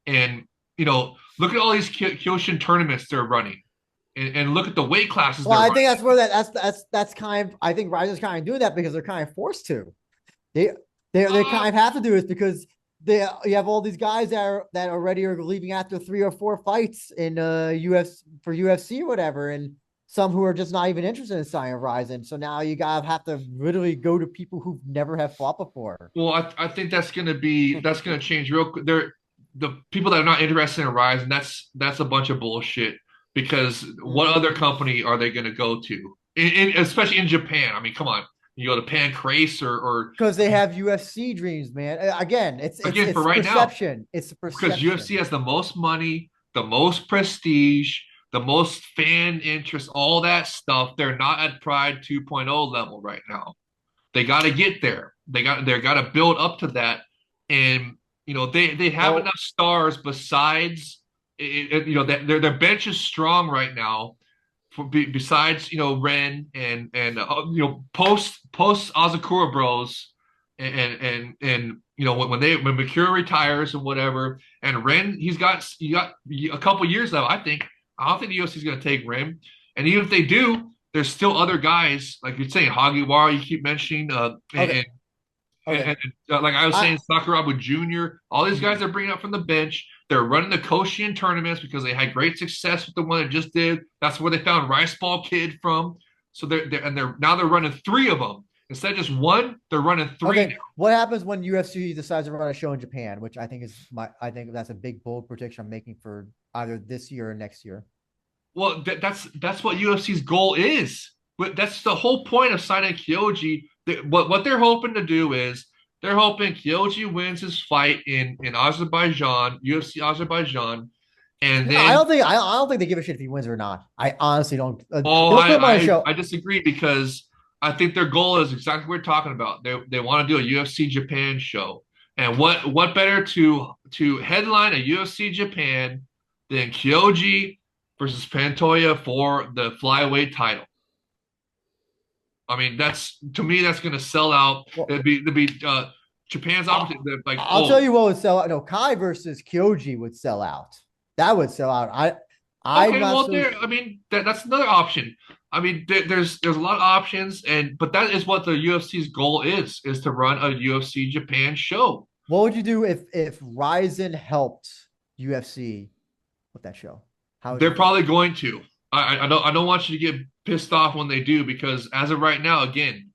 And look at all these Kyoshin tournaments they're running, and look at the weight classes Well, they're I running. think that's where that's kind of I think Riser's kind of doing that because they're kind of forced to. They they Uh, kind of have to do this because you have all these guys that already are leaving after 3 or 4 fights in UFC for UFC or whatever, and some who are just not even interested in signing Ryzen. So now you gotta have to literally go to people who've never have fought before. well, I think that's gonna change real quick. They're the people that are not interested in Rise, and that's a bunch of bullshit. Because what other company are they gonna go to? Especially in Japan. I mean, come on, you go to Pancrase or Because they have UFC dreams, man. Again, again for it's right now. perception. It's Because UFC perception. has the most money, the most prestige, the most fan interest, all that stuff. They're not at Pride 2.0 level right now. They got to get there. They got to build up to that, and they have Well, enough stars besides that their bench is strong right now. Besides Ren and post Azakura Bros and when Makura retires and whatever, and Ren he got a couple years left. I don't think the UFC is going to take Ren, and even if they do, there's still other guys like you're saying Hagiwara. You keep mentioning and, okay, and, okay. like I was I saying, Sakurabu Jr. All these guys are bringing up from the bench. They're running the Koshian tournaments because they had great success with the one that just did. That's where they found Rice Ball Kid from. So they're running three of them instead of just one. They're running three now. Okay, what happens when UFC decides to run a show in Japan? Which I think that's a big bold prediction I'm making for either this year or next year. Well, that's what UFC's goal is. But that's the whole point of signing Kyoji. What they're hoping to do is they're hoping Kyoji wins his fight in Azerbaijan, UFC Azerbaijan, and I then don't think I don't think they give a shit if he wins or not. I honestly don't. oh, They'll put him on a I show. disagree because I think their goal is exactly what we're talking about. They want to do a UFC Japan show, and what better to headline a UFC Japan than Kyoji versus Pantoja for the flyweight title? I mean, that's to me that's going to sell out. Well, It'd be Japan's I'll, opportunity. Like, I'll tell oh, you what would sell out. No, Kai versus Kyoji would sell out. That would sell out. I'm okay, not well, so. I mean, that's another option. I mean, there's a lot of options, but that is what the UFC's goal is to run a UFC Japan show. What would you do if Ryzen helped UFC with that show? How would you They're feel? probably going to. I don't want you to get pissed off when they do because as of right now, again,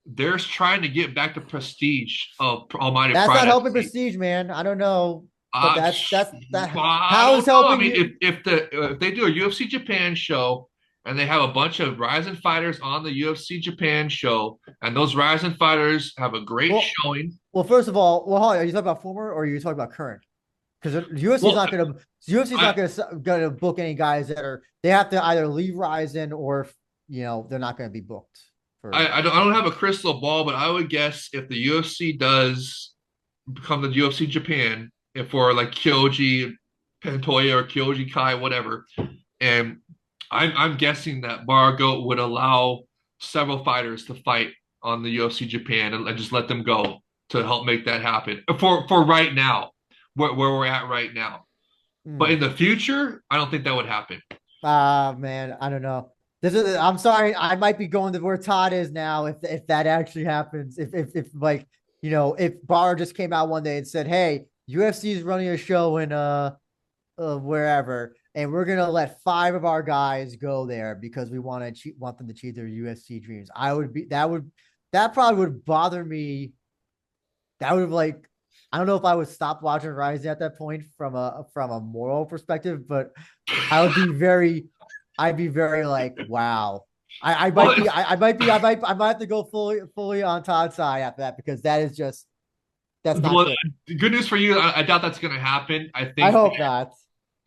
they're trying to get back the prestige of Almighty That's Pride not helping FC. prestige, man. I don't know, but Uh, that's that. I How is don't know. I helping mean, you? if they do a UFC Japan show and they have a bunch of Rising fighters on the UFC Japan show, and those Rising fighters have a great Well, showing, well, first of all, hold on, are you talking about former or are you talking about current? Because UFC's well, not gonna UFC's I not gonna book any guys that are they have to either leave Ryzen or they're not gonna be booked for. I don't have a crystal ball, but I would guess if the UFC does become the UFC Japan, if for like Kyoji Pantoja or Kyoji Kai, whatever, and I'm guessing that Bargo would allow several fighters to fight on the UFC Japan and just let them go to help make that happen for right now, where we're at right now. But Hmm. in the future, I don't think that would happen. Ah, man, I don't know. This is. I'm sorry. I might be going to where Todd is now. If that actually happens, if like if Barr just came out one day and said, "Hey, UFC is running a show in wherever, and we're gonna let 5 of our guys go there because we want them to achieve their UFC dreams." That probably would bother me. That would have like I don't know if I would stop watching Rising at that point from a moral perspective, but I would be very I'd be very like, wow. I might Well, be I might be I might have to go fully on Todd's side after that because that is just that's not well, cool. good news for you. I doubt that's going to happen. I I think hope not.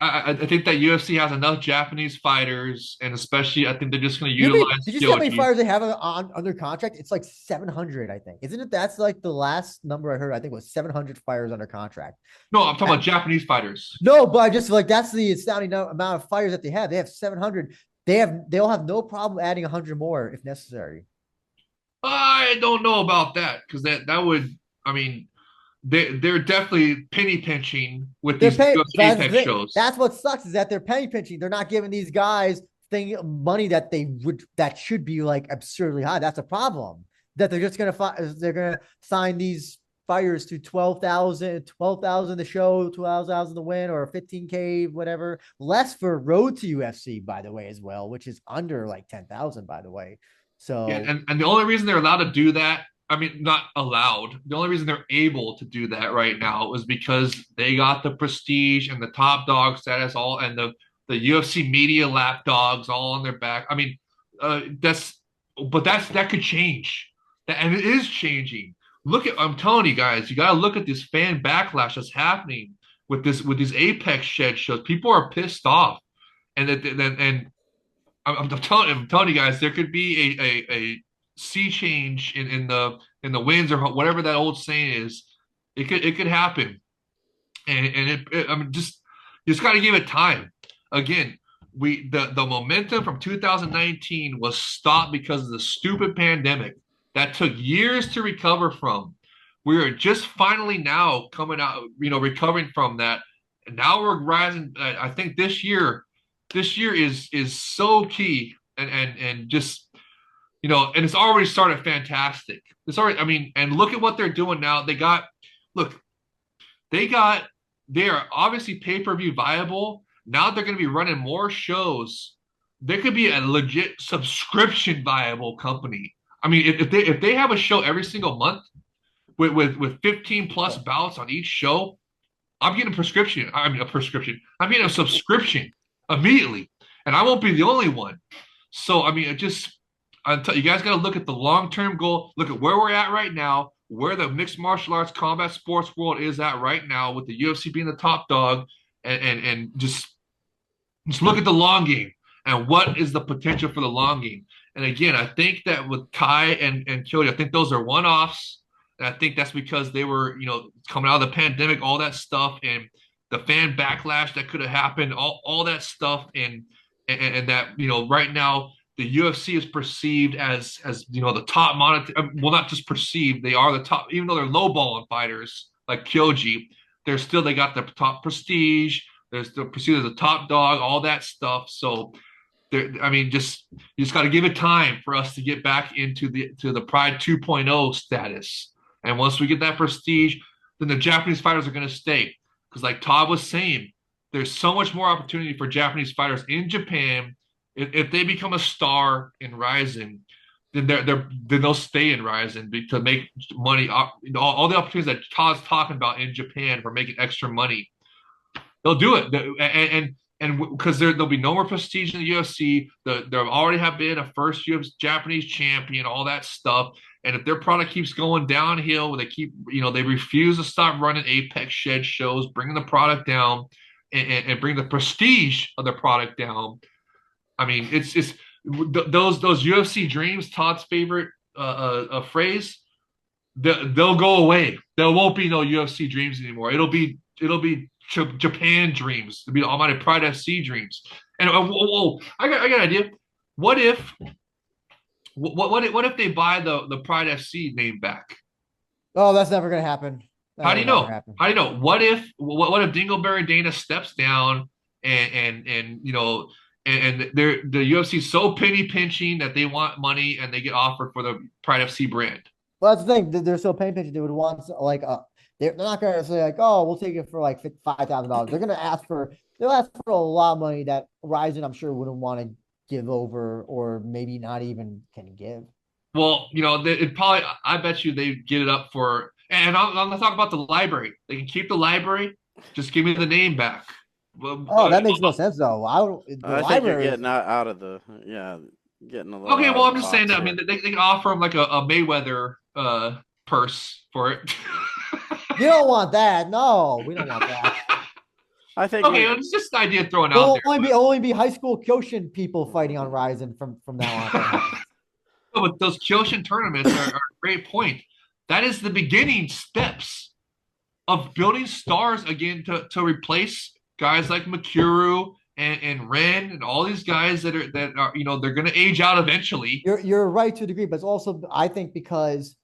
I think that UFC has enough Japanese fighters, and especially I think they're just going to Did utilize you see how many Kyoji. fighters they have on under contract? It's like 700, I think. Isn't it? That's like the last number I heard. I think it was 700 fighters under contract. No, I'm talking Uh, about Japanese fighters. no, but I just like that's the astounding amount of fighters that they have. They have 700. They'll have no problem adding 100 more if necessary. I don't know about that because that would, I mean, they're definitely penny pinching with They're these paying. UFC That's the Apex thing. shows. That's what sucks is that they're penny pinching. They're not giving these guys money that they would that should be like absurdly high. That's a problem. That they're just they're gonna sign these fighters to 12,000 the show, 12,000 the win, or 15K, whatever. Less for road to UFC, by the way, as well, which is under like 10,000, by the way. Yeah, So and the only reason they're allowed to do that, I mean, not allowed, the only reason they're able to do that right now is because they got the prestige and the top dog status all and the UFC media lapdogs all on their back. I mean, that could change. And it is changing. I'm telling you guys, you gotta look at this fan backlash that's happening with these Apex shed shows. People are pissed off. And I'm telling you guys, there could be a sea change in the winds or whatever that old saying is. It could happen, I mean, just you just got to give it time. Again, the momentum from 2019 was stopped because of the stupid pandemic that took years to recover from. We are just finally now coming out, recovering from that. And now we're rising. I think this year is so key and just and it's already started fantastic. It's already, I mean, and look at what they're doing now. Look, they got they are obviously pay-per-view viable. Now they're going to be running more shows. There could be a legit subscription viable company. I mean, if they have a show every single month with 15 plus bouts on each show, I'm getting a prescription. I mean, a prescription. I'm getting a subscription immediately, and I won't be the only one. So, I mean, you guys got to look at the long term goal. Look at where we're at right now, where the mixed martial arts combat sports world is at right now, with the UFC being the top dog, and just look at the long game and what is the potential for the long game. And again, I think that with Kai and Cody, I think those are one offs. And I think that's because they were, coming out of the pandemic, all that stuff, and the fan backlash that could have happened, all that stuff, and that right now the UFC is perceived as the top monitor. Well, not just perceived; they are the top, even though they're lowballing fighters like Kyoji. They got the top prestige. There's the perceived as a top dog, all that stuff. So I mean, you just got to give it time for us to get back into the Pride 2.0 status. And once we get that prestige, then the Japanese fighters are going to stay. Because like Todd was saying, there's so much more opportunity for Japanese fighters in Japan. If they become a star in RIZIN, then they'll stay in RIZIN to make money. All the opportunities that Todd's talking about in Japan for making extra money, they'll do it. And because there'll be no more prestige in the UFC, there already have been a first UFC Japanese champion, all that stuff. And if their product keeps going downhill, they refuse to stop running Apex Shed shows, bringing the product down, and bring the prestige of the product down. I mean, it's those UFC dreams, Todd's favorite phrase. They'll go away. There won't be no UFC dreams anymore. It'll be Japan dreams. It'll be Almighty Pride FC dreams. And I got an idea. What if they buy the Pride FC name back? oh, that's never gonna happen. How do That'll you never know? happen. How do you know? What if Dingleberry Dana steps down and the UFC is so penny pinching that they want money and they get offered for the Pride FC brand? Well, that's the thing. They're so pain pitching. They would want like they're not gonna say like, oh, we'll take it for like $5,000. They're gonna they'll ask for a lot of money that RIZIN I'm sure wouldn't want to give over, or maybe not even can give. Well, it probably. I bet you they get it up for. And I'm gonna talk about the library. They can keep the library. Just give me the name back. Oh, that makes no sense though. The I think you're library getting out of the getting a little. Okay, out well, of I'm the just saying that. I box mean, they can offer him like a Mayweather purse for it. you don't want that. No, we don't want that. I think Okay, it's just an idea thrown out There'll there. only be high school Kyokushin people fighting on RIZIN from now on. But those Kyoshin tournaments are a great point. That is the beginning steps of building stars again to replace guys like Makuru and Ren and all these guys that are they're going to age out eventually. You're right to a degree, but it's also I think because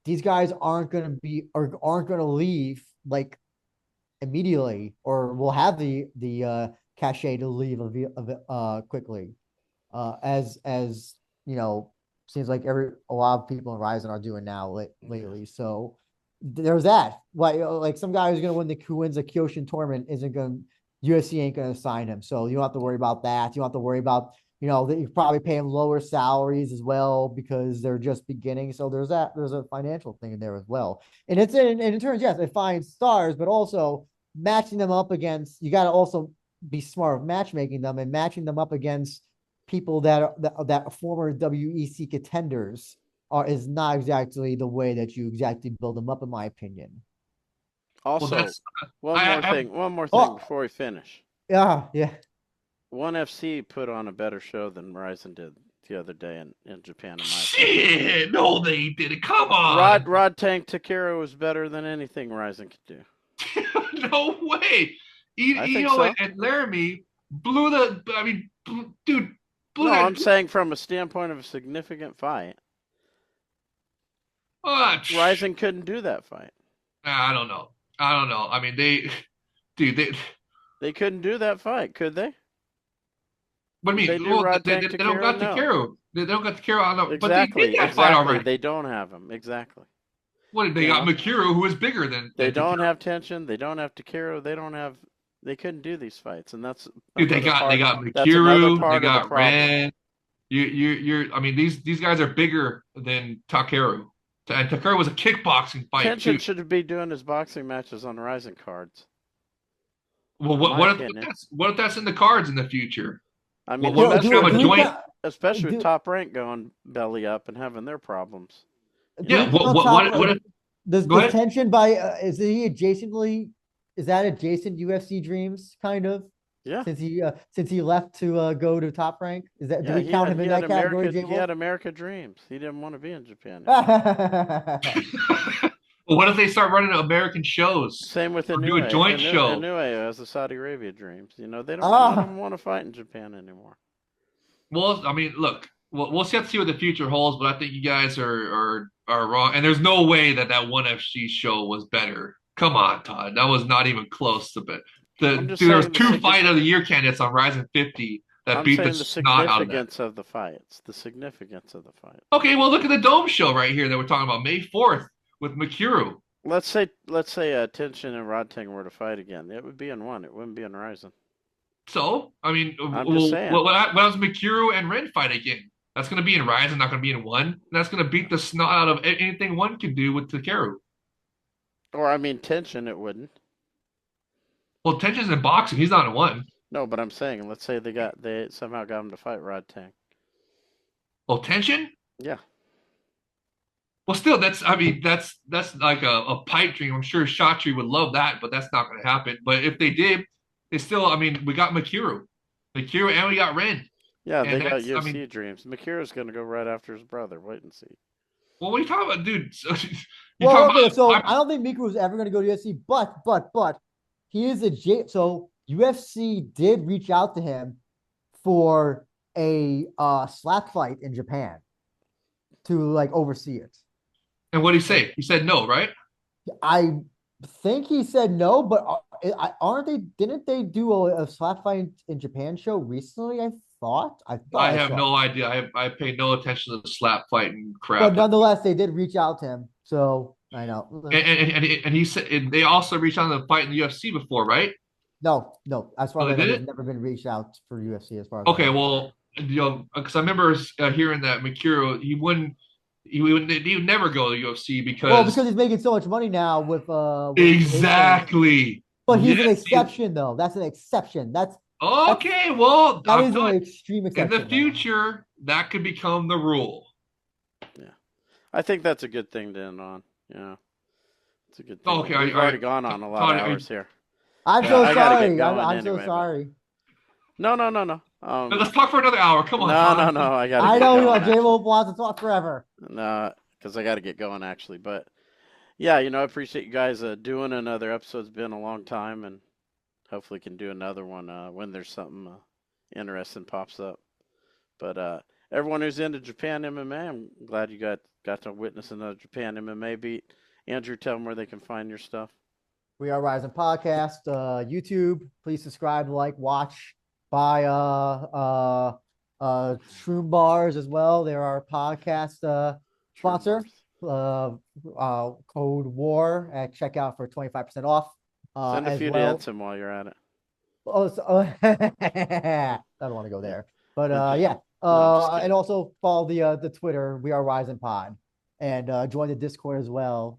these guys aren't going to be or aren't going to leave like immediately or will have the cachet to leave quickly. As you know, seems like a lot of people in RIZIN are doing now lately. So there's that. Like some guy who wins the Kyoshin tournament isn't going UFC ain't going to sign him. So you don't have to worry about that. You don't have to worry about that you probably pay them lower salaries as well because they're just beginning. So there's that. There's a financial thing in there as well. And in turns, yes, it finds stars, but also matching them up against. You got to also be smart of matchmaking them and matching them up against people that former WEC contenders is not exactly the way that you exactly build them up, in my opinion. Well, Also, that's I one more thing Oh, before we finish. yeah. ONE FC put on a better show than RIZIN did the other day in Japan, in my opinion. shit. No, they didn't. Come on. Rod Tank Takeru was better than anything RIZIN could do. No way. I think so. And Laramie blew the. I mean, dude, blew No, that. I'm saying from a standpoint of a significant fight. Uh, RIZIN couldn't do that fight. I don't know. I mean, dude. They couldn't do that fight, could they? What do you They mean? do Well, Rod they Tank don't got Takeru? the No. Kiro. They don't got the Kiro on the. But they Exactly. did that fight already. They don't have him. Exactly. What they got? Mikuru, who is bigger They than don't Takeru. have tension. They don't have Takeru. They couldn't do these fights, and that's Dude, they got that's another Mikuru. They part of the got problem. Ren. You're. I mean, these guys are bigger than Takeru. And Takeru was a kickboxing fight Tension too. should be doing his boxing matches on RIZIN cards. Well, In my opinion. what if that's in the cards in the future? I mean, What if we have a joint? especially with Top Rank going belly up and having their problems. Yeah. What if? Does Go ahead. tension by is he adjacently? Is that adjacent UFC dreams kind of? Yeah. Since he left to go to Top Rank, is that do we count him in that category? He had America dreams. He didn't want to be in Japan. Well, what if they start running American shows? Same with Inoue. Do a joint show. Inoue has the Saudi Arabia dreams. They don't want to fight in Japan anymore. Well, I mean, look, we'll have to see what the future holds, but I think you guys are wrong. And there's no way that ONE FC show was better. Come on, Todd. That was not even close to it. There was two Fight of the Year candidates on RIZIN 50 that beat the snot out of that. Significance of the fights. The significance of the fight. Okay, well, look at the Dome show right here that we're talking about, May 4th with Mikuru. Let's say Tenshin and Rod Tang were to fight again. It would be in ONE. It wouldn't be in RIZIN. So, I mean, just saying. what does Mikuru and Ren fight again? That's going to be in RIZIN, not going to be in ONE. That's going to beat the snot out of anything ONE can do with Takeru. Or, I mean, Tenshin, it wouldn't. Well, Tenshin's in boxing. He's not in ONE. No, but I'm saying, let's say they somehow got him to fight Rod Tang. Oh, Tenshin? Yeah. Well, still, that's like a pipe dream. I'm sure Shatri would love that, but that's not going to happen. But if they did, they still, I mean, we got Mikuru, and we got Ren. Yeah, they got UFC dreams. Mikiru's going to go right after his brother. Wait and see. Well, what are you talking about, dude? So I don't think Mikuru is ever going to go to UFC, but he is so UFC did reach out to him for a slap fight in Japan to like oversee it. And what did he say? He said no, right? I think he said no, but didn't they do a slap fight in Japan show recently? I have no idea. I pay no attention to the slap fight and crap. But nonetheless, they did reach out to him. So I know. And he said they also reached out to the fight in the UFC before, right? No. As far as I know, he's never been reached out for UFC as far as. Okay, well, because I remember hearing that Mikuru, he would never go to UFC because he's making so much money now with exactly. But he's an exception, though. That's an exception. That's okay. Well, that is an extreme exception. In the future, that could become the rule. Yeah, I think that's a good thing to end on. Yeah, it's a good thing. Okay, we've already gone on a lot of hours here. I'm so sorry. I'm so sorry. No. Let's talk for another hour. Come on. No. I know J-Lo wants to talk forever. No, because I got to get going actually. But yeah, I appreciate you guys doing another episode. It's been a long time, and hopefully can do another one when there's something interesting pops up. But everyone who's into Japan MMA, I'm glad you got to witness another Japan MMA beat. Andrew, tell them where they can find your stuff. We are Rising Podcast, YouTube. Please subscribe, like, watch, buy Shroom Bars as well. They're our podcast sponsor. Code WAR at checkout for 25% off. Send a as few to well. Edson while you're at it. Oh, I don't want to go there, but yeah. No, and also follow the Twitter. We are Rising Pod, and join the Discord as well.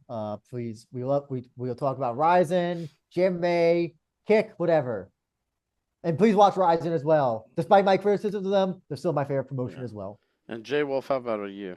Please, we'll talk about Ryzen, GMA, Kick, whatever. And please watch Ryzen as well. Despite my criticisms of them, they're still my favorite promotion as well. And Jay Wolf, how about you?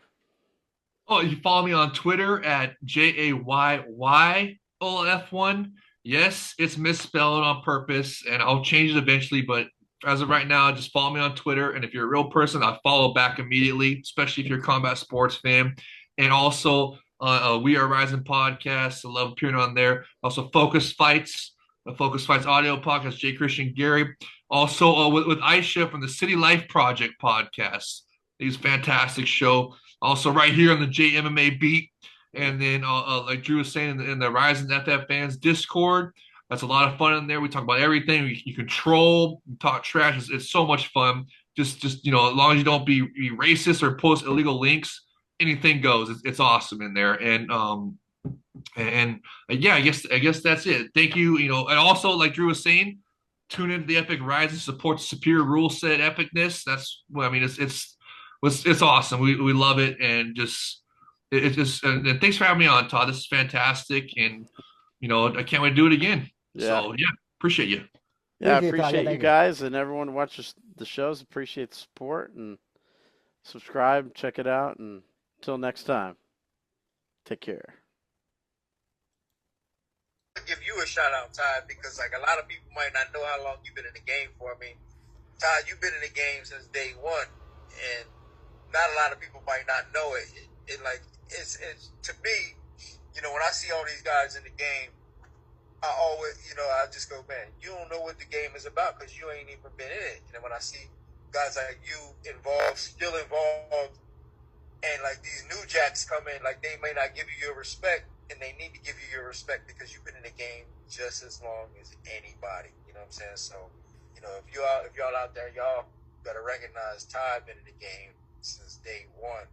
Oh, you follow me on Twitter at JAYYOLF1. Yes, it's misspelled on purpose, and I'll change it eventually. But as of right now, just follow me on Twitter. And if you're a real person, I follow back immediately, especially if you're a combat sports fan. And also, We Are Rising podcast. I love appearing on there. Also, the Focus Fights audio podcast, Jay Christian Gary. Also, with Aisha from the City Life Project podcast. He's a fantastic show. Also, right here on the JMMA beat. And then, like Drew was saying, in the Rising FF fans Discord, that's a lot of fun in there. We talk about everything. You control, talk trash. It's so much fun. Just as long as you don't be racist or post illegal links, anything goes. It's awesome in there. And yeah, I guess that's it. Thank you. And also, like Drew was saying, tune into the Epic Rise and support the superior rule set epicness. That's what I mean. It's awesome. We love it, and and thanks for having me on, Todd. This is fantastic, and I can't wait to do it again. Yeah. So yeah, appreciate you. Yeah, I Appreciate it, Todd. appreciate Yeah, you thank guys and everyone who watches the shows. Appreciate the support and subscribe, check it out, and until next time, take care. Give you a shout out, Todd, because like a lot of people might not know how long you've been in the game for. I mean, Todd, you've been in the game since day one, and not a lot of people might not know it. It's to me, when I see all these guys in the game, I always, I just go, man, you don't know what the game is about because you ain't even been in it. When I see guys like you still involved, and like these new jacks come in, like they may not give you your respect, and they need to give you your respect because you've been in the game just as long as anybody. You know what I'm saying? So, if y'all out there, y'all better recognize Todd been in the game since day one.